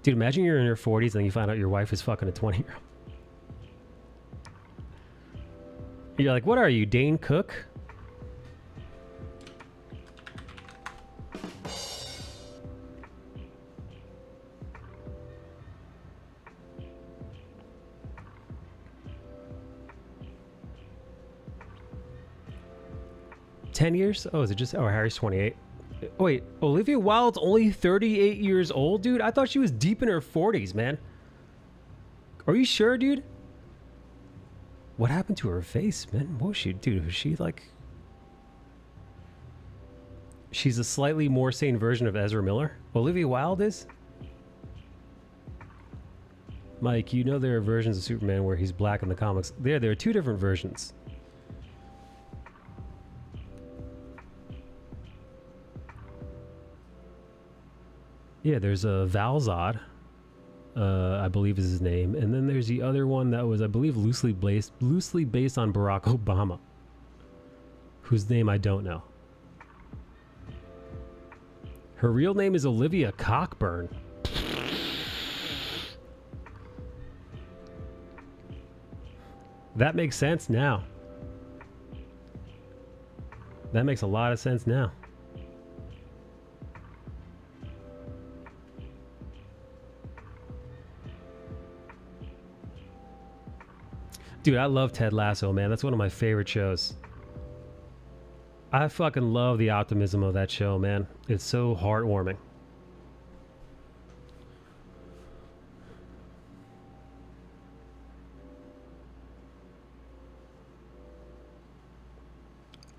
Speaker 1: Dude, imagine you're in your 40s and you find out your wife is fucking a 20-year-old. You're like, what are you, Dane Cook? $10 Oh, is it just... Oh, Harry's 28. Oh, wait, Olivia Wilde's only 38 years old, dude? I thought she was deep in her 40s, man. Are you sure, dude? What happened to her face, man? What was she... Dude, was she like... She's a slightly more sane version of Ezra Miller? Olivia Wilde is? Mike, you know there are versions of Superman where he's black in the comics. There are 2 different versions. Yeah, there's a Valzad, I believe is his name, and then there's the other one that was, I believe, loosely based on Barack Obama, whose name I don't know. Her real name is Olivia Cockburn. That makes sense now. That makes a lot of sense now. Dude, I love Ted Lasso, man. That's one of my favorite shows. I fucking love the optimism of that show, man. It's so heartwarming.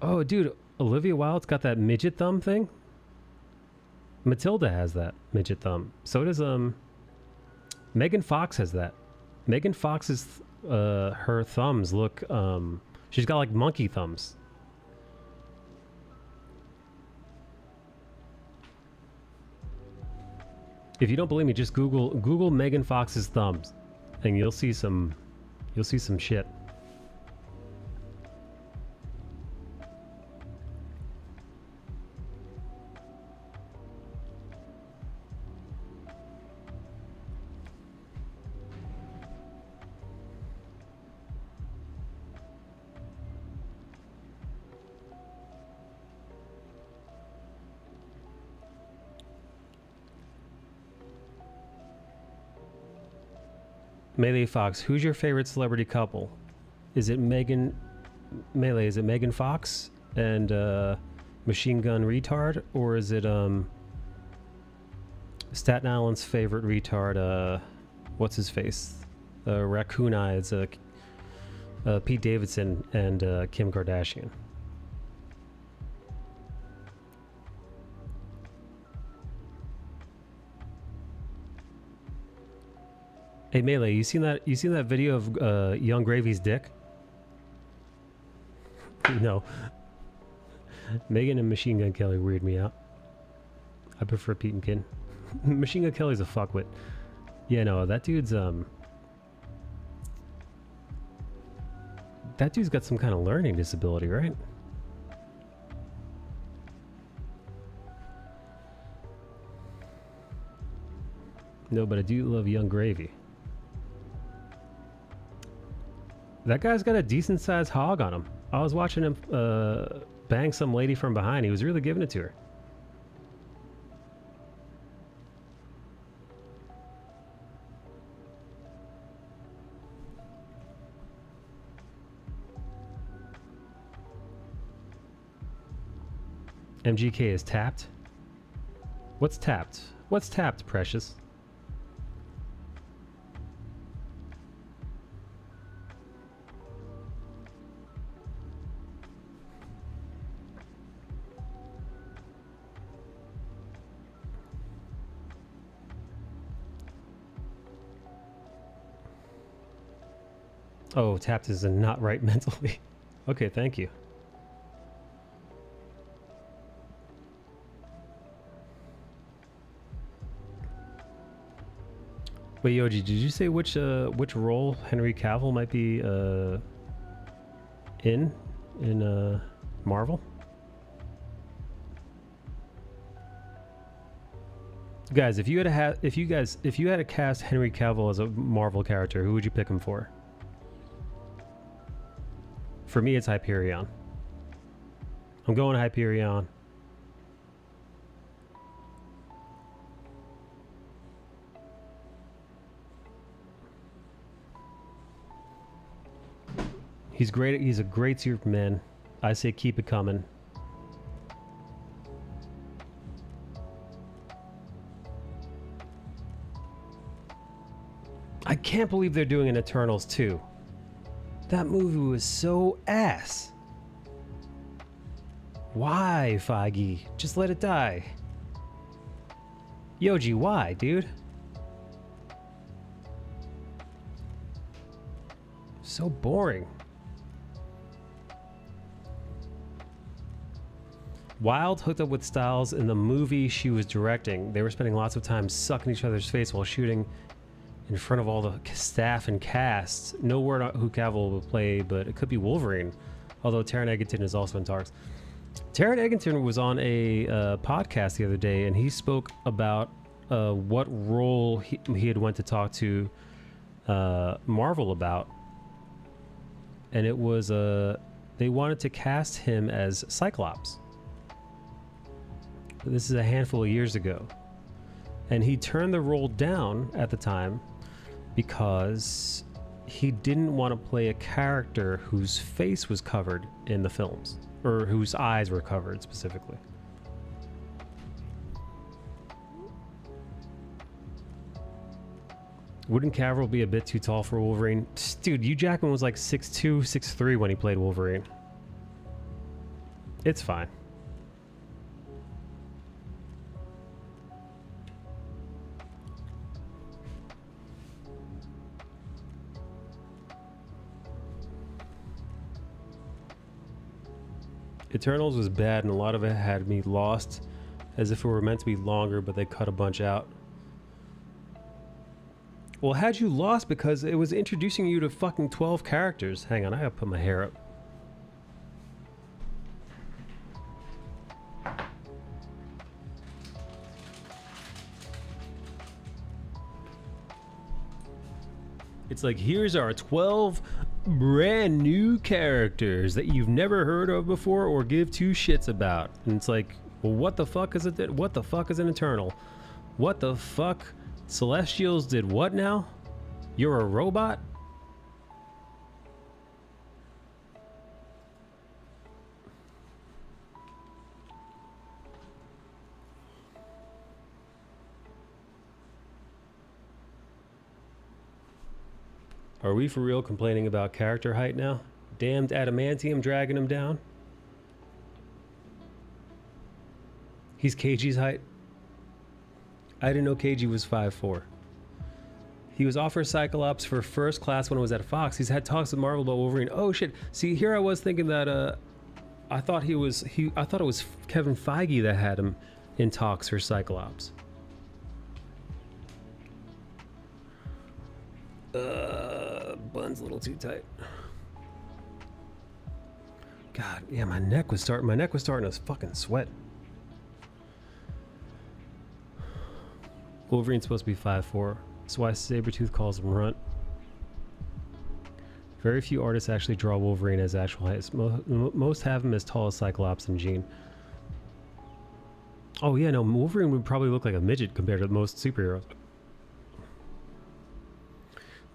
Speaker 1: Oh, dude, Olivia Wilde's got that midget thumb thing. Matilda has that midget thumb. So does Megan Fox has that. Megan Fox's her thumbs look she's got like monkey thumbs. If you don't believe me, just Google Megan Fox's thumbs, and you'll see some shit. Melee Fox, who's your favorite celebrity couple? Is it Megan Melee? Is it Megan Fox and Machine Gun Retard, or is it Staten Island's favorite retard? What's his face? Raccoon Eyes. Pete Davidson and Kim Kardashian. Hey Melee, you seen that video of Young Gravy's dick? No. Megan and Machine Gun Kelly weird me out. I prefer Pete and Kin. Machine Gun Kelly's a fuckwit. Yeah, no, that dude's got some kind of learning disability, right? No, but I do love Young Gravy. That guy's got a decent sized hog on him. I was watching him bang some lady from behind. He was really giving it to her. MGK is tapped. What's tapped? What's tapped, Precious? Oh, tapped is not right mentally. Okay, thank you. Wait, Yoji, did you say which role Henry Cavill might be in Marvel? Guys, if you had to cast Henry Cavill as a Marvel character, who would you pick him for? For me, it's Hyperion. I'm going Hyperion. He's great. He's a great Superman. I say keep it coming. I can't believe they're doing an Eternals 2. That movie was so ass. Why, Feige? Just let it die. Yoji, why, dude? So boring. Wild hooked up with Styles in the movie she was directing. They were spending lots of time sucking each other's face while shooting in front of all the staff and cast. No word on who Cavill will play, but it could be Wolverine. Although Taron Egerton is also in talks. Taron Egerton was on a podcast the other day, and he spoke about what role he had went to talk to Marvel about. And it was they wanted to cast him as Cyclops. This is a handful of years ago. And he turned the role down at the time because he didn't want to play a character whose face was covered in the films, or whose eyes were covered specifically. Wouldn't Cavill be a bit too tall for Wolverine? Dude, Hugh Jackman was like 6'2", 6'3" when he played Wolverine. It's fine. Eternals was bad, and a lot of it had me lost, as if it were meant to be longer, but they cut a bunch out. Well, how'd you lost? Because it was introducing you to fucking 12 characters. Hang on, I gotta put my hair up. It's like, here's our 12 brand new characters that you've never heard of before or give two shits about. And it's like, well, what the fuck is it? What the fuck is an Eternal? What the fuck? Celestials did what now? You're a robot? Are we for real complaining about character height now? Damned adamantium dragging him down? He's KG's height? I didn't know KG was 5'4". He was offered Cyclops for first class when it was at Fox. He's had talks with Marvel about Wolverine. Oh shit. See, here I was thinking that I thought it was Kevin Feige that had him in talks for Cyclops. Bun's a little too tight. God, yeah, my neck was starting to fucking sweat. Wolverine's supposed to be 5'4". That's why Sabretooth calls him Runt. Very few artists actually draw Wolverine as actual height. Most have him as tall as Cyclops and Jean. Oh yeah, no, Wolverine would probably look like a midget compared to most superheroes.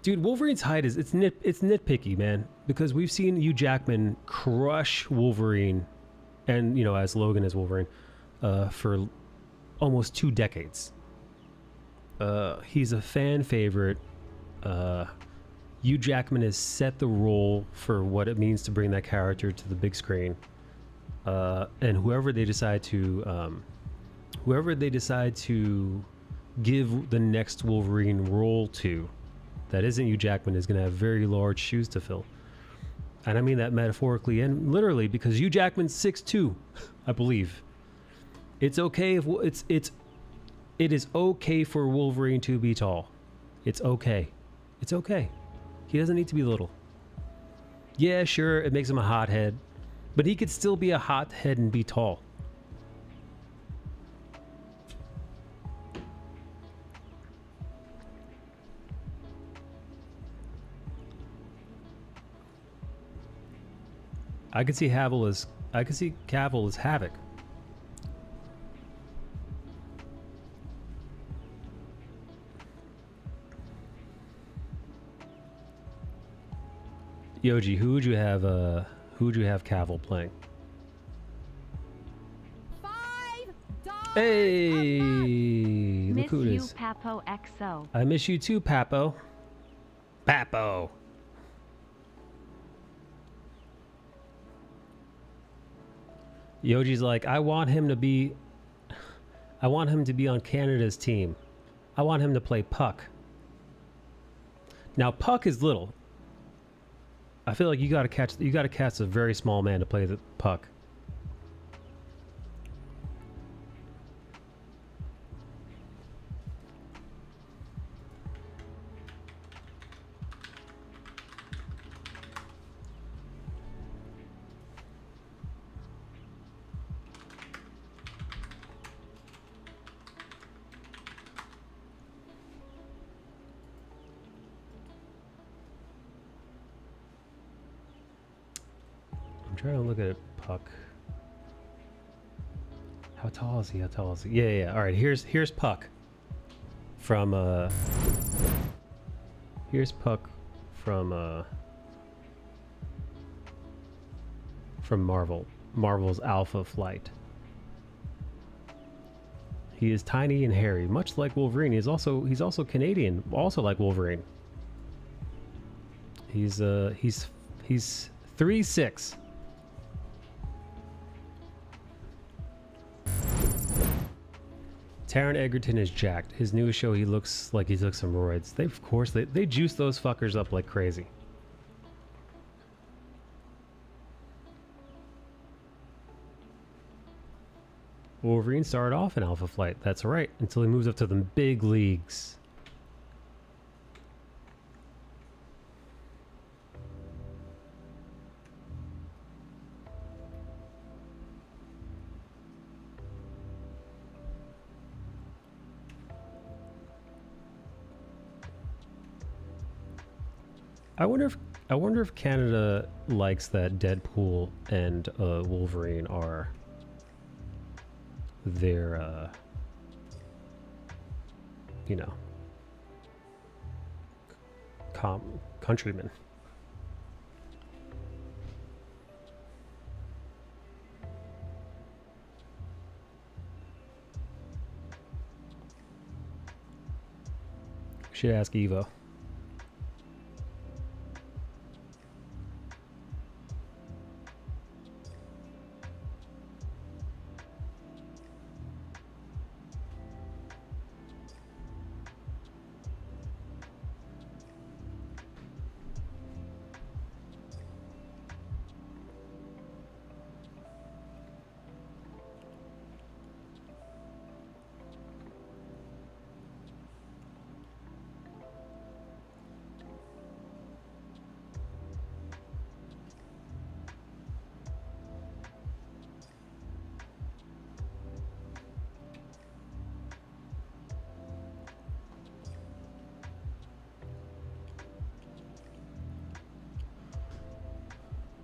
Speaker 1: Dude, Wolverine's height is it's nitpicky, man, because we've seen Hugh Jackman crush Wolverine, and you know, as Logan as Wolverine, for almost 2 decades. He's a fan favorite. Hugh Jackman has set the role for what it means to bring that character to the big screen, and whoever they decide to give the next Wolverine role to, that isn't Hugh Jackman, is going to have very large shoes to fill. And I mean that metaphorically and literally, because Hugh Jackman's 6'2", I believe. It's okay if it is okay for Wolverine to be tall. It's okay. It's okay. He doesn't need to be little. Yeah, sure, it makes him a hothead, but he could still be a hothead and be tall. I could see Cavill as Havoc. Yoji, who would you have Cavill playing? Hey, look who it
Speaker 4: Miss you,
Speaker 1: is.
Speaker 4: Papo XO.
Speaker 1: I miss you too, Papo. Papo. Yoji's like, I want him to be on Canada's team. I want him to play Puck. Now Puck is little. I feel like you gotta catch a very small man to play the Puck. I'm trying to look at Puck. How tall is he? How tall is he? Yeah. All right, here's Puck from Marvel's Alpha Flight. He is tiny and hairy, much like Wolverine. He's also Canadian, also like Wolverine. He's 3'6". Taron Egerton is jacked. His newest show, he looks like he took some roids. They juice those fuckers up like crazy. Wolverine started off in Alpha Flight. That's right, until he moves up to the big leagues. I wonder if Canada likes that Deadpool and Wolverine are their you know, countrymen. Should ask Evo.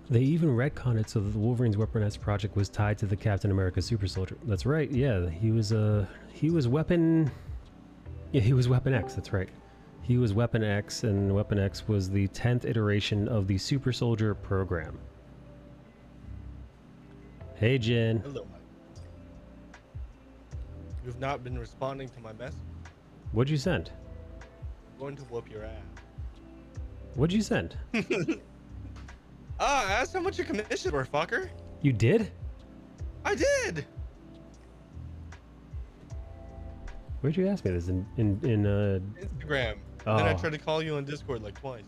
Speaker 1: They even retconned it so that the Wolverine's Weapon X project was tied to the Captain America Super Soldier. That's right. Yeah, he was Weapon. Yeah, he was Weapon X. That's right. He was Weapon X, and Weapon X was the 10th iteration of the Super Soldier program. Hey, Jen.
Speaker 5: Hello, Mike. You've not been responding to my message.
Speaker 1: What'd you send?
Speaker 5: I'm going to whoop your ass.
Speaker 1: What'd you send?
Speaker 5: I asked how much your commission were, fucker.
Speaker 1: You did?
Speaker 5: I did.
Speaker 1: Where'd you ask me this? In
Speaker 5: Instagram.
Speaker 1: Oh.
Speaker 5: Then I tried to call you on Discord like twice.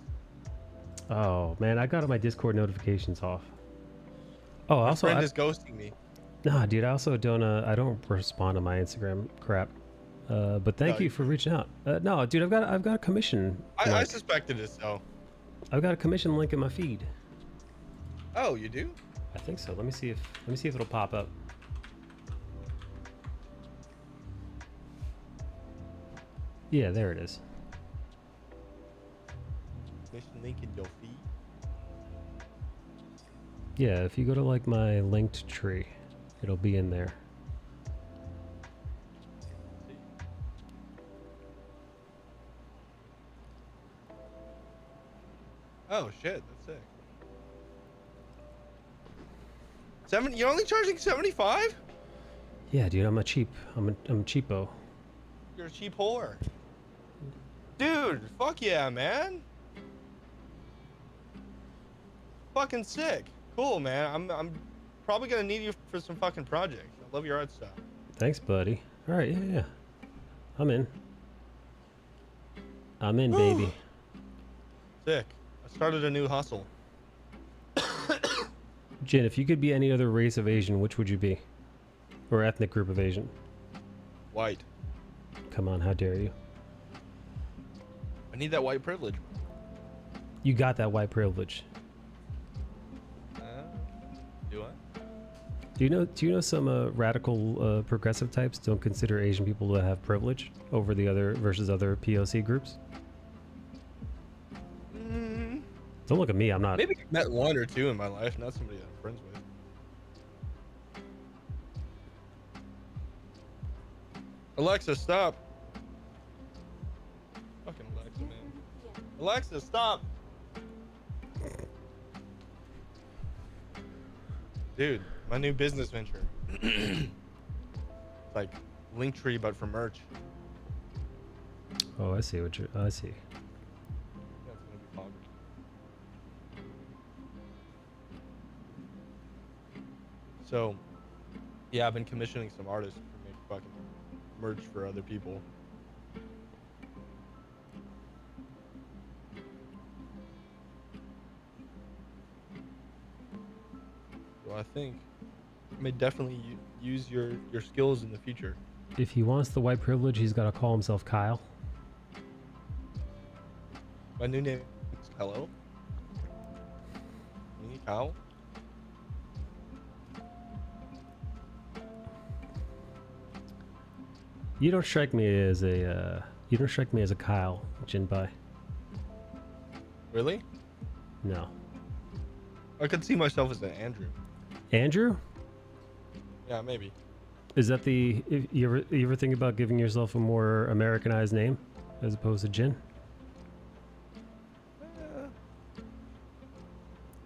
Speaker 1: Oh man, I got my Discord notifications off. Oh,
Speaker 5: My
Speaker 1: also,
Speaker 5: friend is ghosting me.
Speaker 1: nah, dude. I also don't. I don't respond to my Instagram crap. But thank
Speaker 5: No,
Speaker 1: you for reaching out. No, dude, I've got a commission.
Speaker 5: I
Speaker 1: link.
Speaker 5: suspected it, so.
Speaker 1: I've got a commission link in my feed.
Speaker 5: Oh, you do?
Speaker 1: I think so. Let me see if it'll pop up. Yeah, there it is.
Speaker 5: Commission link in your feed.
Speaker 1: Yeah, if you go to like my linked tree, it'll be in there.
Speaker 5: Oh shit, that's sick. You're only charging 75?
Speaker 1: Yeah, dude, I'm cheap. I'm cheapo.
Speaker 5: You're a cheap whore. Dude, fuck yeah, man. Fucking sick. Cool, man. I'm probably gonna need you for some fucking projects. I love your art style.
Speaker 1: Thanks, buddy. All right, yeah. I'm in. I'm in, baby.
Speaker 5: Sick. I started a new hustle.
Speaker 1: Jin, if you could be any other race of Asian, which would you be? Or ethnic group of Asian?
Speaker 5: White.
Speaker 1: Come on, how dare you?
Speaker 5: I need that white privilege.
Speaker 1: You got that white privilege.
Speaker 5: Do I?
Speaker 1: Do you know some radical progressive types don't consider Asian people to have privilege over the other versus other POC groups? Don't look at me. I'm not.
Speaker 5: Maybe I've met one or two in my life, not somebody I'm friends with. Alexa, stop. Fucking Alexa, man. Alexa, stop. Dude, my new business venture. Like Linktree, but for merch.
Speaker 1: Oh, I see what you. I see.
Speaker 5: Yeah, it's gonna be fun. So, yeah, I've been commissioning some artists to make fucking merch for other people. So I think I may definitely use your skills in the future.
Speaker 1: If he wants the white privilege, he's got to call himself Kyle.
Speaker 5: My new name is Hello. Me, Kyle.
Speaker 1: You don't strike me as a. You don't strike me as a Kyle, Jinbai.
Speaker 5: Really?
Speaker 1: No.
Speaker 5: I could see myself as an Andrew.
Speaker 1: Andrew?
Speaker 5: Yeah, maybe.
Speaker 1: Is that the... You ever think about giving yourself a more Americanized name as opposed to Jin?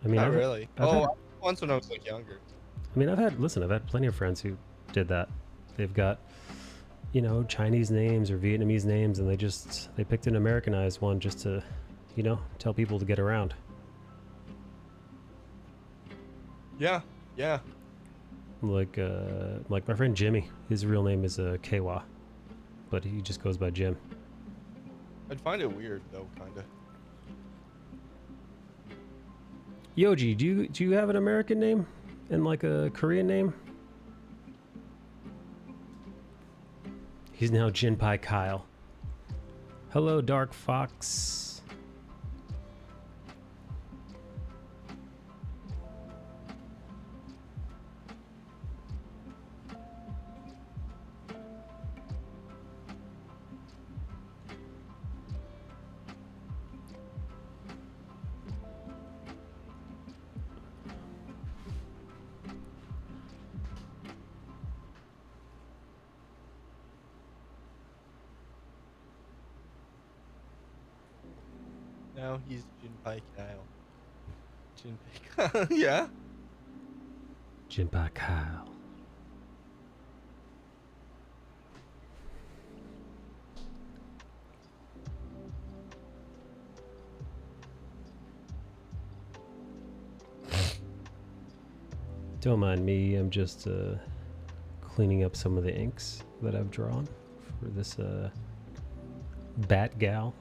Speaker 1: I mean,
Speaker 5: Not really.
Speaker 1: I've had,
Speaker 5: Once when I was like younger.
Speaker 1: I mean, I've had plenty of friends who did that. They've got, you know, Chinese names or Vietnamese names, and they picked an Americanized one just to, you know, tell people to get around.
Speaker 5: Yeah, yeah.
Speaker 1: Like my friend Jimmy, his real name is Kewa, but he just goes by Jim.
Speaker 5: I'd find it weird though, kinda.
Speaker 1: Yoji, do you have an American name and like a Korean name? He's now Jinpai Kyle. Hello, Dark Fox.
Speaker 5: Now he's Jinpai Kyle. Jinpai Kyle, yeah.
Speaker 1: Jinpai Kyle. Don't mind me, I'm just cleaning up some of the inks that I've drawn for this bat gal.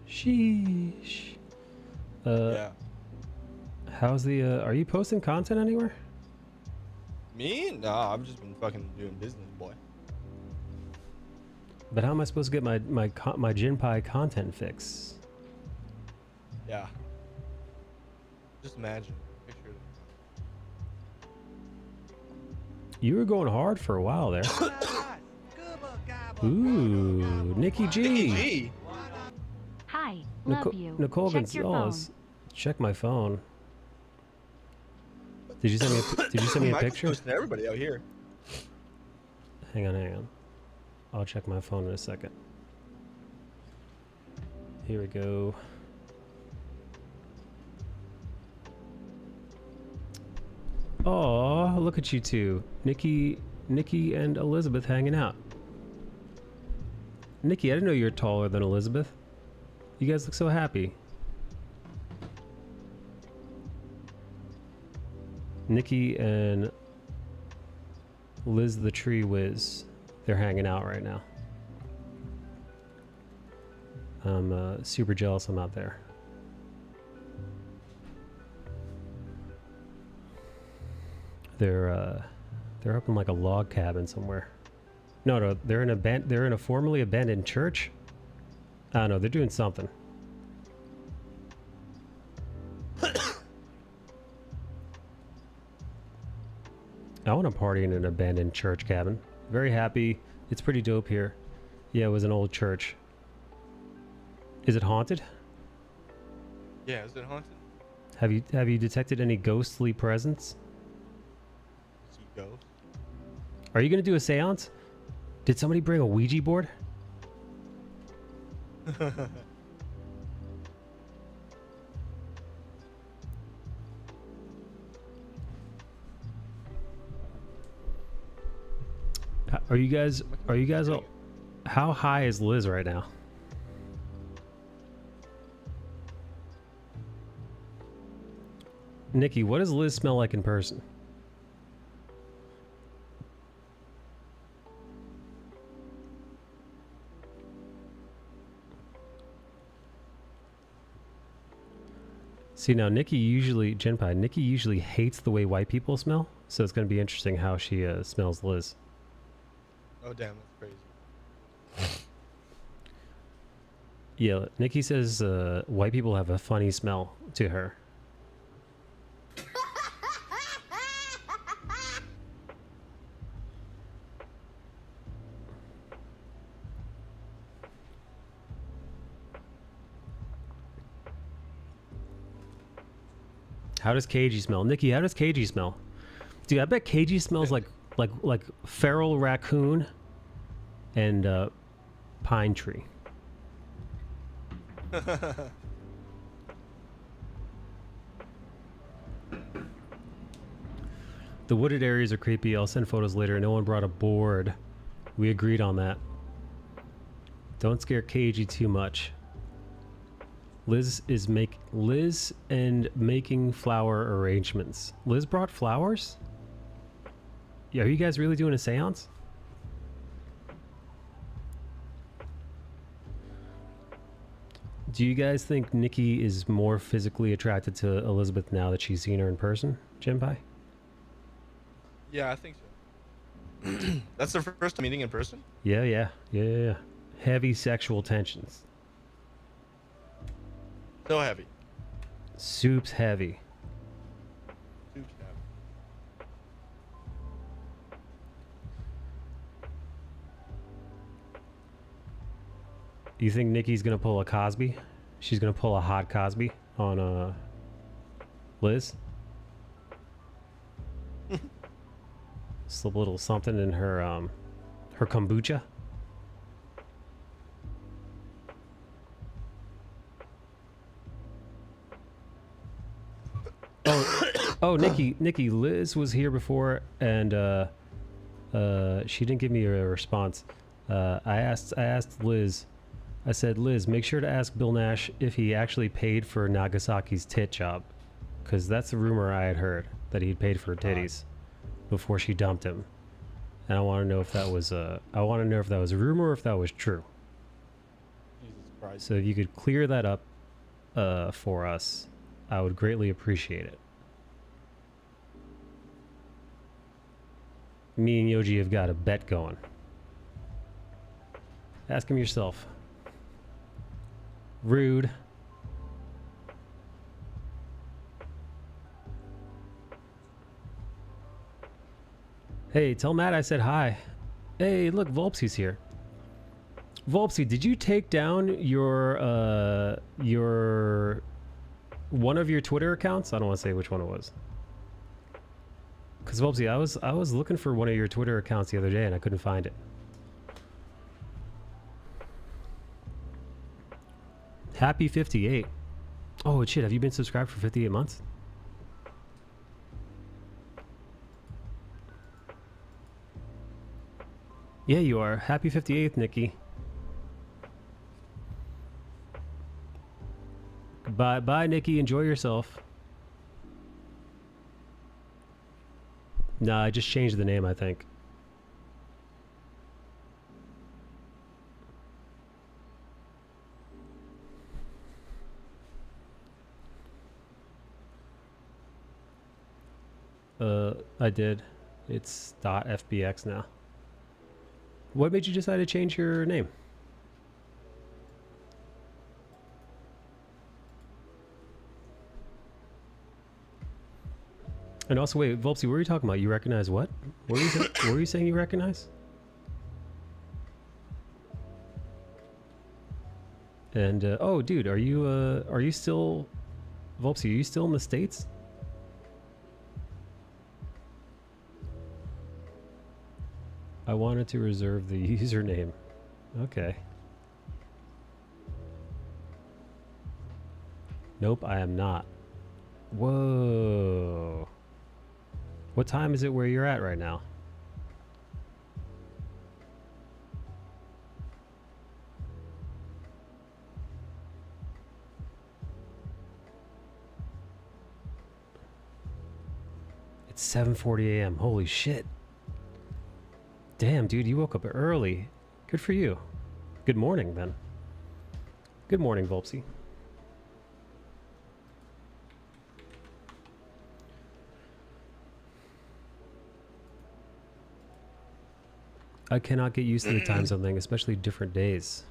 Speaker 1: Sheesh.
Speaker 5: Yeah.
Speaker 1: How's the are you posting content anywhere?
Speaker 5: Me? Nah, I've just been fucking doing business, boy.
Speaker 1: But how am I supposed to get my Jinpai content fix?
Speaker 5: Yeah. Just imagine. Picture it.
Speaker 1: You were going hard for a while there. Ooh, Nikki G.
Speaker 5: Gee.
Speaker 4: Hi, love you.
Speaker 1: Nicole
Speaker 4: Check your phone.
Speaker 1: Gonzalez. Check my phone. Did you send me a
Speaker 5: Michael's
Speaker 1: picture?
Speaker 5: posting everybody out here.
Speaker 1: Hang on. I'll check my phone in a second. Here we go. Oh, look at you two. Nikki and Elizabeth hanging out. Nikki, I didn't know you were taller than Elizabeth. You guys look so happy. Nikki and Liz the Tree Whiz. They're hanging out right now. I'm super jealous I'm not there. They're up in like a log cabin somewhere. No, they're in a formerly abandoned church. I don't know, they're doing something. I want to party in an abandoned church cabin. Very happy. It's pretty dope here. Yeah, it was an old church. Is it haunted?
Speaker 5: Yeah, is it haunted?
Speaker 1: Have you detected any ghostly presence?
Speaker 5: See ghosts?
Speaker 1: Are you gonna do a seance? Did somebody bring a Ouija board? Are you guys all, how high is Liz right now? Nikki, what does Liz smell like in person? See, now Nikki usually hates the way white people smell, so it's going to be interesting how she smells Liz.
Speaker 5: Oh damn, that's crazy.
Speaker 1: Yeah, Nikki says white people have a funny smell to her. How does KG smell? Nikki, how does KG smell? Dude, I bet KG smells like feral raccoon and pine tree. The wooded areas are creepy. I'll send photos later. No one brought a board. We agreed on that. Don't scare KG too much. Liz and making flower arrangements. Liz brought flowers? Yeah, are you guys really doing a seance? Do you guys think Nikki is more physically attracted to Elizabeth now that she's seen her in person, Jinpai?
Speaker 5: Yeah, I think so. That's the first time meeting in person?
Speaker 1: Yeah. Heavy sexual tensions.
Speaker 5: So heavy.
Speaker 1: Soup's heavy.
Speaker 5: Soup's heavy.
Speaker 1: You think Nikki's gonna pull a Cosby? She's gonna pull a hot Cosby on Liz? Slip a little something in her her kombucha. Oh, Nikki, Liz was here before, and she didn't give me a response. I asked Liz. I said, Liz, make sure to ask Bill Nash if he actually paid for Nagasaki's tit job, because that's the rumor I had heard, that he'd paid for her titties before she dumped him, and I want to know if that was a rumor or if that was true.
Speaker 5: Jesus Christ.
Speaker 1: So if you could clear that up for us, I would greatly appreciate it. Me and Yoji have got a bet going. Ask him yourself. Rude. Hey, tell Matt I said hi. Hey, look, Volpsy's here. Volpsy, did you take down your one of your Twitter accounts? I don't want to say which one it was. Cause Volpsy, I was looking for one of your Twitter accounts the other day and I couldn't find it. Happy 58. Oh shit, have you been subscribed for 58 months? Yeah, you are. Happy 58th, Nikki. Bye, Nikki. Enjoy yourself. Nah, I just changed the name, I think. I did. It's .fbx now. What made you decide to change your name? And also, wait, Volpsy, what were you talking about? You recognize what? What were you saying you recognize? And, oh, dude, are you still... Volpsy, are you still in the States? I wanted to reserve the username. Okay. Nope, I am not. Whoa. What time is it where you're at right now? It's 7:40 a.m. Holy shit. Damn, dude, you woke up early. Good for you. Good morning, then. Good morning, Volpsy. I cannot get used to the time zone thing, especially different days.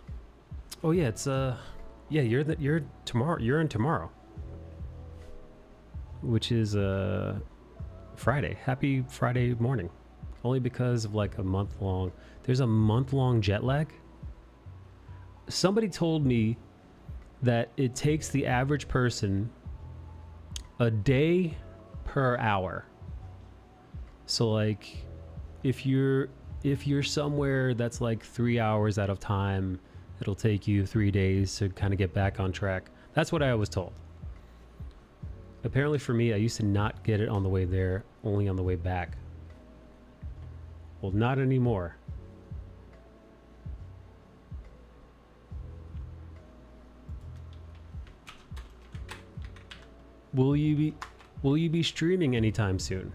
Speaker 1: Oh yeah, it's yeah, you're tomorrow. You're in tomorrow, which is Friday. Happy Friday morning. Only because of like a month long. There's a month-long jet lag. Somebody told me that it takes the average person a day per hour. So like if you're somewhere that's like 3 hours out of time, it'll take you 3 days to kind of get back on track. That's what I was told. Apparently for me, I used to not get it on the way there, only on the way back. Well, not anymore. Will you be streaming anytime soon?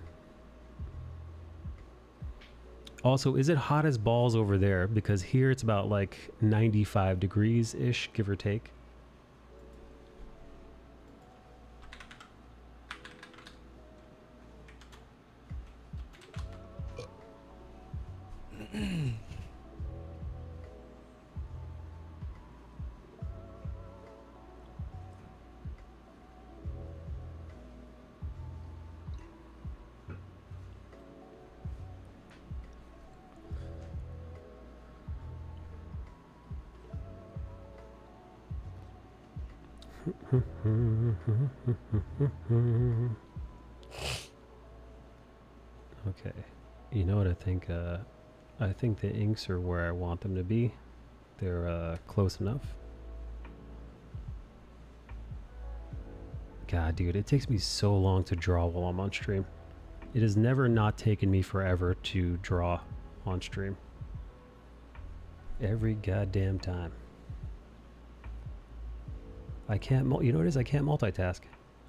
Speaker 1: Also, is it hot as balls over there? Because here it's about like 95 degrees-ish, give or take. Okay, you know what I think? I think the inks are where I want them to be. They're close enough. God, dude, it takes me so long to draw while I'm on stream. It has never not taken me forever to draw on stream. Every goddamn time. I can't, you know what it is? I can't multitask.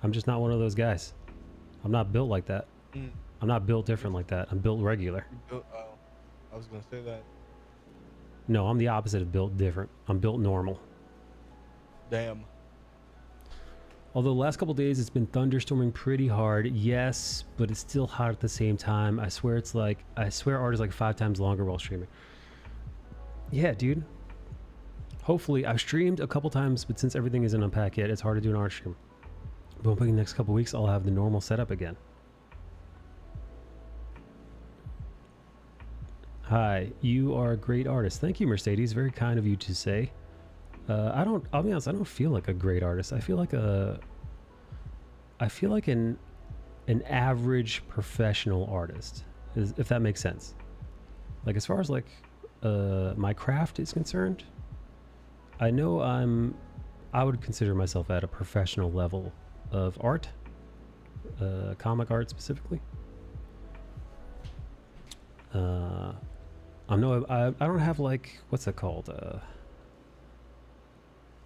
Speaker 1: I'm just not one of those guys. I'm not built like that. I'm not built different like that. I'm built regular.
Speaker 5: Oh, I was gonna say that.
Speaker 1: No, I'm the opposite of built different. I'm built normal.
Speaker 5: Damn.
Speaker 1: Although the last couple days it's been thunderstorming pretty hard, yes, but it's still hot at the same time. I swear art is like 5 times longer while streaming. Yeah, dude. Hopefully, I've streamed a couple times, but since everything isn't unpacked yet, it's hard to do an art stream. But hopefully the next couple weeks I'll have the normal setup again. Hi, you are a great artist. Thank you, Mercedes. Very kind of you to say. I'll be honest, I don't feel like a great artist. I feel like an average professional artist, if that makes sense. Like as far as like my craft is concerned, I know I would consider myself at a professional level of art, comic art specifically. I don't have like, what's that called?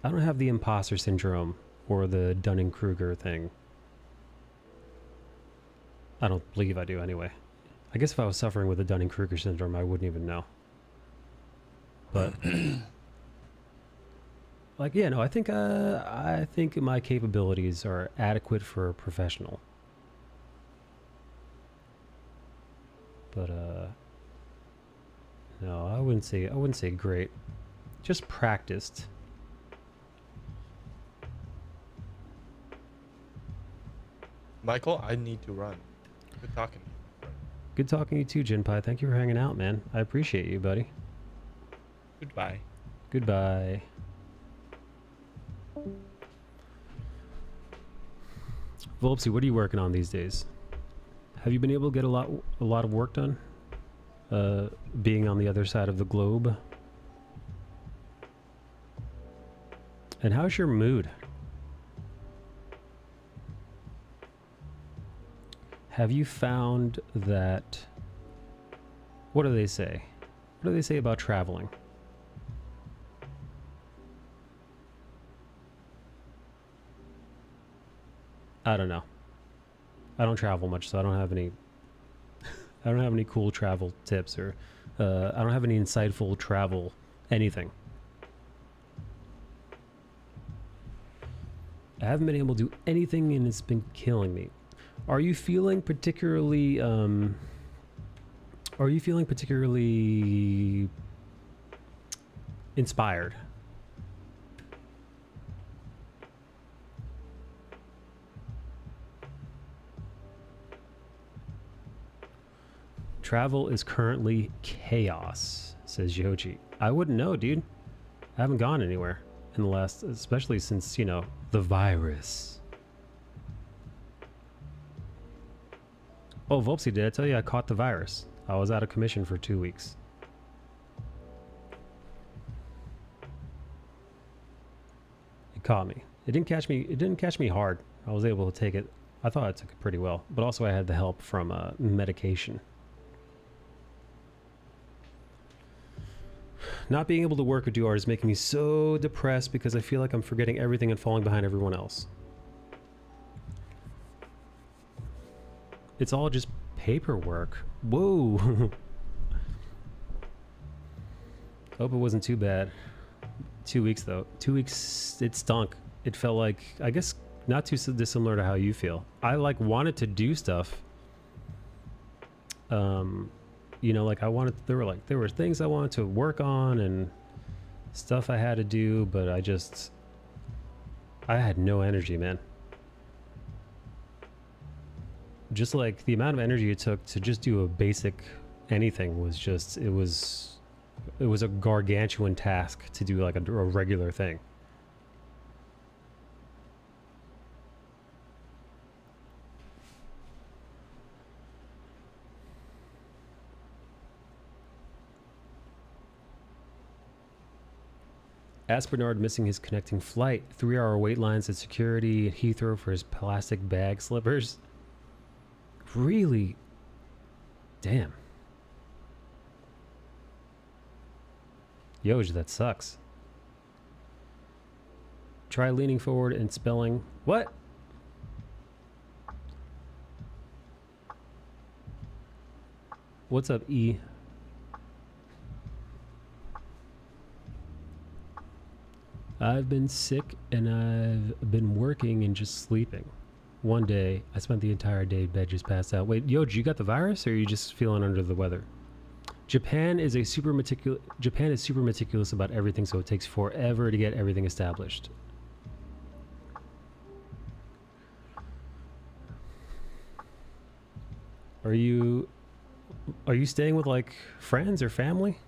Speaker 1: I don't have the imposter syndrome or the Dunning-Kruger thing. I don't believe I do anyway. I guess if I was suffering with the Dunning-Kruger syndrome, I wouldn't even know. But like, yeah, no, I think my capabilities are adequate for a professional. But no, I wouldn't say great. Just practiced.
Speaker 5: Michael, I need to run. Good talking to you.
Speaker 1: Good talking to you too, Jinpai. Thank you for hanging out, man. I appreciate you, buddy.
Speaker 5: Goodbye.
Speaker 1: Goodbye. Volpsy, what are you working on these days? Have you been able to get a lot of work done? Being on the other side of the globe? And how's your mood? Have you found that... What do they say? What do they say about traveling? I don't know. I don't travel much, so I don't have any... I don't have any cool travel tips or... I don't have any insightful travel anything. I haven't been able to do anything and it's been killing me. Are you feeling particularly inspired? Travel is currently chaos, says Yoji. I wouldn't know, dude. I haven't gone anywhere in the last, especially since, you know, the virus. Oh, Volpsy, did I tell you I caught the virus? I was out of commission for 2 weeks. It caught me. It didn't catch me. It didn't catch me hard. I was able to take it. I thought I took it pretty well, but also I had the help from medication. Not being able to work or do art is making me so depressed because I feel like I'm forgetting everything and falling behind everyone else. It's all just paperwork. Whoa. Hope it wasn't too bad. 2 weeks though. 2 weeks, it stunk. It felt like, I guess, not too dissimilar to how you feel. I like wanted to do stuff. You know, like I wanted, there were things I wanted to work on and stuff I had to do, but I had no energy, man. Just like the amount of energy it took to just do a basic anything was just, it was a gargantuan task to do like a regular thing. Ask Bernard missing his connecting flight. 3-hour wait lines at security at Heathrow for his plastic bag slippers. Really? Damn. Yoj, that sucks. Try leaning forward and spelling. What? What's up, E? I've been sick and I've been working and just sleeping. One day, I spent the entire day in bed, just passed out. Wait, Yoj, you got the virus or are you just feeling under the weather? Japan is super meticulous about everything, so it takes forever to get everything established. Are you staying with like friends or family?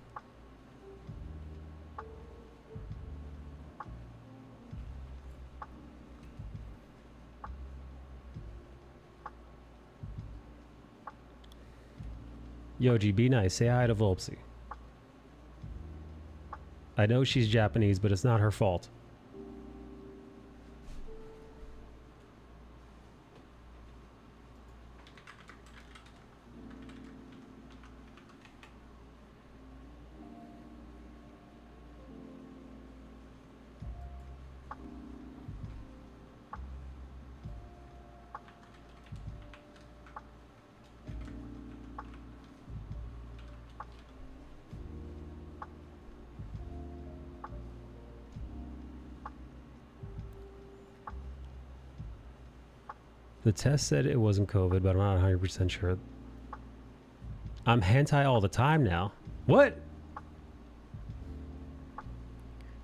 Speaker 1: Yoji, be nice. Say hi to Volpsy. I know she's Japanese, but it's not her fault. The test said it wasn't COVID, but I'm not 100% sure. I'm hentai all the time now. What?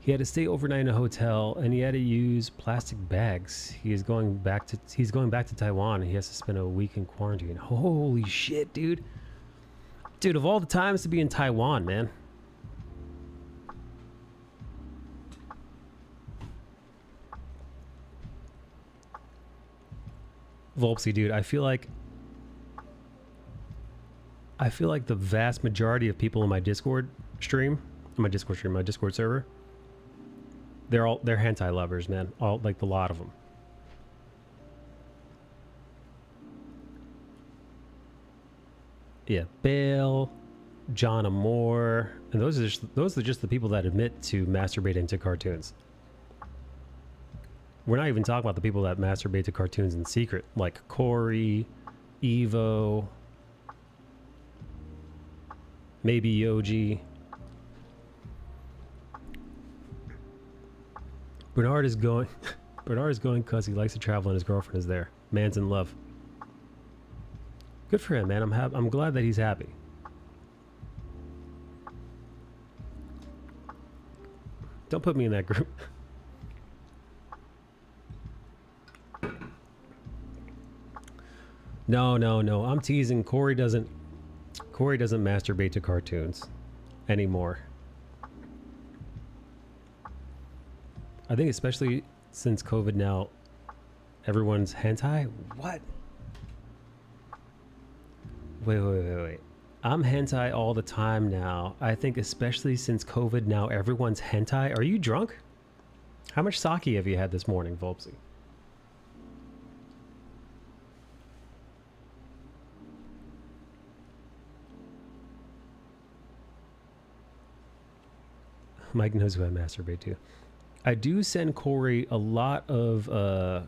Speaker 1: He had to stay overnight in a hotel, and he had to use plastic bags. He's going back to Taiwan, and he has to spend a week in quarantine. Holy shit, dude! Dude, of all the times to be in Taiwan, man. Volpsy, dude, I feel like the vast majority of people in my Discord server, they're hentai lovers, man. All like the lot of them. Yeah, Bale, John Amore, and those are just the people that admit to masturbating to cartoons. We're not even talking about the people that masturbate to cartoons in secret, like Corey, Evo, maybe Yoji. Bernard is going because he likes to travel and his girlfriend is there. Man's in love. Good for him, man. I'm glad that he's happy. Don't put me in that group. No. I'm teasing. Corey doesn't masturbate to cartoons anymore. I think especially since COVID now, everyone's hentai. What? Wait. I'm hentai all the time now. I think especially since COVID, now everyone's hentai. Are you drunk? How much sake have you had this morning, Volpsy? Mike knows who I masturbate to. I do send Corey a lot of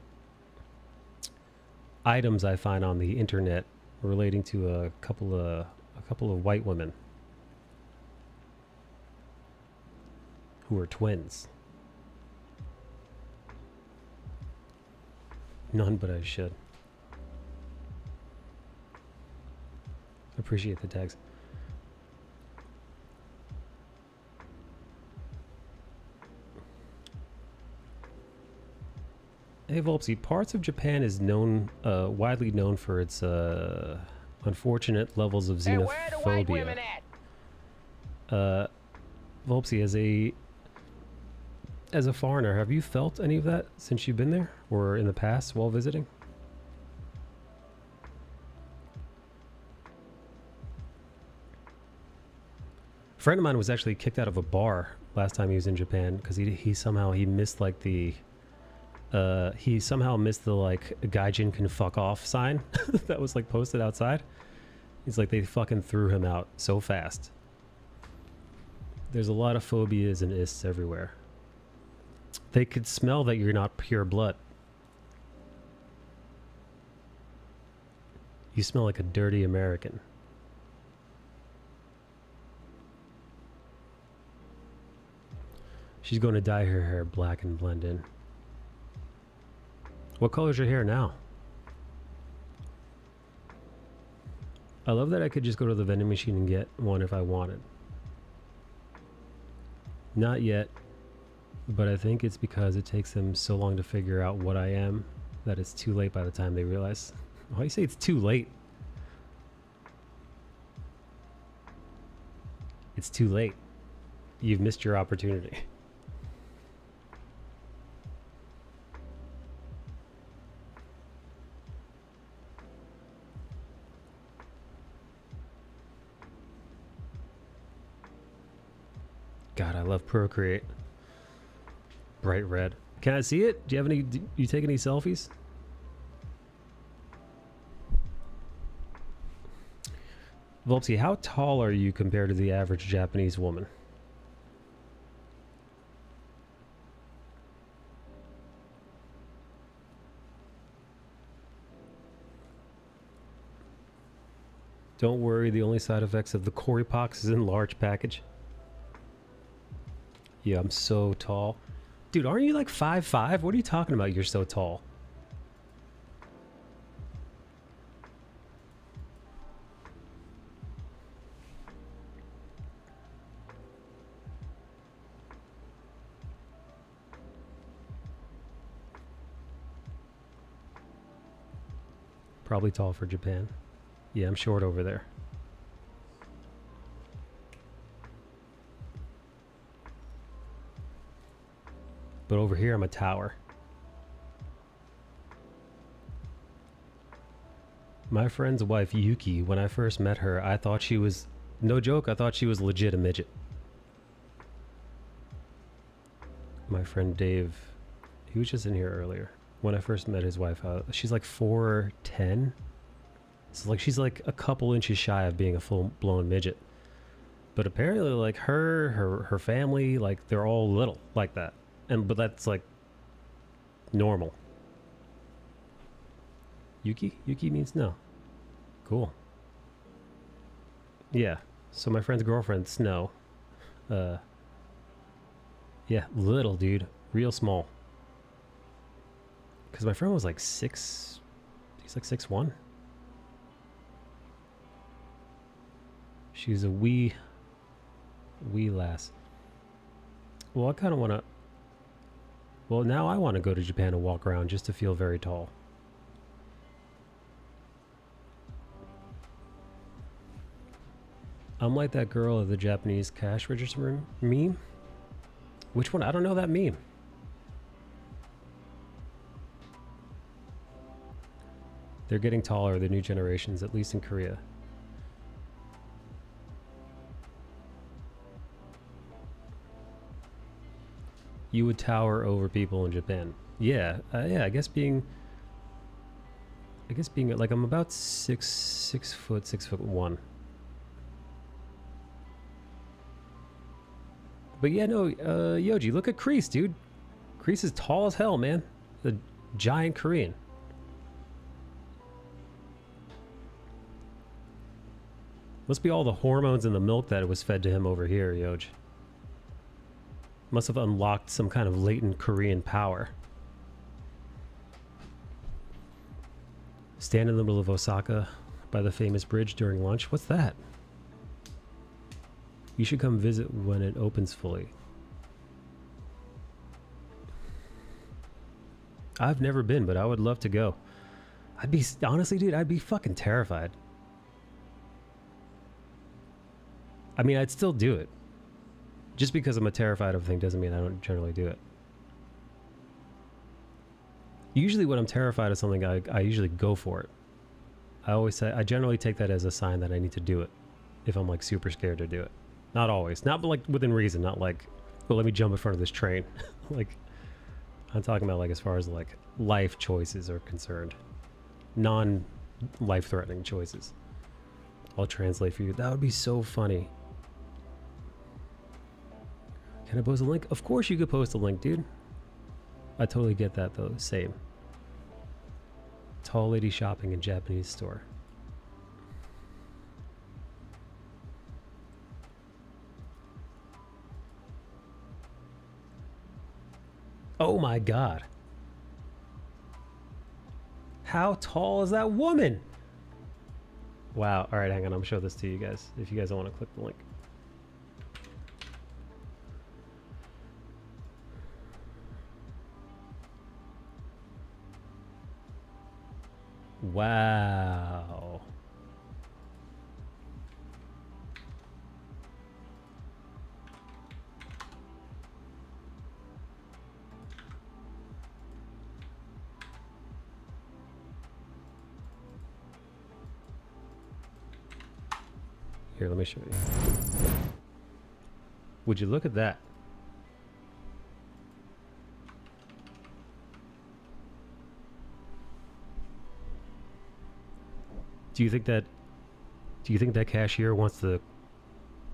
Speaker 1: items I find on the internet relating to a couple of white women who are twins. None, but I should. Appreciate the tags. Hey Volpsy, parts of Japan is known, widely known for its unfortunate levels of xenophobia. Hey, where the white women at? Volpsy, as a foreigner, have you felt any of that since you've been there, or in the past while visiting? A friend of mine was actually kicked out of a bar last time he was in Japan because he somehow missed like the. He somehow missed the like gaijin can fuck off sign that was like posted outside. He's like, they fucking threw him out so fast. There's a lot of phobias and ists everywhere. They could smell that you're not pure blood. You smell like a dirty American. She's going to dye her hair black and blend in. What color is your hair now? I love that I could just go to the vending machine and get one if I wanted. Not yet, but I think it's because it takes them so long to figure out what I am that it's too late by the time they realize. Why do you say it's too late? It's too late. You've missed your opportunity. God, I love Procreate. Bright red. Can I see it? Do you have any? Do you take any selfies? Volpsy, how tall are you compared to the average Japanese woman? Don't worry, the only side effects of the Coripox is in large package. Yeah, I'm so tall. Dude, aren't you like 5'5"? What are you talking about? You're so tall. Probably tall for Japan. Yeah, I'm short over there. But over here, I'm a tower. My friend's wife, Yuki, when I first met her, I thought she was... No joke, I thought she was legit a midget. My friend Dave, he was just in here earlier. When I first met his wife, she's like 4'10". So like she's like a couple inches shy of being a full-blown midget. But apparently like her family, like they're all little like that. But that's like normal. Yuki? Yuki means no. Cool. Yeah. So my friend's girlfriend, Snow. Yeah, little dude. Real small. Because my friend was like 6... He's like 6'1". She's a wee lass. Well, I kind of want to... Well, now I want to go to Japan and walk around just to feel very tall. I'm like that girl at the Japanese cash register meme. Which one? I don't know that meme. They're getting taller, the new generations, at least in Korea. You would tower over people in Japan. Yeah, yeah. I guess being like I'm about 6'1". But yeah, no, Yoji, look at Kreese, dude. Kreese is tall as hell, man. The giant Korean. Must be all the hormones in the milk that was fed to him over here, Yoj. Must have unlocked some kind of latent Korean power. Stand in the middle of Osaka by the famous bridge during lunch. What's that? You should come visit when it opens fully. I've never been, but I would love to go. I'd be, honestly, dude, I'd be fucking terrified. I mean, I'd still do it. Just because I'm terrified of a thing doesn't mean I don't generally do it. Usually when I'm terrified of something, I usually go for it. I generally take that as a sign that I need to do it. If I'm like super scared to do it. Not always. Not like within reason. Not like, well, let me jump in front of this train. Like, I'm talking about like as far as like life choices are concerned. Non-life threatening choices. I'll translate for you. That would be so funny. Can I post a link? Of course you could post a link, dude. I totally get that though. Same. Tall lady shopping in Japanese store. Oh my god. How tall is that woman? Wow. All right, hang on. I'm gonna show this to you guys if you guys don't want to click the link. Wow. Here, let me show you. Would you look at that? Do you think that cashier wants to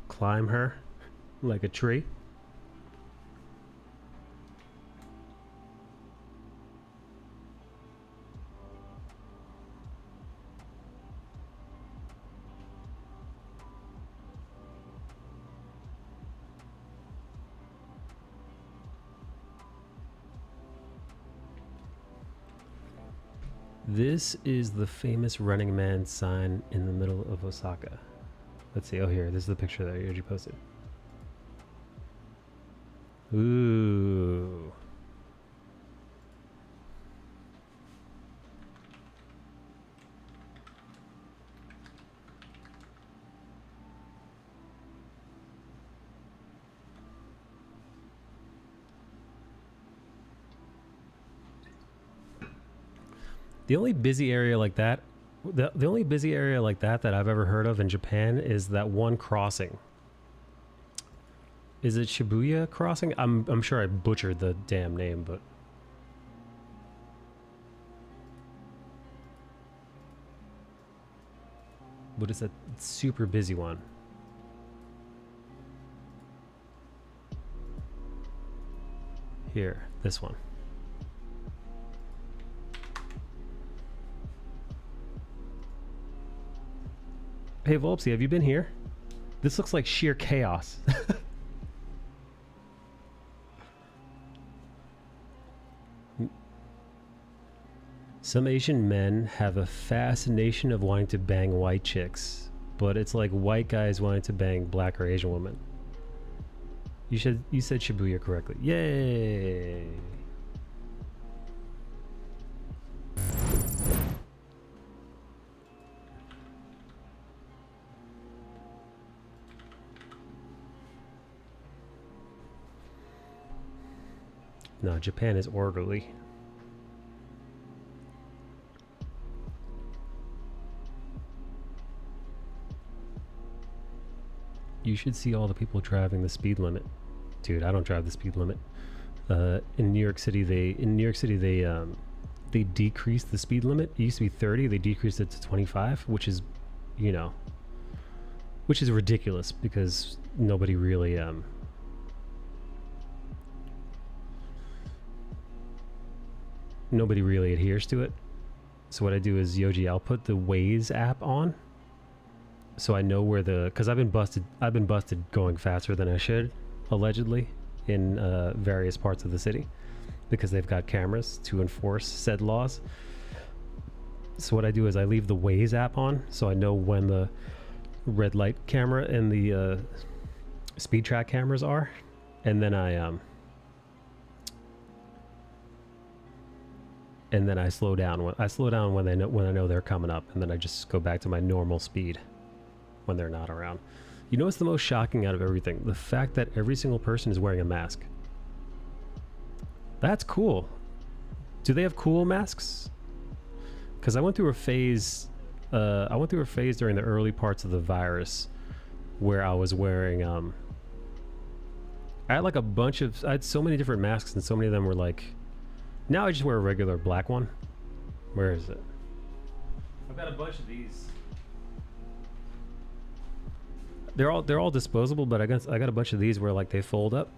Speaker 1: climb her like a tree? This is the famous Running Man sign in the middle of Osaka. Let's see. Oh, here. This is the picture that Yoji posted. Ooh. The only busy area like that, the only busy area like that I've ever heard of in Japan is that one crossing. Is it Shibuya crossing? I'm sure I butchered the damn name, but it's a super busy one. Here, this one. Hey Volpsy, have you been here? This looks like sheer chaos. Some Asian men have a fascination of wanting to bang white chicks, but it's like white guys wanting to bang black or Asian women. You said Shibuya correctly. Yay! No, Japan is orderly. You should see all the people driving the speed limit. Dude, I don't drive the speed limit. In New York City, they decreased the speed limit. It used to be 30. They decreased it to 25, which is, you know, which is ridiculous because nobody really adheres to it. So what I do is, Yoji, I'll put the Waze app on, so I know where because I've been busted going faster than I should, allegedly, in various parts of the city, because they've got cameras to enforce said laws. So what I do is I leave the Waze app on, so I know when the red light camera and the speed track cameras are, and then I slow down when I know they're coming up, and then I just go back to my normal speed when they're not around. You know what's the most shocking out of everything? The fact that every single person is wearing a mask. That's cool. Do they have cool masks? Because I went through a phase during the early parts of the virus where I was wearing I had so many different masks, and so many of them were like, now I just wear a regular black one. Where is it? I've got a bunch of these. They're all disposable, but I got a bunch of these where like they fold up.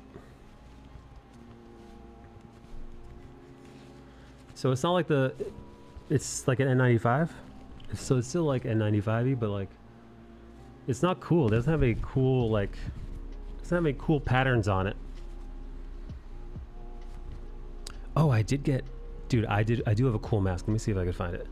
Speaker 1: So it's not like it's like an N95. So it's still like N95-y, but like it's not cool. It doesn't have any cool patterns on it. Oh, I do have a cool mask. Let me see if I can find it.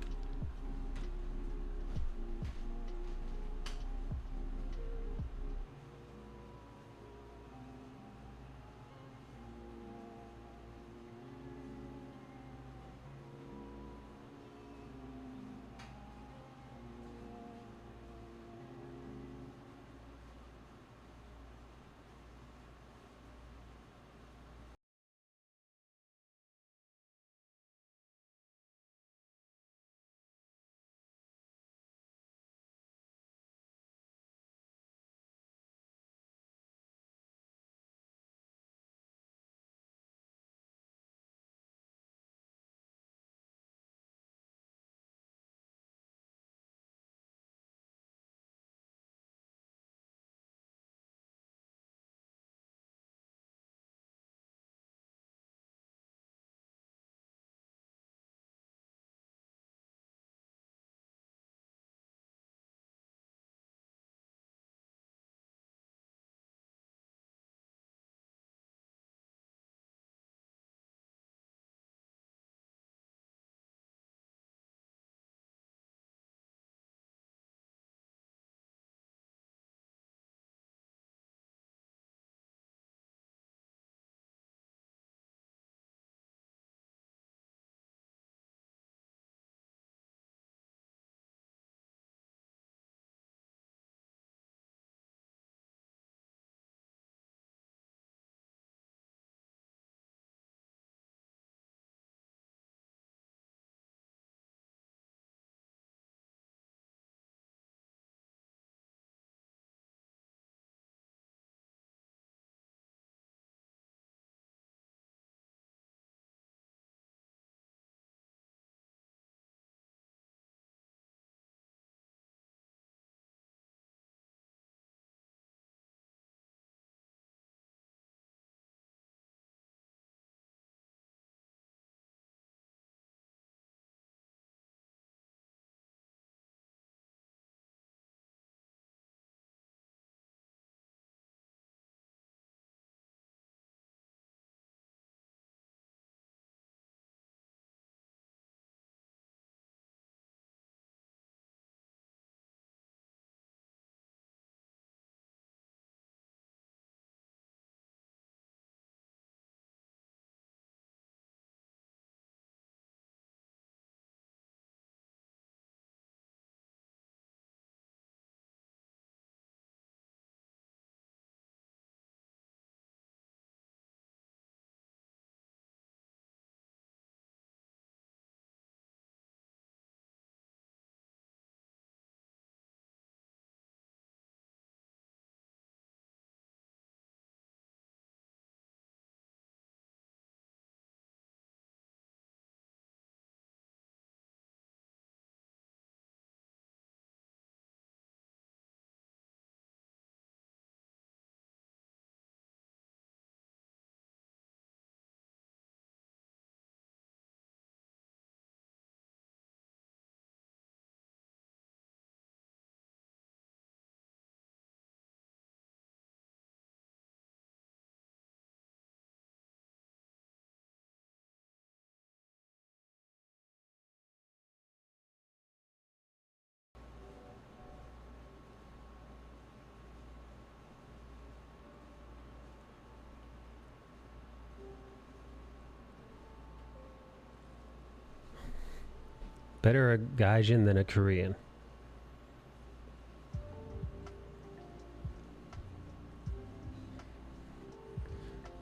Speaker 1: Better a Gaijin than a Korean.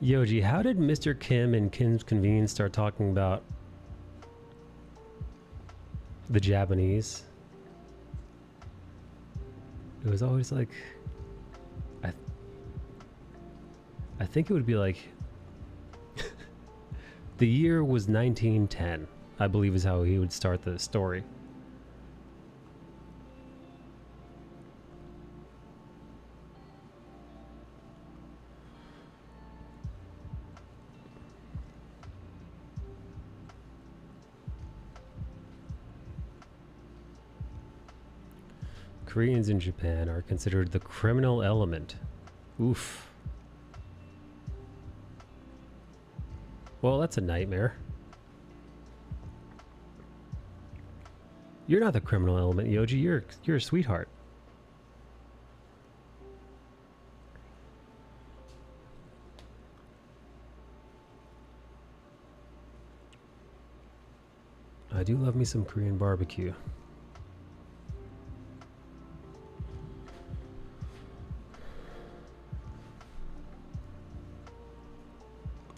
Speaker 1: Yoji, how did Mr. Kim and Kim's Convenience start talking about the Japanese? It was always like, I think it would be like, the year was 1910, I believe is how he would start the story. Koreans in Japan are considered the criminal element. Oof. Well, that's a nightmare. You're not the criminal element, Yoji. You're a sweetheart. I do love me some Korean barbecue.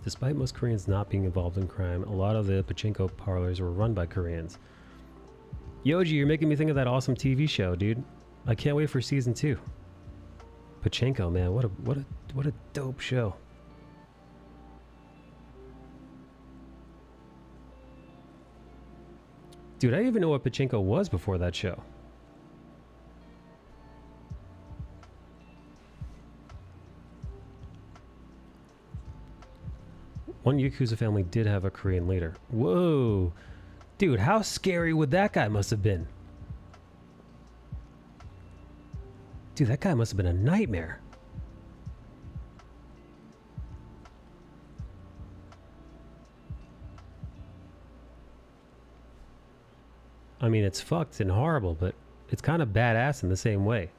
Speaker 1: Despite most Koreans not being involved in crime, a lot of the pachinko parlors were run by Koreans. Yoji, you're making me think of that awesome TV show, dude. I can't wait for season 2. Pachinko, man, what a dope show. Dude, I didn't even know what pachinko was before that show. One Yakuza family did have a Korean leader. Whoa. Dude, how scary would that guy must have been? Dude, that guy must have been a nightmare. I mean, it's fucked and horrible, but it's kind of badass in the same way.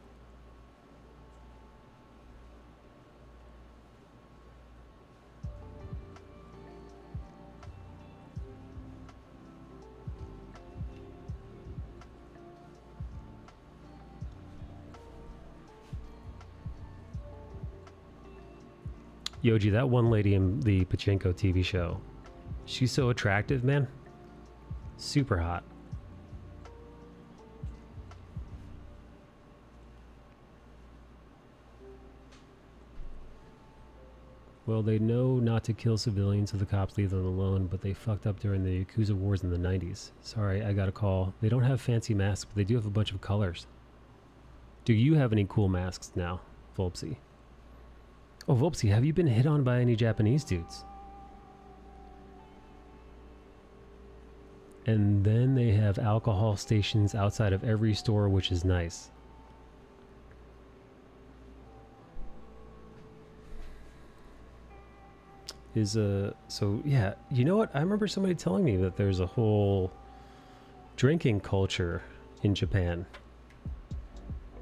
Speaker 1: Yoji, that one lady in the Pachinko TV show, she's so attractive, man. Super hot. Well, they know not to kill civilians, so the cops leave them alone, but they fucked up during the Yakuza wars in the 90s. Sorry, I got a call. They don't have fancy masks, but they do have a bunch of colors. Do you have any cool masks now, Volpsy? Oh, Volpsy, have you been hit on by any Japanese dudes? And then they have alcohol stations outside of every store, which is nice. So yeah, you know what? I remember somebody telling me that there's a whole drinking culture in Japan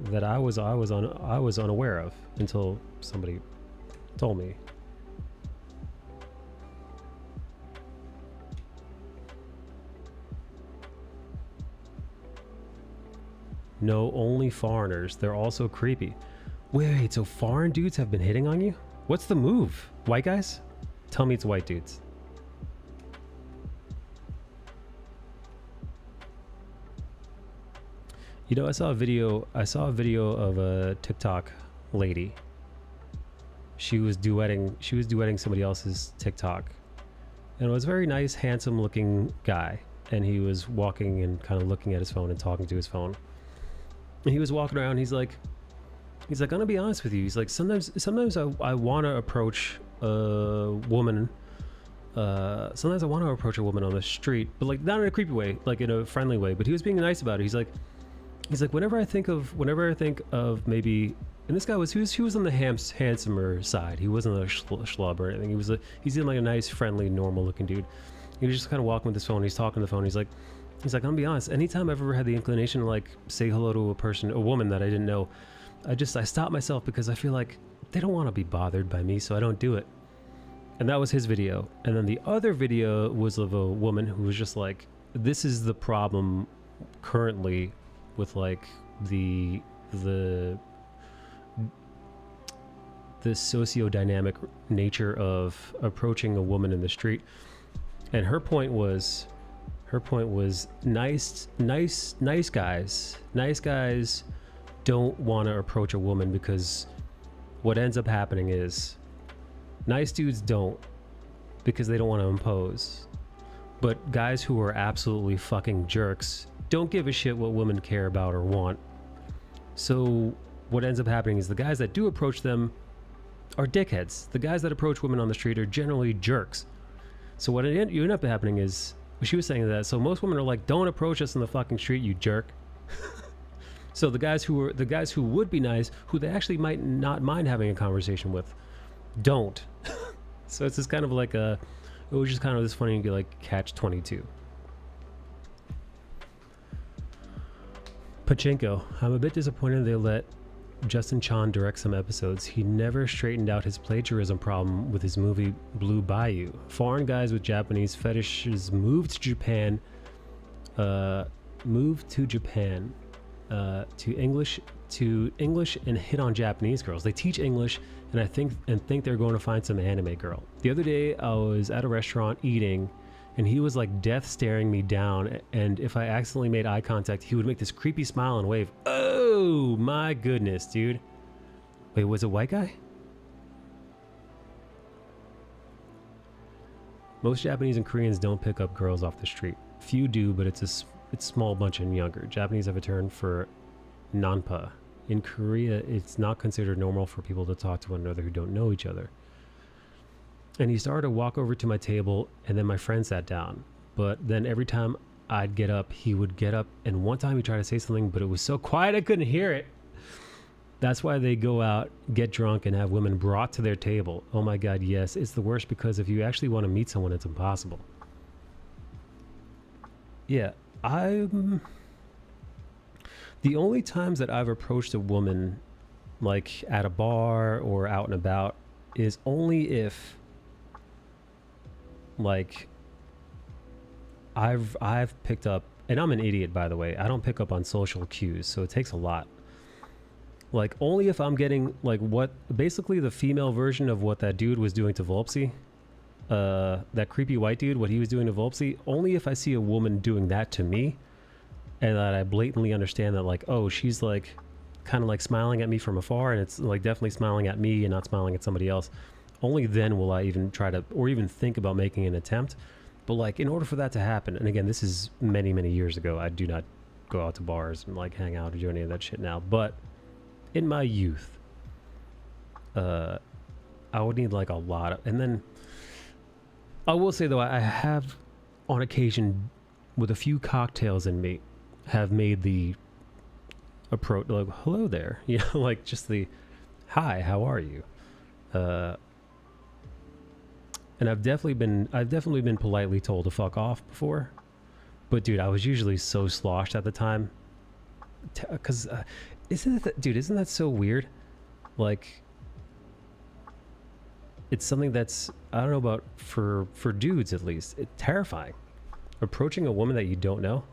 Speaker 1: that I was unaware of until somebody told me. No, only foreigners. They're also creepy. Wait, so foreign dudes have been hitting on you? What's the move? White guys? Tell me it's white dudes. You know, I saw a video of a TikTok lady. She was duetting somebody else's TikTok. And it was a very nice, handsome looking guy. And he was walking and kind of looking at his phone and talking to his phone. And he was walking around, he's like, I'm gonna be honest with you. He's like, sometimes I want to approach a woman. Sometimes I want to approach a woman on the street, but like not in a creepy way, like in a friendly way. But he was being nice about it. He's like, whenever I think of maybe, and this guy was he was on the handsomer side. He wasn't a schlub or anything. He's in like a nice, friendly, normal looking dude. He was just kind of walking with his phone. He's talking on the phone. He's like, I'm gonna be honest. Anytime I've ever had the inclination to like say hello to a woman that I didn't know, I stop myself because I feel like they don't want to be bothered by me, so I don't do it. And that was his video. And then the other video was of a woman who was just like, this is the problem currently with like the the the socio-dynamic nature of approaching a woman in the street. And her point was nice guys don't want to approach a woman, because what ends up happening is nice dudes don't, because they don't want to impose. But guys who are absolutely fucking jerks don't give a shit what women care about or want. So what ends up happening is the guys that do approach them are dickheads. The guys that approach women on the street are generally jerks. So what you end up happening is, she was saying that, so most women are like, don't approach us in the fucking street, you jerk. So the guys who would be nice, who they actually might not mind having a conversation with, don't. So it's just kind of like it was just kind of this funny, like, catch-22. Pachinko. I'm a bit disappointed they let Justin Chan direct some episodes. He never straightened out his plagiarism problem with his movie Blue Bayou. Foreign guys with Japanese fetishes moved to Japan to English and hit on Japanese girls. They teach English and think they're going to find some anime girl. The other day I was at a restaurant eating and he was like death staring me down, and if I accidentally made eye contact, he would make this creepy smile and wave. Oh my goodness, dude. Wait, was it a white guy? Most Japanese and Koreans don't pick up girls off the street. Few do, but it's a small bunch and younger. Japanese have a term for nanpa. In Korea, it's not considered normal for people to talk to one another who don't know each other. And he started to walk over to my table, and then my friend sat down. But then every time I'd get up, he would get up, and one time he tried to say something, but it was so quiet I couldn't hear it. That's why they go out, get drunk, and have women brought to their table. Oh my god, yes, it's the worst, because if you actually want to meet someone, it's impossible. Yeah, the only times that I've approached a woman, like at a bar or out and about, is only if, like, I've picked up, and I'm an idiot, by the way. I don't pick up on social cues, so it takes a lot. Like, only if I'm getting, like, what, basically the female version of what that dude was doing to Volpsy, that creepy white dude, what he was doing to Volpsy, only if I see a woman doing that to me, and that I blatantly understand that, like, oh, she's, like, kind of, like, smiling at me from afar, and it's, like, definitely smiling at me and not smiling at somebody else. Only then will I even try to, or even think about making an attempt. But, like, in order for that to happen, and again, this is many, many years ago. I do not go out to bars and, like, hang out or do any of that shit now. But in my youth, I would need, like, a lot of, and then I will say, though, I have, on occasion, with a few cocktails in me, have made the approach, like, hello there, you know, like, just the, hi, how are you? And I've definitely been politely told to fuck off before, but dude, I was usually so sloshed at the time, because isn't that so weird? Like, it's something that's, I don't know about, for dudes at least, it's terrifying, approaching a woman that you don't know.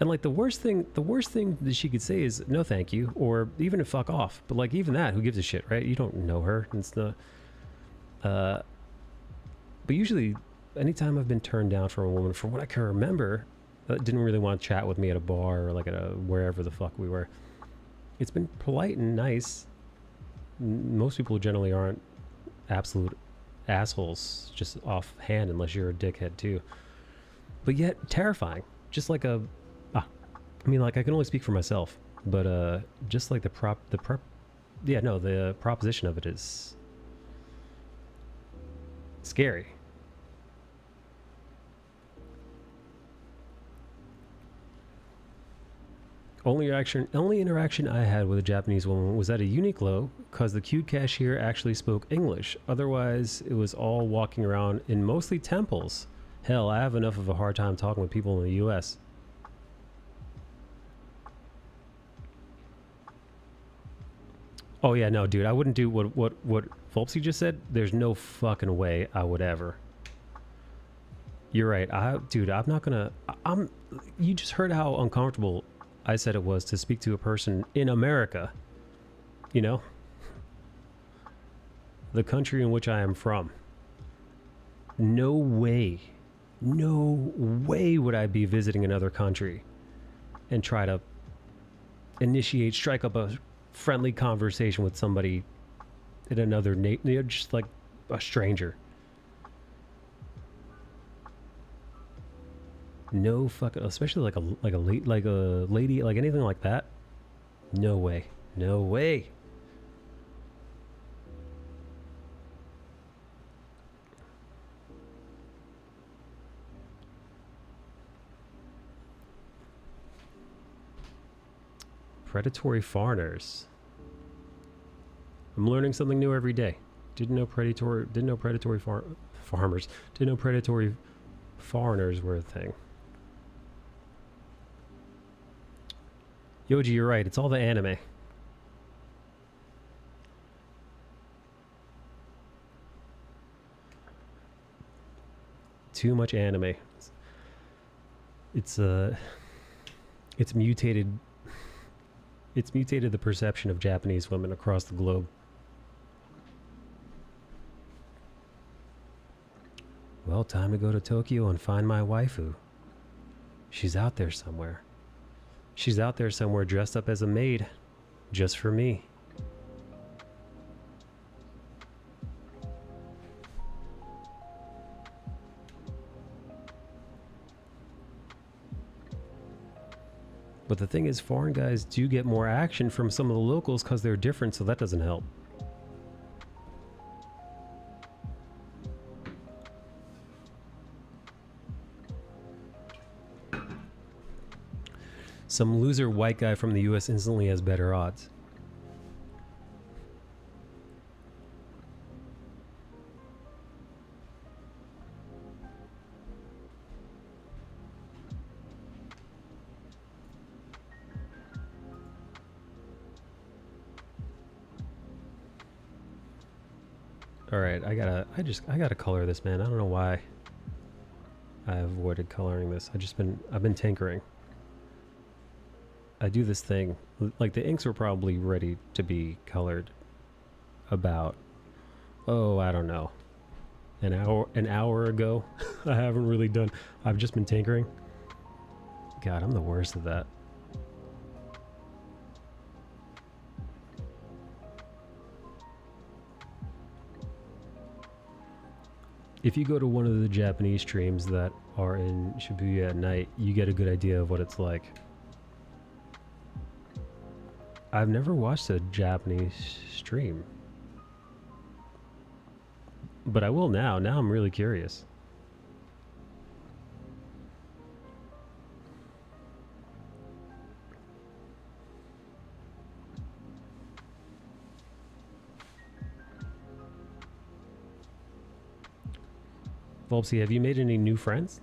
Speaker 1: And, like, the worst thing that she could say is no thank you, or even to fuck off. But, like, even that, who gives a shit, right? You don't know her. It's the but usually anytime I've been turned down from a woman, from what I can remember, that didn't really want to chat with me at a bar or, like, at a wherever the fuck we were, it's been polite and nice. Most people generally aren't absolute assholes just offhand, unless you're a dickhead too. But yet terrifying. Just like a, I mean, like, I can only speak for myself, but just like the proposition of it is scary. Only interaction I had with a Japanese woman was at a Uniqlo, because the cute cashier actually spoke English. Otherwise, it was all walking around in mostly temples. Hell, I have enough of a hard time talking with people in the US. Oh yeah, no, dude, I wouldn't do what Volpsy just said. There's no fucking way I would ever. You're right. Dude, I'm not gonna. I'm. You just heard how uncomfortable I said it was to speak to a person in America. You know, the country in which I am from. No way, no way would I be visiting another country and try to strike up a friendly conversation with somebody in another just like a stranger. No fucking, especially like a lady, like anything like that. No way, no way. Predatory foreigners. I'm learning something new every day. Didn't know predatory farmers. Didn't know predatory foreigners were a thing. Yoji, you're right. It's all the anime. Too much anime. It's mutated. It's mutated the perception of Japanese women across the globe. Well, time to go to Tokyo and find my waifu. She's out there somewhere. She's out there somewhere dressed up as a maid. Just for me. But the thing is, foreign guys do get more action from some of the locals because they're different, so that doesn't help. Some loser white guy from the US instantly has better odds. All right, I gotta color this, man. I don't know why I avoided coloring this. I've been tinkering. I do this thing, like the inks were probably ready to be colored about, oh, I don't know, an hour ago. I haven't really done, I've just been tinkering. God, I'm the worst at that. If you go to one of the Japanese streams that are in Shibuya at night, you get a good idea of what it's like. I've never watched a Japanese stream. But I will now. Now I'm really curious. Volpsy, have you made any new friends?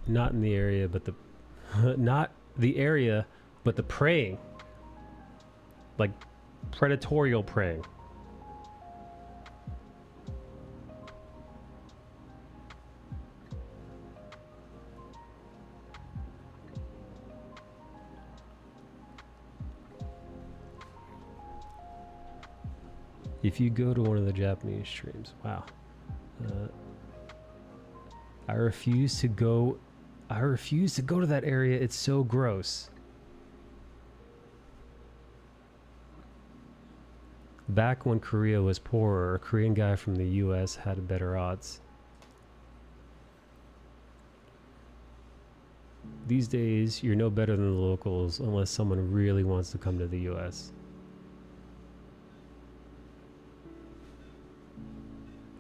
Speaker 1: Not in the area, but the not the area, but the preying. Like predatorial preying. If you go to one of the Japanese streams, wow. I refuse to go to that area. It's so gross. Back when Korea was poorer, a Korean guy from the US had better odds. These days, you're no better than the locals unless someone really wants to come to the US.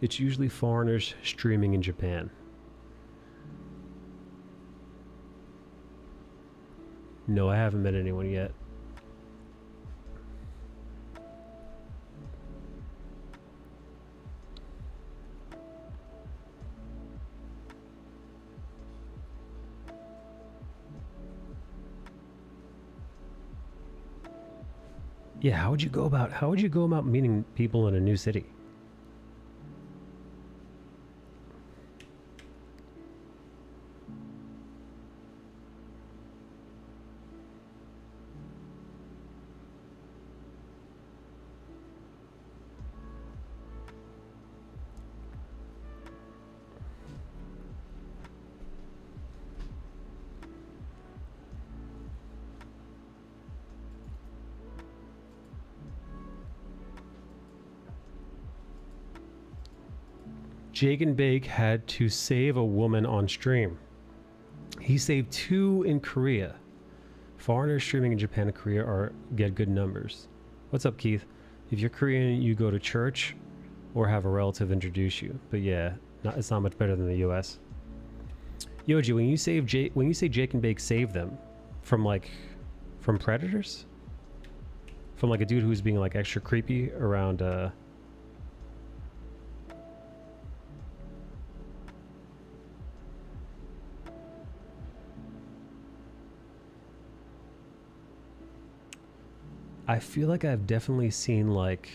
Speaker 1: It's usually foreigners streaming in Japan. No, I haven't met anyone yet. Yeah, how would you go about meeting people in a new city? Jake and Bake had to save a woman on stream. He saved 2 in Korea. Foreigners streaming in Japan and Korea get good numbers. What's up, Keith? If you're Korean, you go to church or have a relative introduce you. But yeah, it's not much better than the U.S. Yoji, when you say Jake and Bake save them from predators, from like a dude who's being like extra creepy around. I feel like I've definitely seen like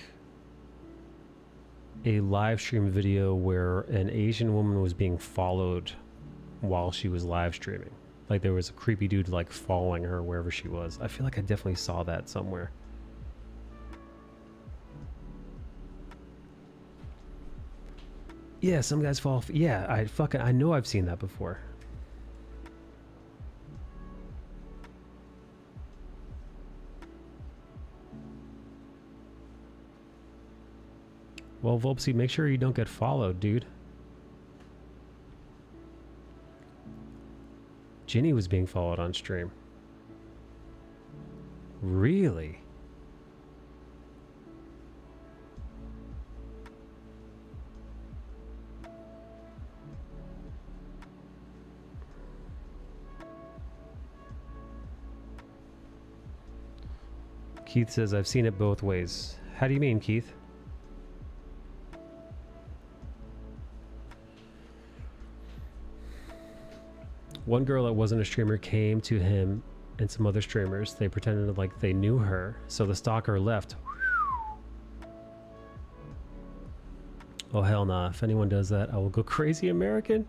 Speaker 1: a live stream video where an Asian woman was being followed while she was live streaming. Like there was a creepy dude like following her wherever she was. I feel like I definitely saw that somewhere. Yeah, some guys fall. Yeah, I know I've seen that before. Well, Volpsy, make sure you don't get followed, dude. Ginny was being followed on stream. Really? Keith says, I've seen it both ways. How do you mean, Keith? One girl that wasn't a streamer came to him and some other streamers. They pretended like they knew her, so the stalker left. Oh, hell nah. If anyone does that, I will go crazy American.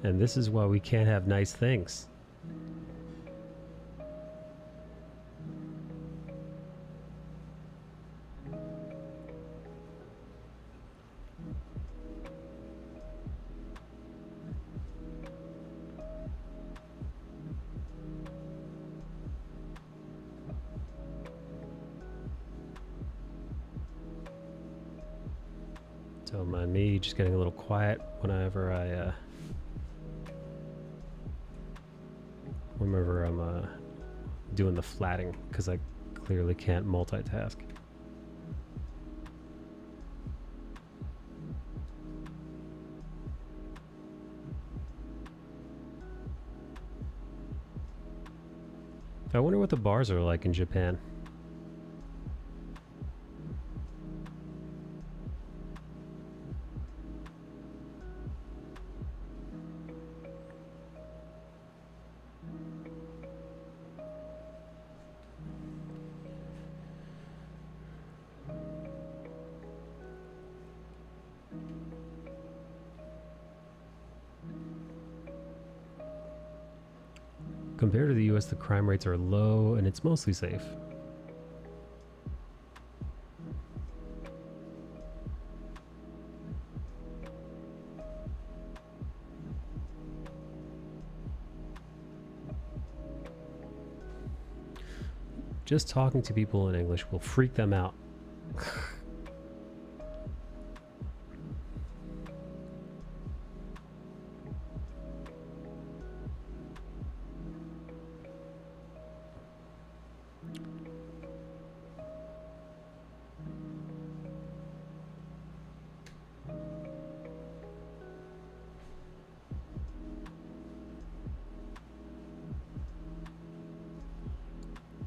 Speaker 1: And this is why we can't have nice things. Don't mind me just getting a little quiet whenever I'm doing the flatting, because I clearly can't multitask. I wonder what the bars are like in Japan. Compared to the US, the crime rates are low and it's mostly safe. Just talking to people in English will freak them out.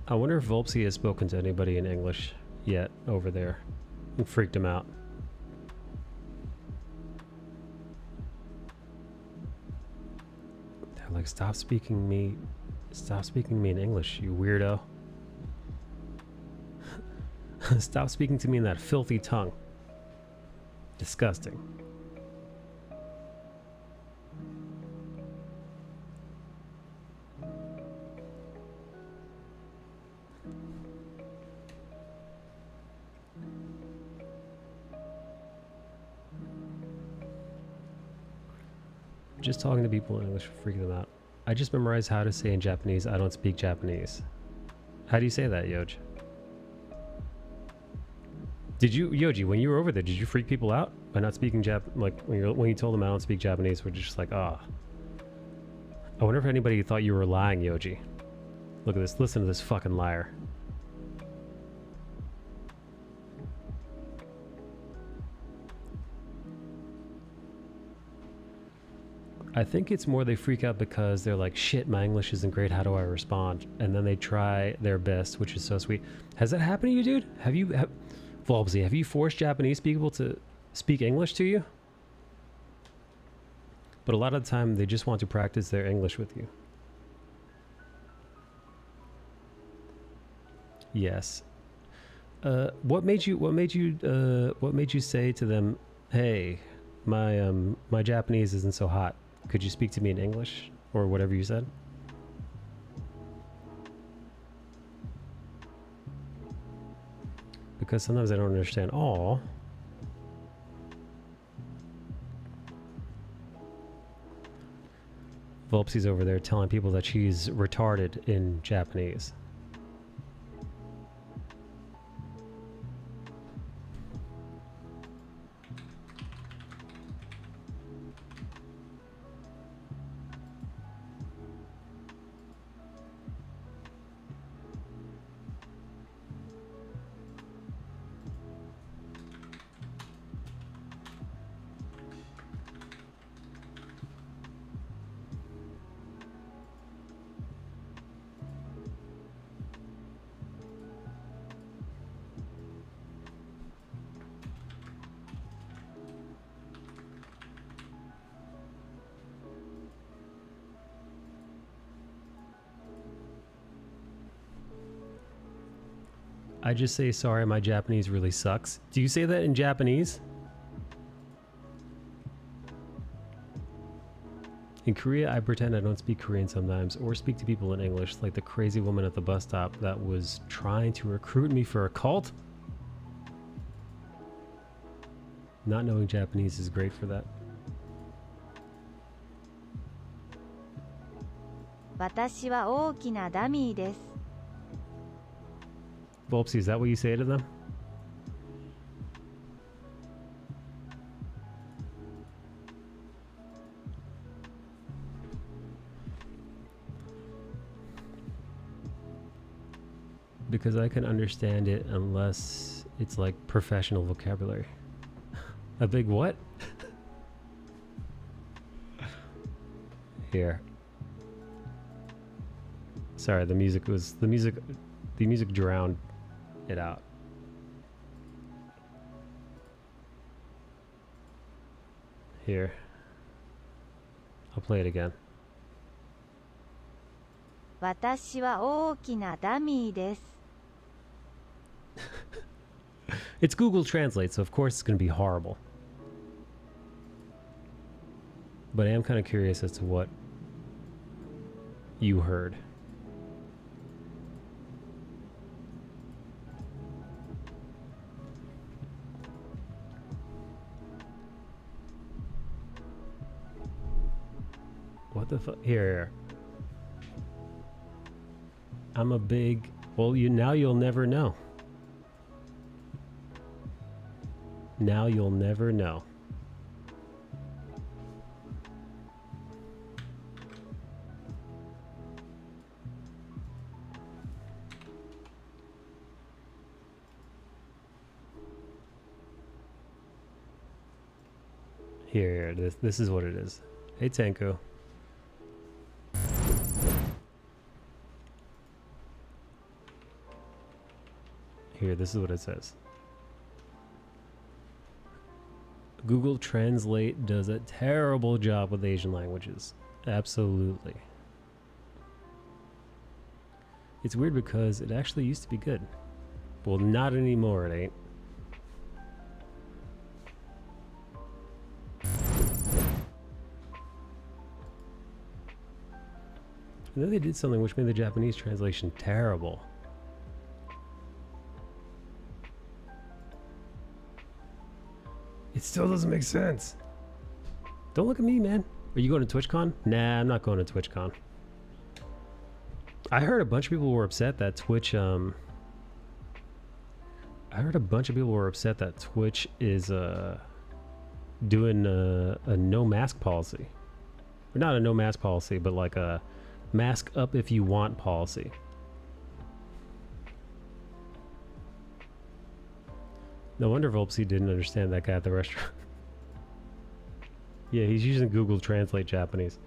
Speaker 1: I wonder if Volpsy has spoken to anybody in English yet over there and freaked him out. They're like, stop speaking to me in English, you weirdo. Stop speaking to me in that filthy tongue. Disgusting. Just talking to people in English freaking them out. I just memorized how to say in Japanese, I don't speak Japanese. How do you say that, Yoj? Did you, Yoji, when you were over there, did you freak people out by not speaking like when you told them I don't speak Japanese, were you just like, ah? I wonder if anybody thought you were lying, Yoji. Look at this, listen to this fucking liar. I think it's more they freak out because they're like, shit, my English isn't great, how do I respond? And then they try their best, which is so sweet. Has that happened to you, dude? Volbsy, have you forced Japanese people to speak English to you? But a lot of the time, they just want to practice their English with you. Yes. What made you say to them, hey, my Japanese isn't so hot. Could you speak to me in English? Or whatever you said? Because sometimes I don't understand. Aw. Volpsy's over there telling people that she's retarded in Japanese. I just say, sorry, my Japanese really sucks. Do you say that in Japanese? In Korea, I pretend I don't speak Korean sometimes, or speak to people in English, like the crazy woman at the bus stop that was trying to recruit me for a cult. Not knowing Japanese is great for that.
Speaker 6: 私は大きなダミーです。
Speaker 1: Volpsy, is that what you say to them? Because I can understand it unless it's like professional vocabulary. A big what? Here. Sorry, the music drowned it out. Here. I'll play it again.
Speaker 6: 私は大きなダミーです。
Speaker 1: It's Google Translate, so of course it's going to be horrible. But I am kind of curious as to what you heard. What the fuck? Here. I'm a big... Well, now you'll never know. Now you'll never know. Here, this is what it is. Hey, Tanko. Here, this is what it says. Google Translate does a terrible job with Asian languages. Absolutely. It's weird because it actually used to be good. Well, not anymore, it ain't. And then they did something which made the Japanese translation terrible. It still doesn't make sense. Don't look at me, man. Are you going to TwitchCon? Nah, I'm not going to TwitchCon. I heard a bunch of people were upset that Twitch, I heard a bunch of people were upset that Twitch is, doing a no mask policy. Or not a no mask policy, but like a mask up if you want policy. No wonder Volpsy didn't understand that guy at the restaurant. Yeah, he's using Google Translate Japanese.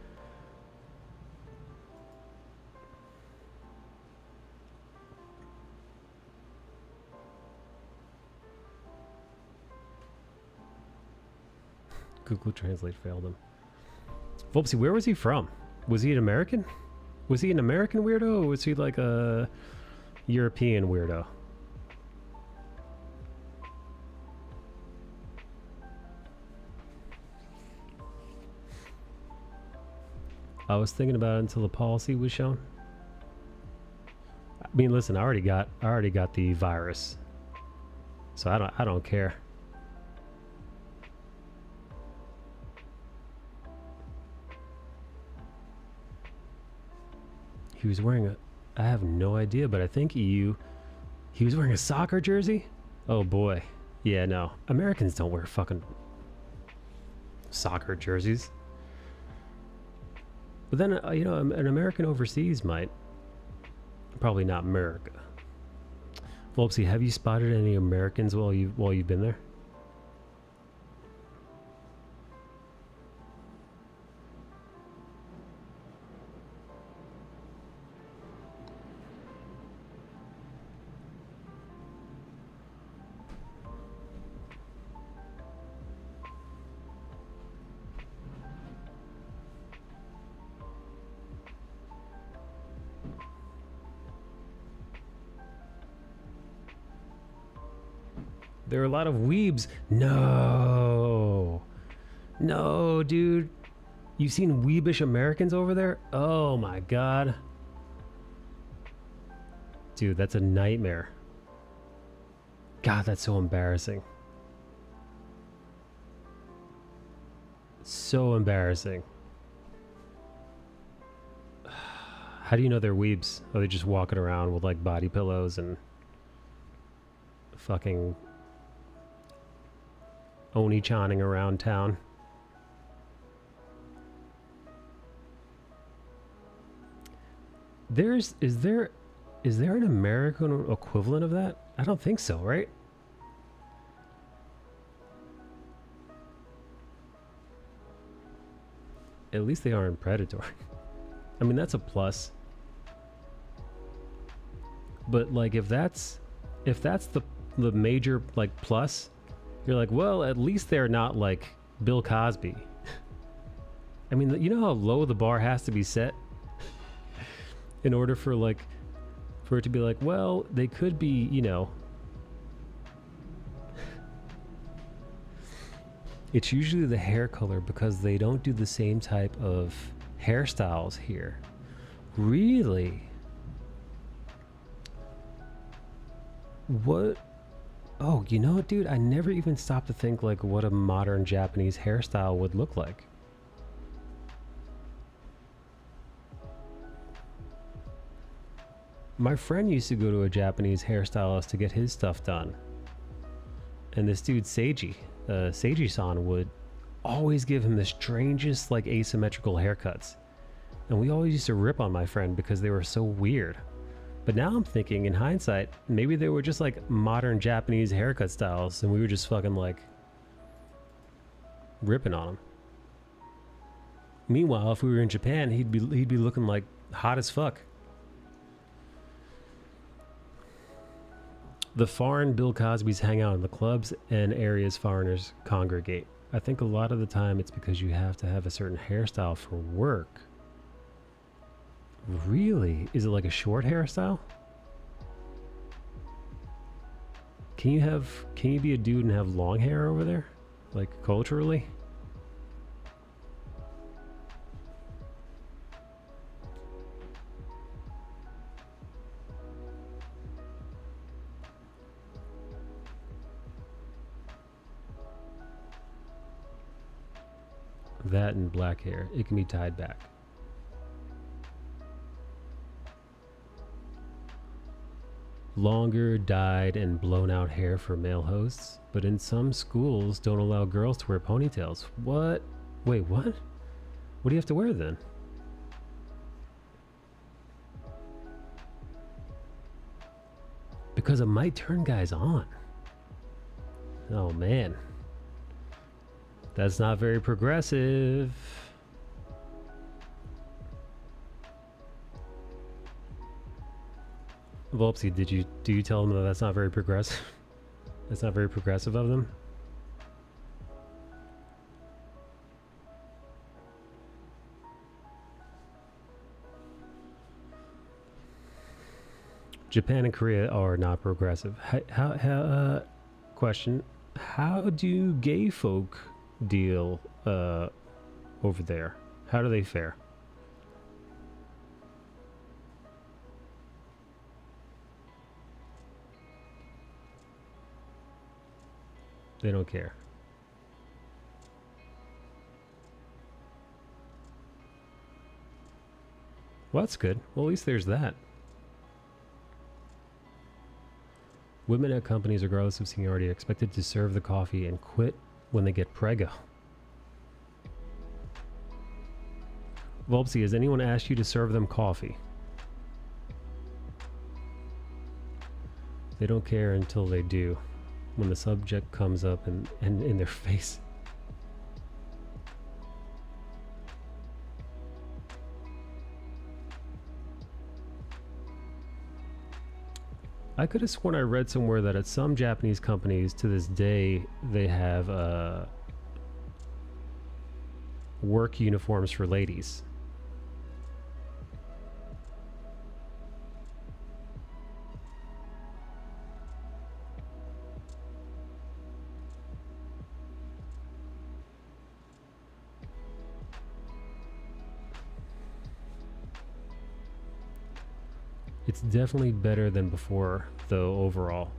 Speaker 1: Google Translate failed him. Volpsy, where was he from? Was he an American? Was he an American weirdo, or was he like a European weirdo? I was thinking about it until the policy was shown. I mean, listen, I already got the virus, so I don't care. He was wearing a, I have no idea, but I think he was wearing a soccer jersey. Oh boy, yeah, no, Americans don't wear fucking soccer jerseys. But then, you know, an American overseas might. Probably not America. Volpsy, have you spotted any Americans while you've been there? There are a lot of weebs. No. No, dude. You've seen weebish Americans over there? Oh my god. Dude, that's a nightmare. God, that's so embarrassing. So embarrassing. How do you know they're weebs? Are they just walking around with like body pillows and fucking Oni-chaning around town? Is there an American equivalent of that? I don't think so, right? At least they aren't predatory. I mean, that's a plus. But like if that's the major like plus, you're like, well, at least they're not like Bill Cosby. I mean, you know how low the bar has to be set in order for it to be like, well, they could be, you know. It's usually the hair color because they don't do the same type of hairstyles here. Really? What? Oh, you know what, dude? I never even stopped to think like what a modern Japanese hairstyle would look like. My friend used to go to a Japanese hairstylist to get his stuff done. And this dude, Seiji-san, would always give him the strangest like asymmetrical haircuts. And we always used to rip on my friend because they were so weird. But now I'm thinking, in hindsight, maybe they were just like modern Japanese haircut styles, and we were just fucking like ripping on them. Meanwhile, if we were in Japan, he'd be looking like hot as fuck. The foreign Bill Cosbys hang out in the clubs and areas foreigners congregate. I think a lot of the time it's because you have to have a certain hairstyle for work. Really? Is it like a short hairstyle? Can you be a dude and have long hair over there? Like culturally? That and black hair. It can be tied back. Longer, dyed, and blown out hair for male hosts, but in some schools don't allow girls to wear ponytails. What? Wait, what? What do you have to wear then? Because it might turn guys on. Oh man. That's not very progressive. Volpsy, do you tell them that that's not very progressive? That's not very progressive of them? Japan and Korea are not progressive. Question: how do gay folk deal over there? How do they fare? They don't care. Well, that's good. Well, at least there's that. Women at companies, regardless of seniority, are expected to serve the coffee and quit when they get preggo. Volpsy, has anyone asked you to serve them coffee? They don't care until they do, when the subject comes up and in their face. I could have sworn I read somewhere that at some Japanese companies to this day they have work uniforms for ladies. It's definitely better than before, though, overall.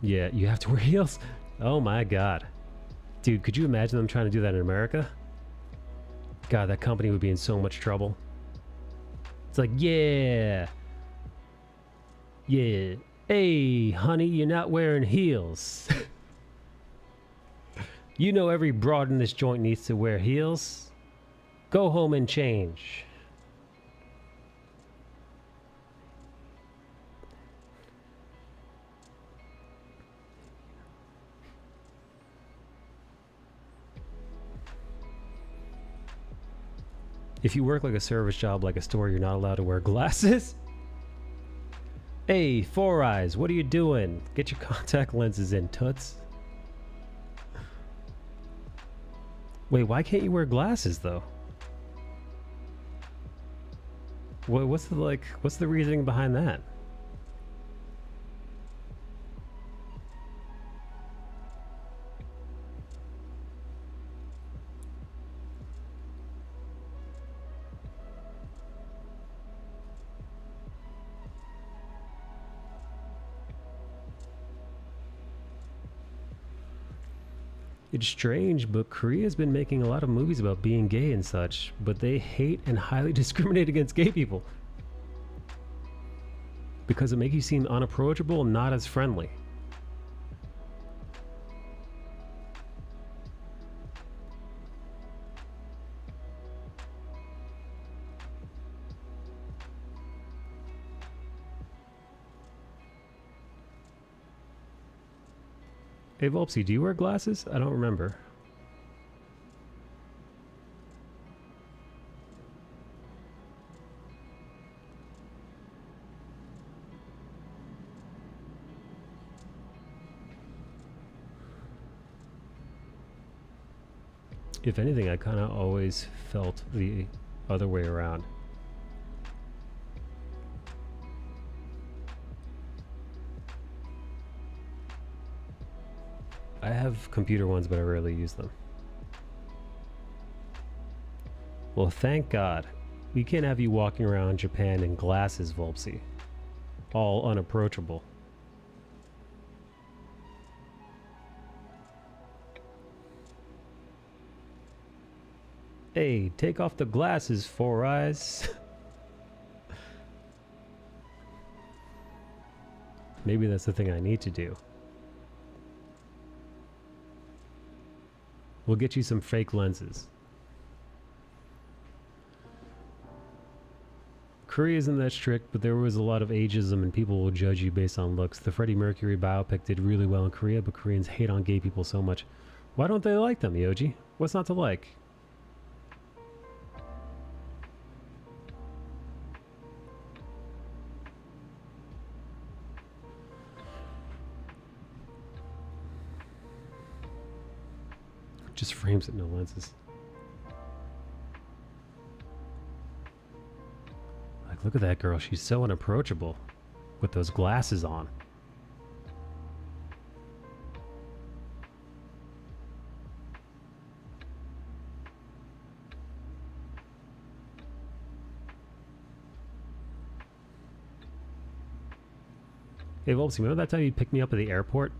Speaker 1: Yeah, you have to wear heels? Oh my god. Dude, could you imagine them trying to do that in America? God, that company would be in so much trouble. It's like, yeah. Yeah. Hey, honey, you're not wearing heels. You know every broad in this joint needs to wear heels. Go home and change. If you work like a service job like a store, you're not allowed to wear glasses? Hey, Four Eyes, what are you doing? Get your contact lenses in, toots. Wait, why can't you wear glasses though? What's the reasoning behind that? It's strange, but Korea's been making a lot of movies about being gay and such, but they hate and highly discriminate against gay people. Because it makes you seem unapproachable and not as friendly. Hey Volpsy, do you wear glasses? I don't remember. If anything, I kind of always felt the other way around. I have computer ones, but I rarely use them. Well, thank God. We can't have you walking around Japan in glasses, Volpsy. All unapproachable. Hey, take off the glasses, Four Eyes. Maybe that's the thing I need to do. We'll get you some fake lenses. Korea isn't that strict, but there was a lot of ageism and people will judge you based on looks. The Freddie Mercury biopic did really well in Korea, but Koreans hate on gay people so much. Why don't they like them, Yoji? What's not to like? Just frames it, no lenses. Like, look at that girl. She's so unapproachable with those glasses on. Hey, Volpsy, remember that time you picked me up at the airport?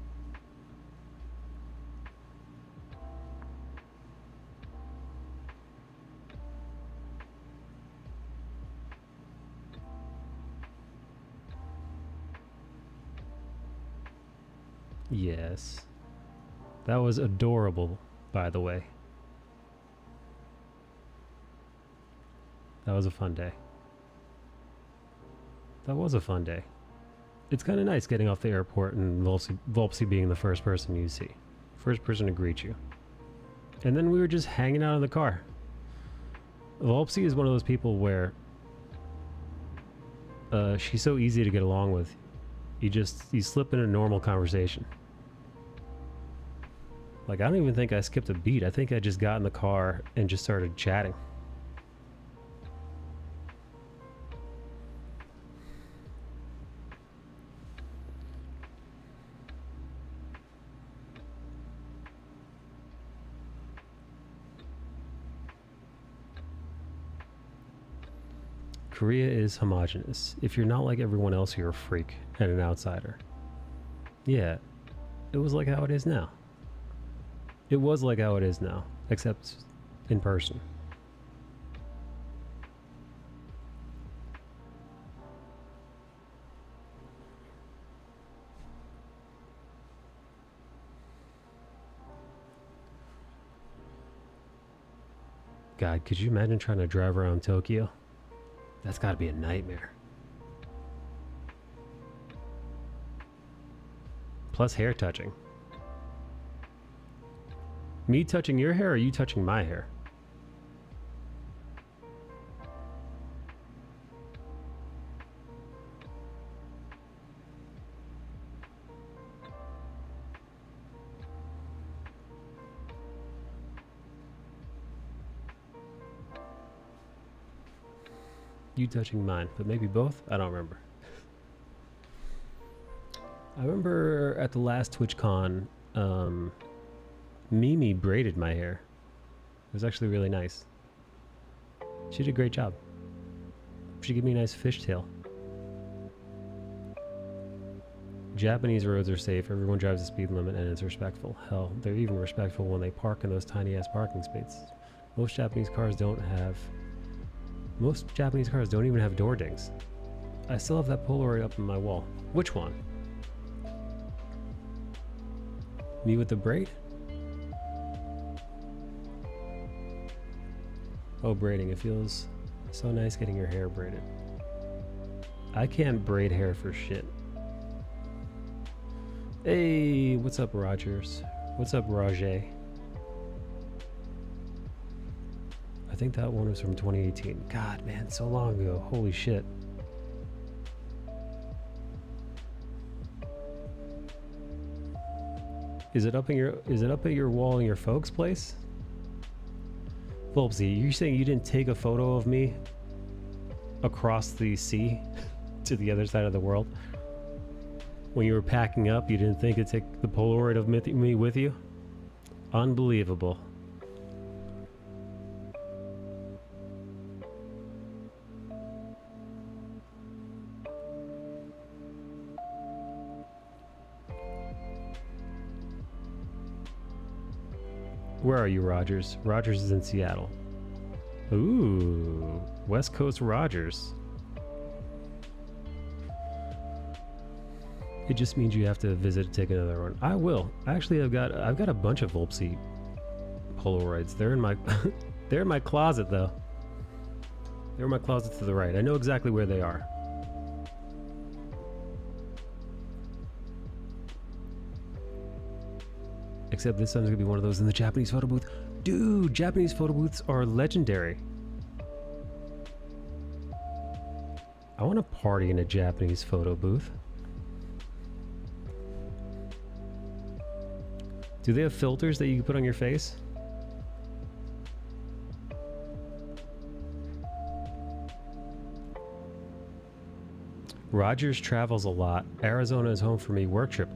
Speaker 1: Yes. That was adorable, by the way. That was a fun day. That was a fun day. It's kind of nice getting off the airport and Volpsy being the first person you see. First person to greet you. And then we were just hanging out in the car. Volpsy is one of those people where she's so easy to get along with. You slip in a normal conversation. Like, I don't even think I skipped a beat. I think I just got in the car and just started chatting. Korea is homogenous. If you're not like everyone else, you're a freak and an outsider. Yeah, it was like how it is now. It was like how it is now, except in person. God, could you imagine trying to drive around Tokyo? That's gotta be a nightmare. Plus hair touching. Me touching your hair or you touching my hair? You touching mine, but maybe both? I don't remember. I remember at the last TwitchCon, Mimi braided my hair. It was actually really nice. She did a great job. She gave me a nice fishtail. Japanese roads are safe. Everyone drives the speed limit and is respectful. Hell, they're even respectful when they park in those tiny ass parking spaces. Most Japanese cars don't even have door dings. I still have that Polaroid up on my wall. Which one? Me with the braid? Oh, braiding. It feels so nice getting your hair braided. I can't braid hair for shit. Hey, what's up, Rogers? What's up, Rajay? I think that one was from 2018. God, man, so long ago. Holy shit. Is it up at your wall in your folks' place? Volpsy, you're saying you didn't take a photo of me across the sea to the other side of the world? When you were packing up, you didn't think to take the Polaroid of me with you? Unbelievable. Where are you, Rogers? Rogers is in Seattle. Ooh, West Coast Rogers. It just means you have to visit and take another one. I will. Actually, I've got a bunch of Volpsy Polaroids. They're in my they're in my closet though. They're in my closet to the right. I know exactly where they are. Except this time's gonna be one of those in the Japanese photo booth. Dude, Japanese photo booths are legendary. I want to party in a Japanese photo booth. Do they have filters that you can put on your face? Rogers travels a lot. Arizona is home for me. Work trip.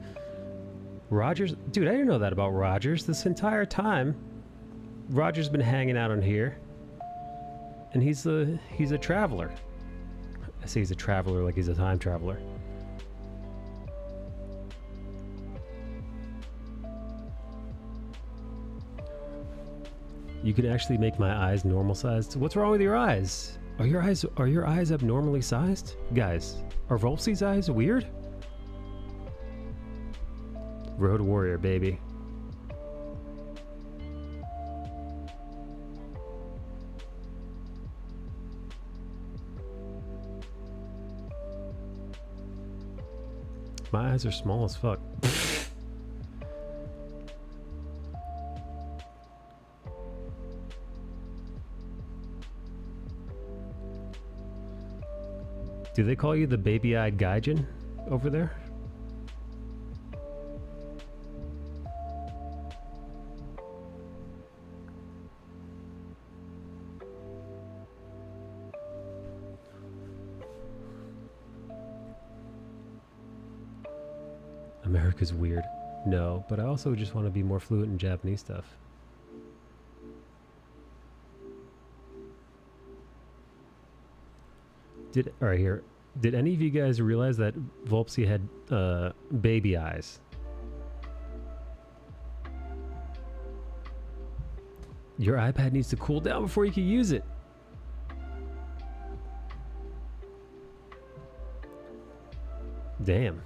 Speaker 1: Rogers, dude, I didn't know that about Rogers. This entire time, Rogers been hanging out on here, and he's a traveler. I say he's a traveler like he's a time traveler. You can actually make my eyes normal sized. What's wrong with your eyes? Are your eyes abnormally sized? Guys, are Volpsy's eyes weird? Road Warrior, baby. My eyes are small as fuck. Do they call you the baby-eyed gaijin over there? America's weird. No, but I also just want to be more fluent in Japanese stuff. Alright, here. Did any of you guys realize that Volpsy had baby eyes? Your iPad needs to cool down before you can use it. Damn.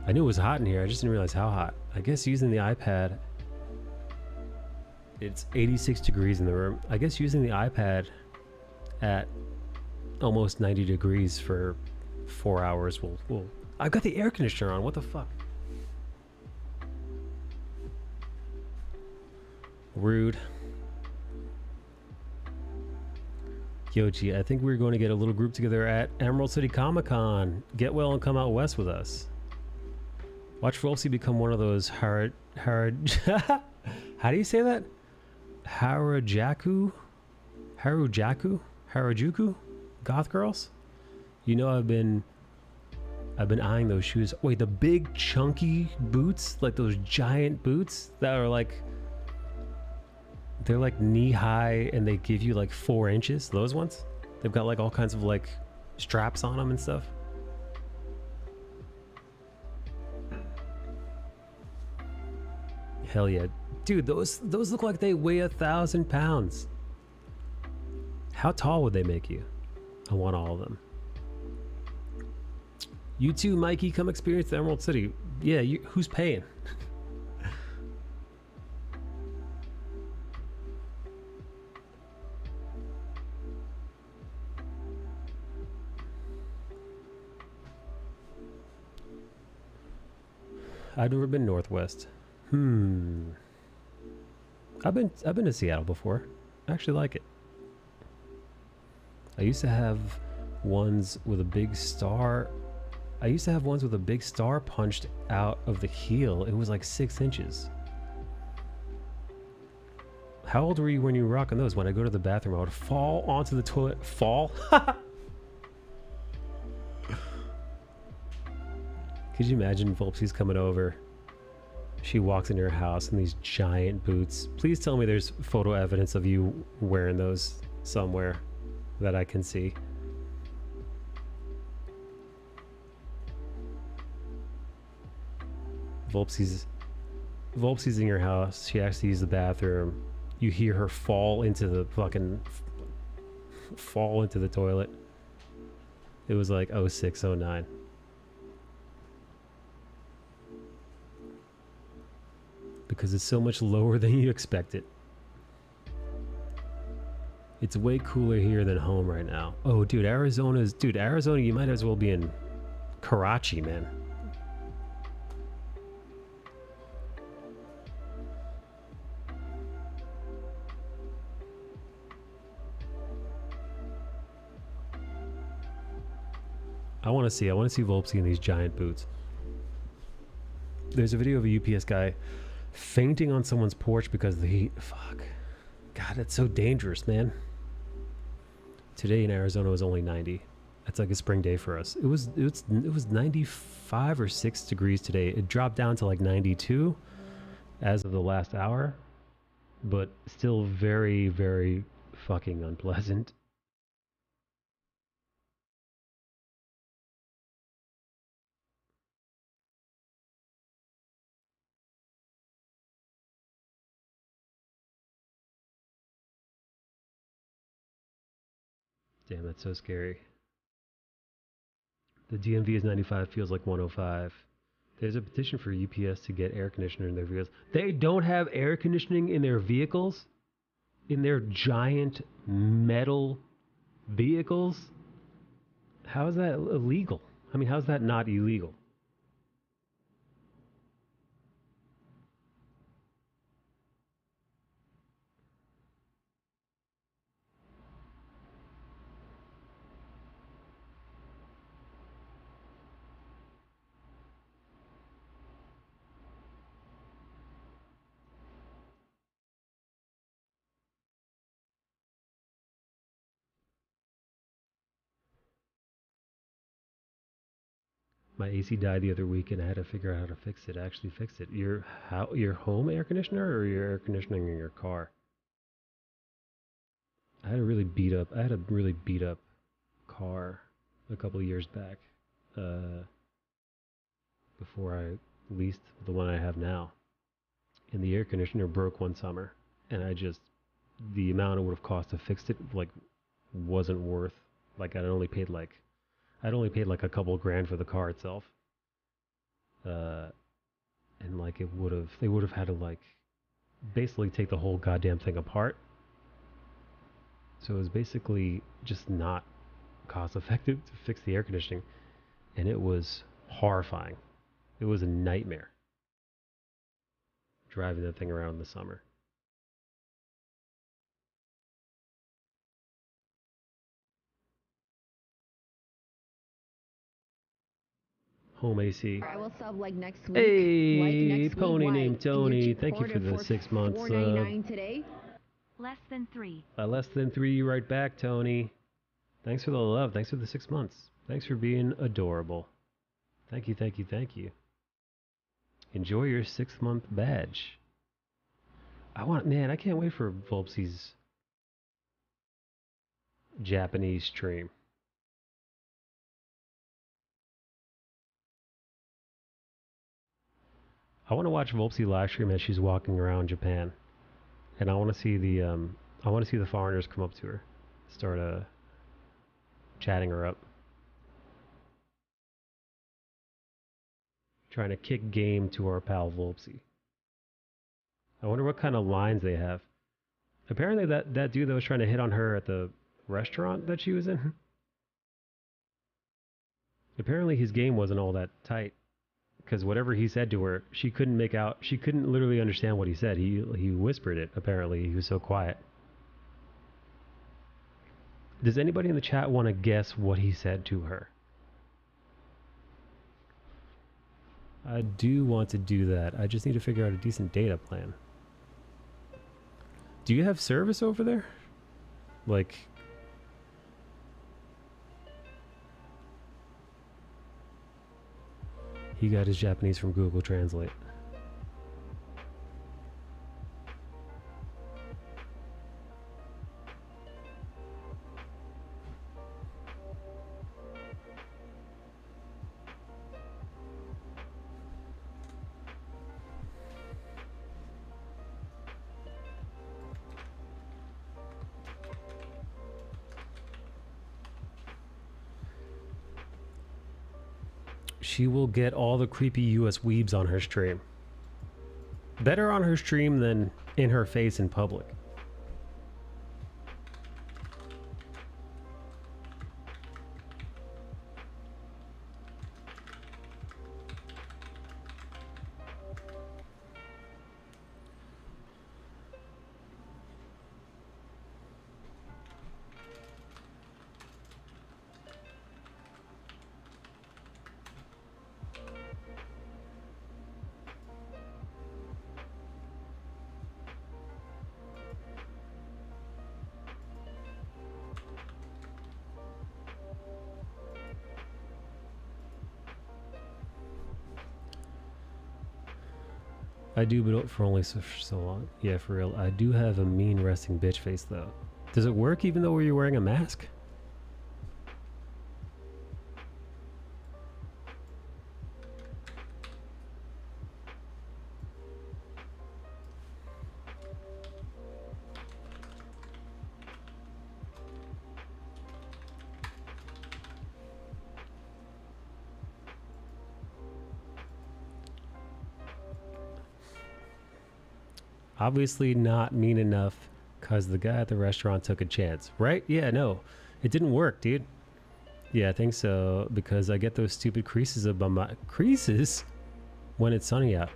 Speaker 1: I knew it was hot in here, I just didn't realize how hot. I guess using the iPad, it's 86 degrees in the room. I guess using the iPad at almost 90 degrees for 4 hours will... I've got the air conditioner on, what the fuck? Rude. Yoji, I think we're going to get a little group together at Emerald City Comic Con. Get well and come out west with us. Watch Volpsy become one of those how do you say that? Harajuku goth girls? You know I've been eyeing those shoes. Wait, the big chunky boots, like those giant boots that are like, they're like knee high and they give you like 4 inches. Those ones? They've got like all kinds of like straps on them and stuff. Hell yeah. Dude, those look like they weigh 1,000 pounds. How tall would they make you? I want all of them. You too, Mikey, come experience the Emerald City. Yeah, who's paying? I've never been Northwest. I've been to Seattle before. I actually like it. I used to have ones with a big star. I used to have ones with a big star punched out of the heel. It was like 6 inches. How old were you when you were rocking those? When I go to the bathroom, I would fall onto the toilet. Fall? Could you imagine Volpsy's coming over? She walks into your house in these giant boots. Please tell me there's photo evidence of you wearing those somewhere that I can see. Volpsy's in your house. She actually used the bathroom. You hear her fall into the toilet. It was like 06, 09. Because it's so much lower than you expected. It's way cooler here than home right now. Oh, dude, Arizona, you might as well be in Karachi, man. I want to see Volpsy in these giant boots. There's a video of a UPS guy fainting on someone's porch because of the heat. Fuck. God, that's so dangerous, man. Today in Arizona was only 90. That's like a spring day for us. It was 95 or 6 degrees today. It dropped down to like 92 as of the last hour, but still very, very fucking unpleasant. Damn, that's so scary. The DMV is 95, feels like 105. There's a petition for UPS to get air conditioner in their vehicles. They don't have air conditioning in their vehicles? In their giant metal vehicles? How is that illegal? I mean, how is that not illegal? My AC died the other week and I had to figure out how to fix it. I actually fixed it. Your home air conditioner or your air conditioning in your car? I had a really beat up car a couple of years back. Before I leased the one I have now. And the air conditioner broke one summer. And the amount it would have cost to fix it, like, wasn't worth, like, I'd only paid like a couple grand for the car itself. And like they would have had to like basically take the whole goddamn thing apart. So it was basically just not cost effective to fix the air conditioning. And it was horrifying. It was a nightmare driving that thing around in the summer. Home AC.
Speaker 7: I will sub like next week.
Speaker 1: Hey,
Speaker 7: next
Speaker 1: pony
Speaker 7: week.
Speaker 1: named Tony. Thank you for the 6 months.
Speaker 7: $4.99 today.
Speaker 4: Less than 3.
Speaker 1: Less than 3 right back, Tony. Thanks for the love. Thanks for the 6 months. Thanks for being adorable. Thank you, thank you, thank you. Enjoy your 6-month badge. I can't wait for Volpsy's Japanese stream. I want to watch Volpsy live stream as she's walking around Japan, and I want to see the foreigners come up to her, start chatting her up, trying to kick game to our pal Volpsy. I wonder what kind of lines they have. Apparently that dude that was trying to hit on her at the restaurant that she was in, apparently his game wasn't all that tight. Because whatever he said to her, she couldn't literally understand what he said. He whispered it, apparently. He was so quiet. Does anybody in the chat want to guess what he said to her? I do want to do that. I just need to figure out a decent data plan. Do you have service over there? Like... He got his Japanese from Google Translate. She will get all the creepy US weebs on her stream. Better on her stream than in her face in public. I do, but for only so long. Yeah, for real. I do have a mean resting bitch face, though. Does it work even though you're wearing a mask? Obviously not mean enough because the guy at the restaurant took a chance, right? Yeah, no, it didn't work, dude. Yeah, I think so, because I get those stupid creases above my creases when it's sunny out.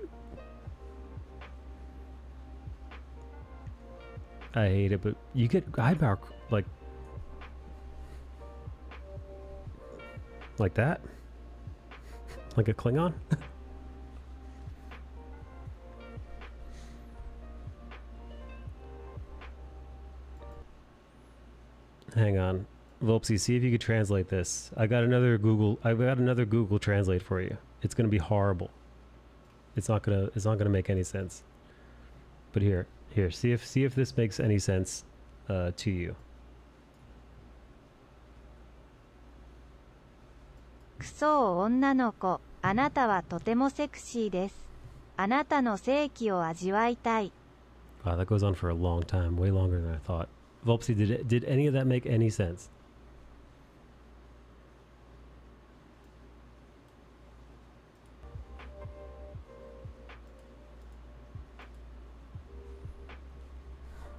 Speaker 1: I hate it, but you get eyebrow like that, like a Klingon. Hang on, Volpsy, see if you could translate this. I've got another Google Translate for you. It's gonna be horrible. It's not gonna make any sense. But here, see if this makes any sense to you.
Speaker 6: クソ女の子、あなたはとてもセクシーです。あなたの性器を味わいたい。
Speaker 1: Wow, that goes on for a long time, way longer than I thought. Volpsy, did any of that make any sense?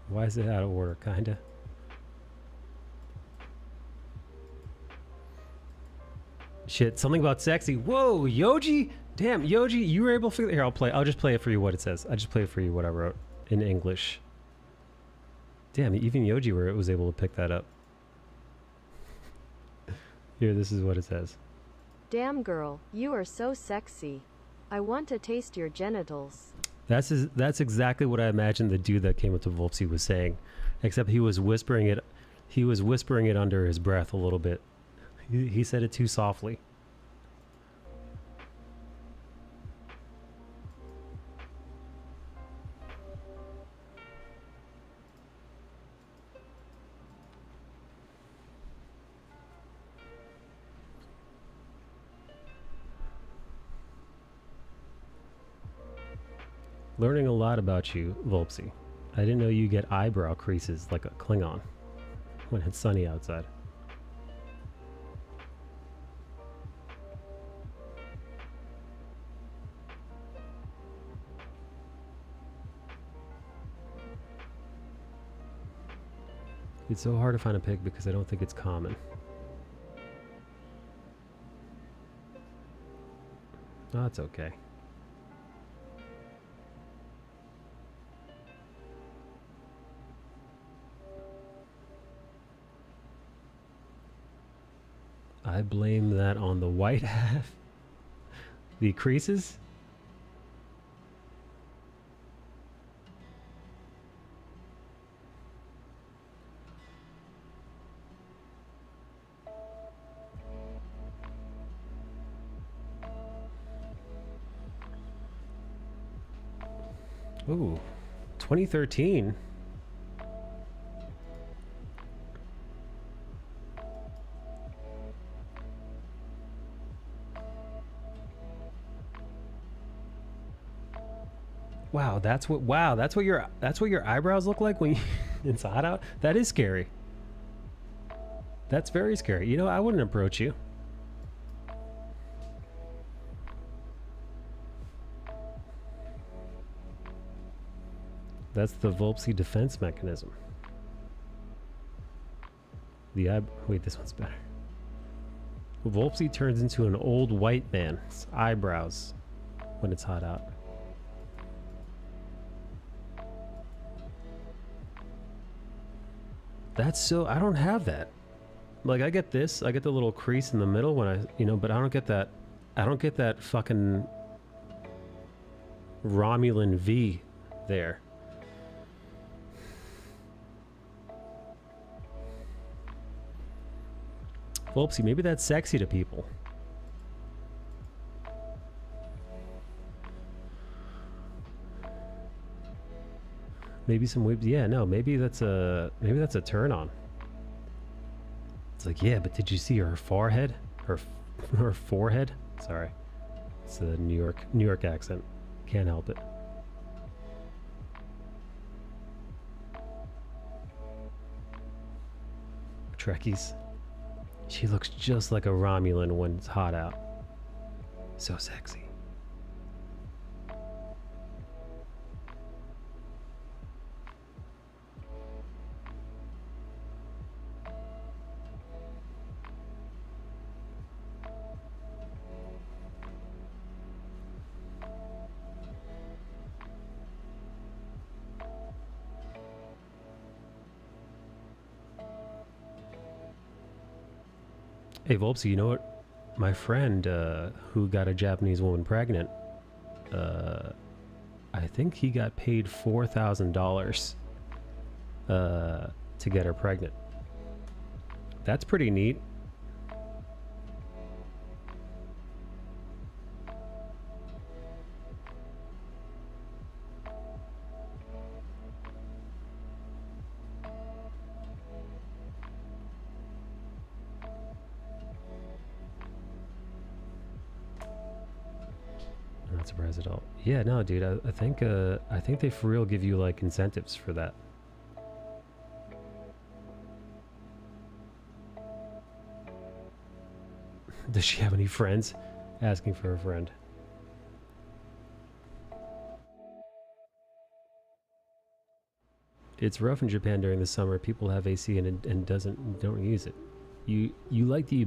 Speaker 1: Why is it out of order, kinda? Shit, something about sexy. Whoa, Yoji? Damn, Yoji, you were able to figure... Here, I'll just play it for you what it says. I just play it for you what I wrote in English. Damn, even Yoji was able to pick that up. Here, this is what it says.
Speaker 8: Damn girl, you are so sexy. I want to taste your genitals.
Speaker 1: That's exactly what I imagined the dude that came up to Volpsy was saying, except he was whispering it. He was whispering it under his breath a little bit. He said it too softly. Learning a lot about you, Volpsy. I didn't know you get eyebrow creases like a Klingon when it's sunny outside. It's so hard to find a pic because I don't think it's common. Oh, it's okay. I blame that on the white half. The creases? Ooh, 2013. Wow, that's what your eyebrows look like when you, it's hot out. That is scary. That's very scary. You know, I wouldn't approach you. That's the Volpsy defense mechanism. Wait, this one's better. Volpsy turns into an old white man's eyebrows when it's hot out. That's so, I don't have that. Like, I get this, I get the little crease in the middle when I, you know, but I don't get that fucking Romulan V there. Volpsy, maybe that's sexy to people. Maybe some whips. Yeah, no, maybe that's a turn on. It's like, yeah, but did you see her forehead? Her forehead? Sorry. It's a New York accent. Can't help it. Trekkies. She looks just like a Romulan when it's hot out. So sexy. Hey Volpsy, you know what? My friend who got a Japanese woman pregnant, I think he got paid $4,000 to get her pregnant. That's pretty neat. Not surprised at all. Yeah, no, dude. I think they for real give you like incentives for that. Does she have any friends? Asking for a friend. It's rough in Japan during the summer. People have AC and don't use it. You like the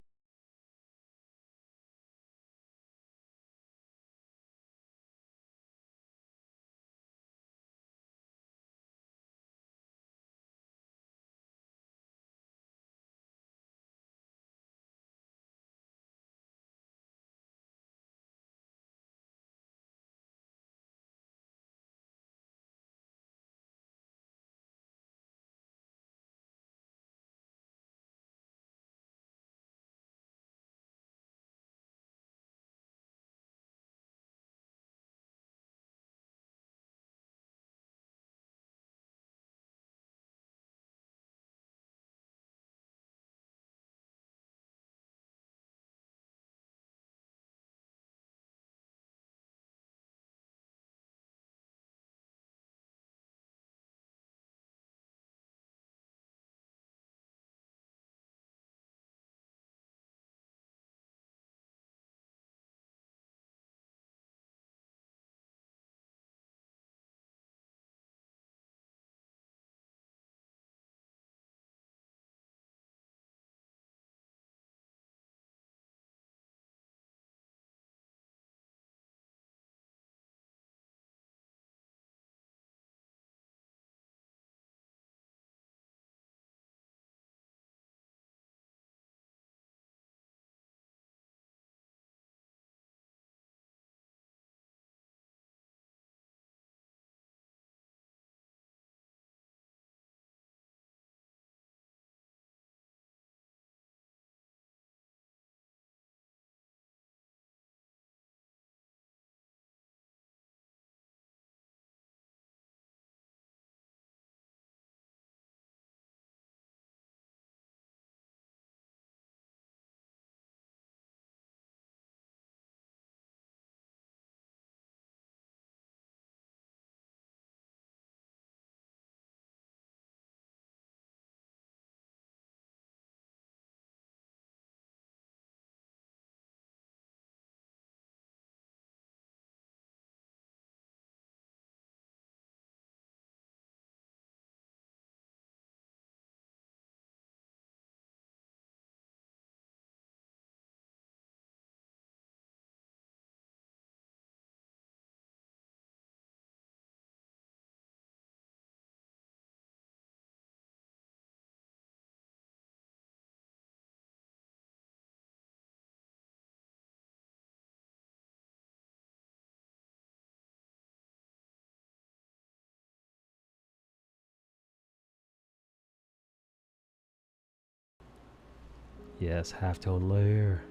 Speaker 1: Yes, halftone layer.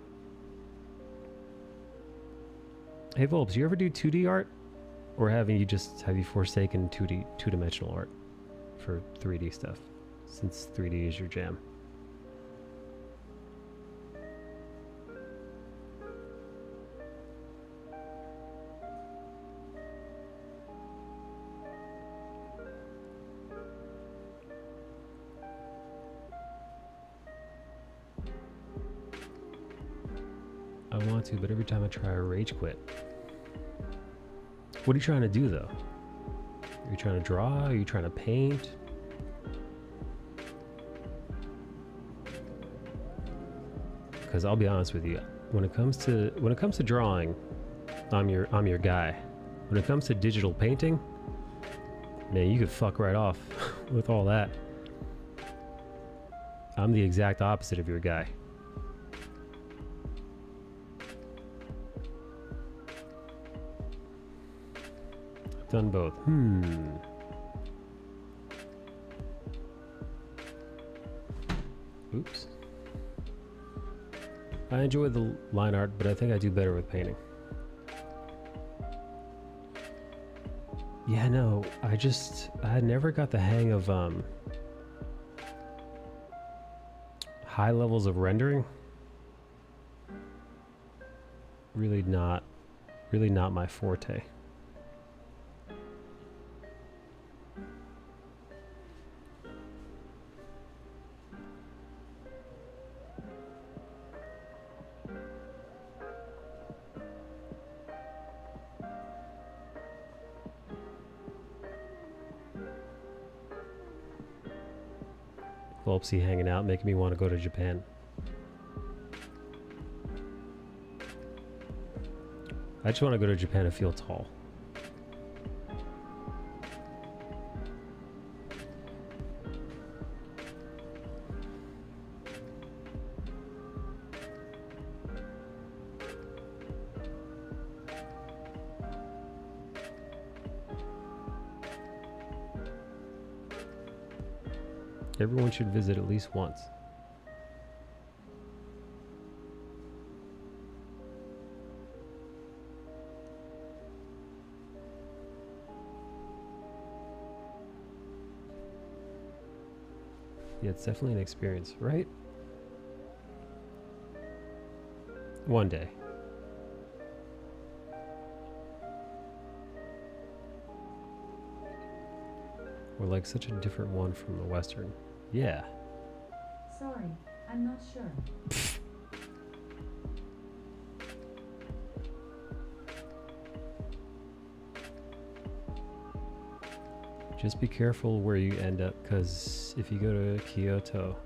Speaker 1: Hey Volps, you ever do 2D art? Or have you forsaken 2-dimensional art for 3D stuff? Since 3D is your jam. I want to, but every time I try, I rage quit. What are you trying to do, though? Are you trying to draw? Are you trying to paint? Because I'll be honest with you, when it comes to drawing, I'm your guy. When it comes to digital painting, man, you could fuck right off with all that. I'm the exact opposite of your guy. Done both. Oops. I enjoy the line art, but I think I do better with painting. Yeah, no, I never got the hang of high levels of rendering. Really not my forte. Volpsy hanging out, making me want to go to Japan. I just want to go to Japan and feel tall. Everyone should visit at least once. Yeah, it's definitely an experience, right? One day. We're like such a different one from the Western. Yeah.
Speaker 9: Sorry, I'm not sure.
Speaker 1: Just be careful where you end up, because if you go to Kyoto,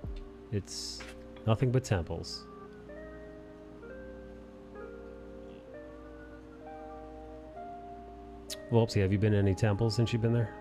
Speaker 1: it's nothing but temples. Well, have you been to any temples since you've been there?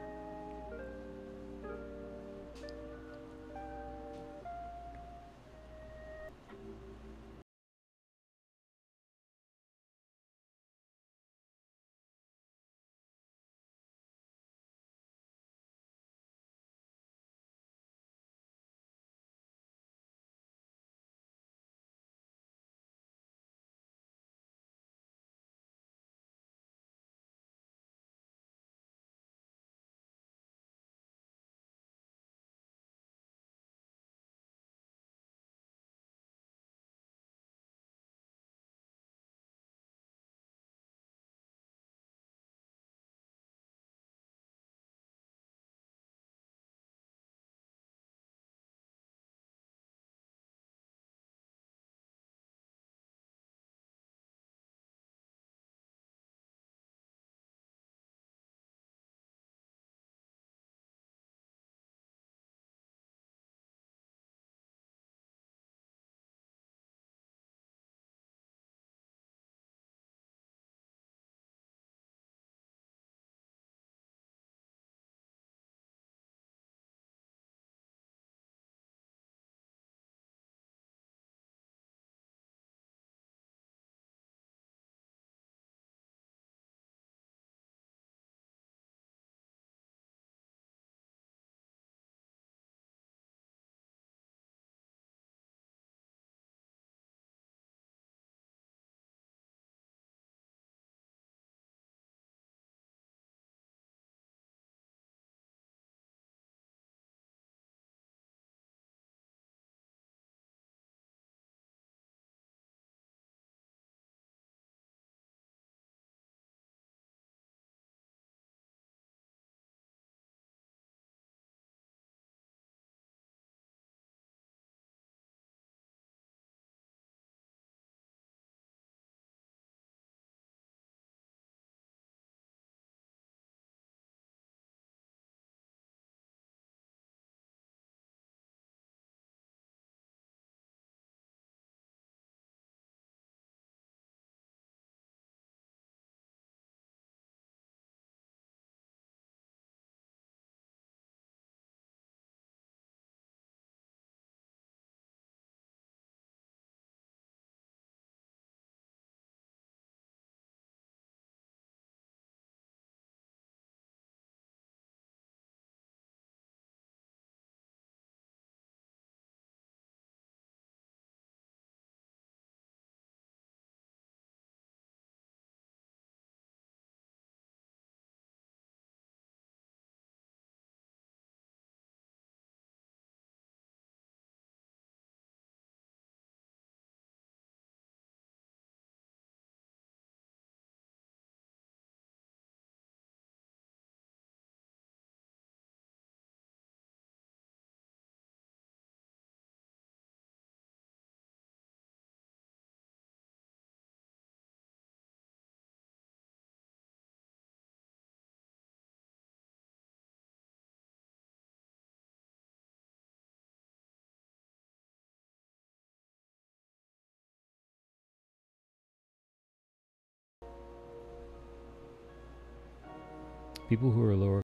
Speaker 1: People who are lower.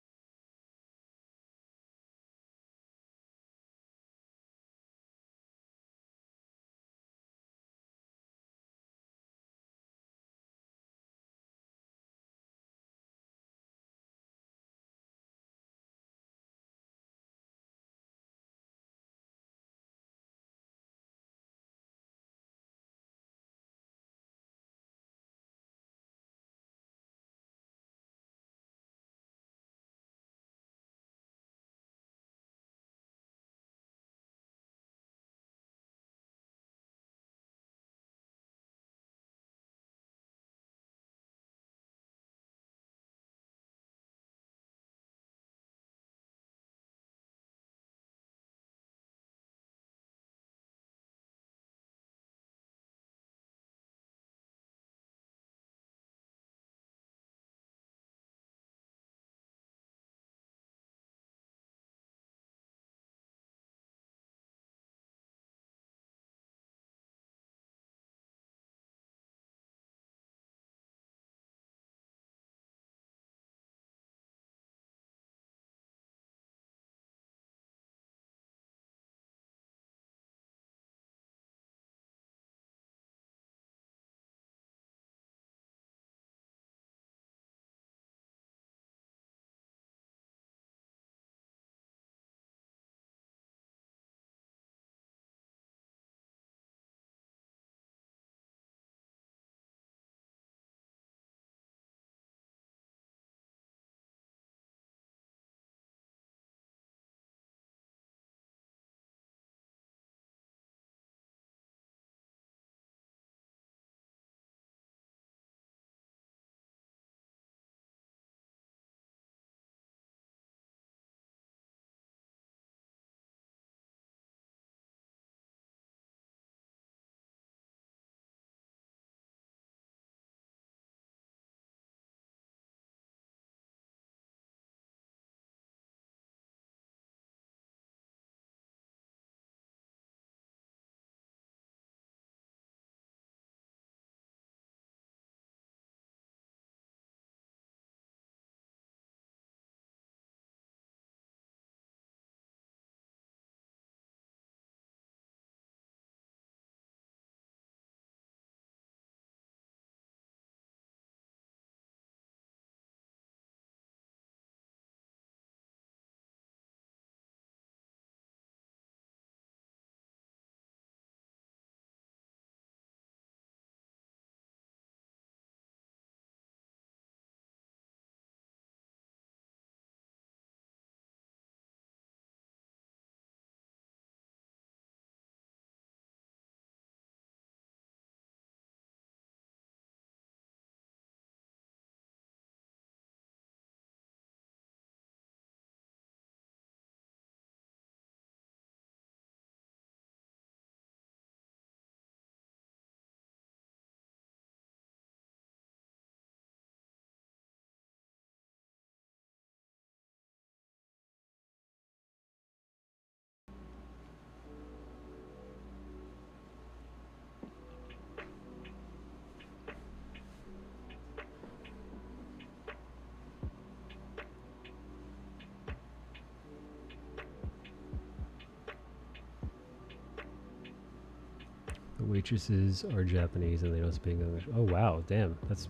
Speaker 1: The waitresses are Japanese and they don't speak English. Oh wow, damn, that's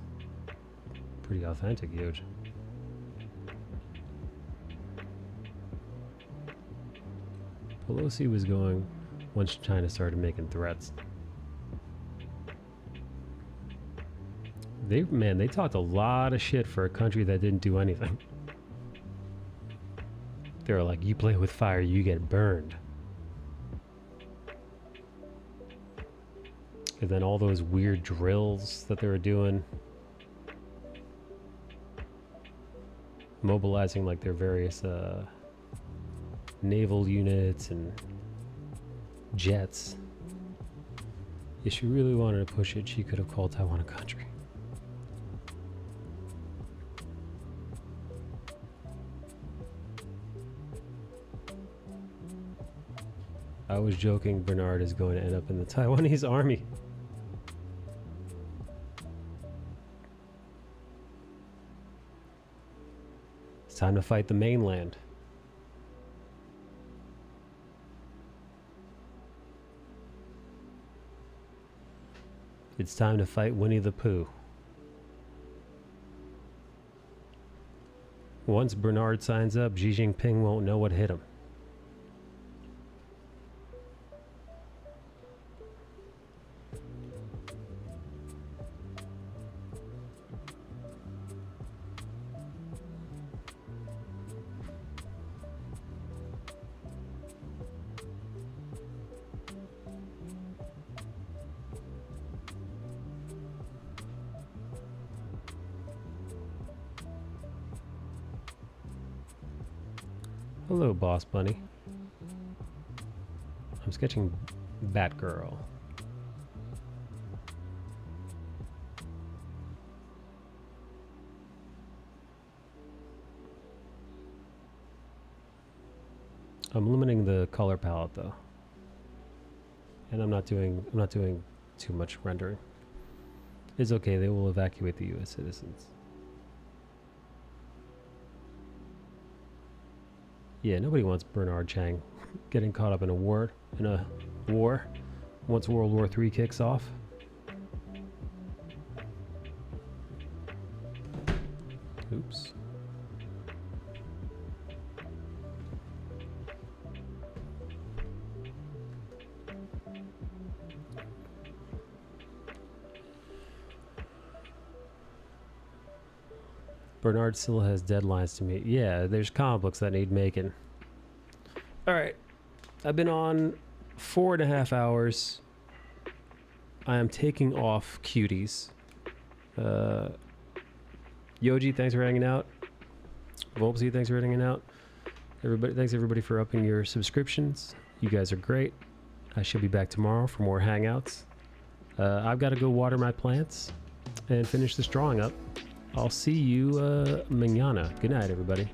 Speaker 1: pretty authentic, huge. Pelosi was going once China started making threats. They talked a lot of shit for a country that didn't do anything. They were like, you play with fire, you get burned. And then all those weird drills that they were doing, mobilizing like their various naval units and jets. If she really wanted to push it, she could have called Taiwan a country. I was joking, Bernard is going to end up in the Taiwanese army. time to fight the mainland. It's time to fight Winnie the Pooh. Once Bernard signs up, Xi Jinping won't know what hit him. Hello, Boss Bunny. I'm sketching Batgirl. I'm limiting the color palette though. And I'm not doing too much rendering. It's okay, they will evacuate the US citizens. Yeah, nobody wants Bernard Chang getting caught up in a war once World War III kicks off. Oops. Bernard still has deadlines to meet. Yeah, there's comic books that need making. Alright. I've been on 4.5 hours. I am taking off cuties. Yoji, thanks for hanging out. Volpsy, thanks for hanging out. Thanks everybody for upping your subscriptions. You guys are great. I should be back tomorrow for more hangouts. I've got to go water my plants and finish this drawing up. I'll see you mañana. Good night, everybody.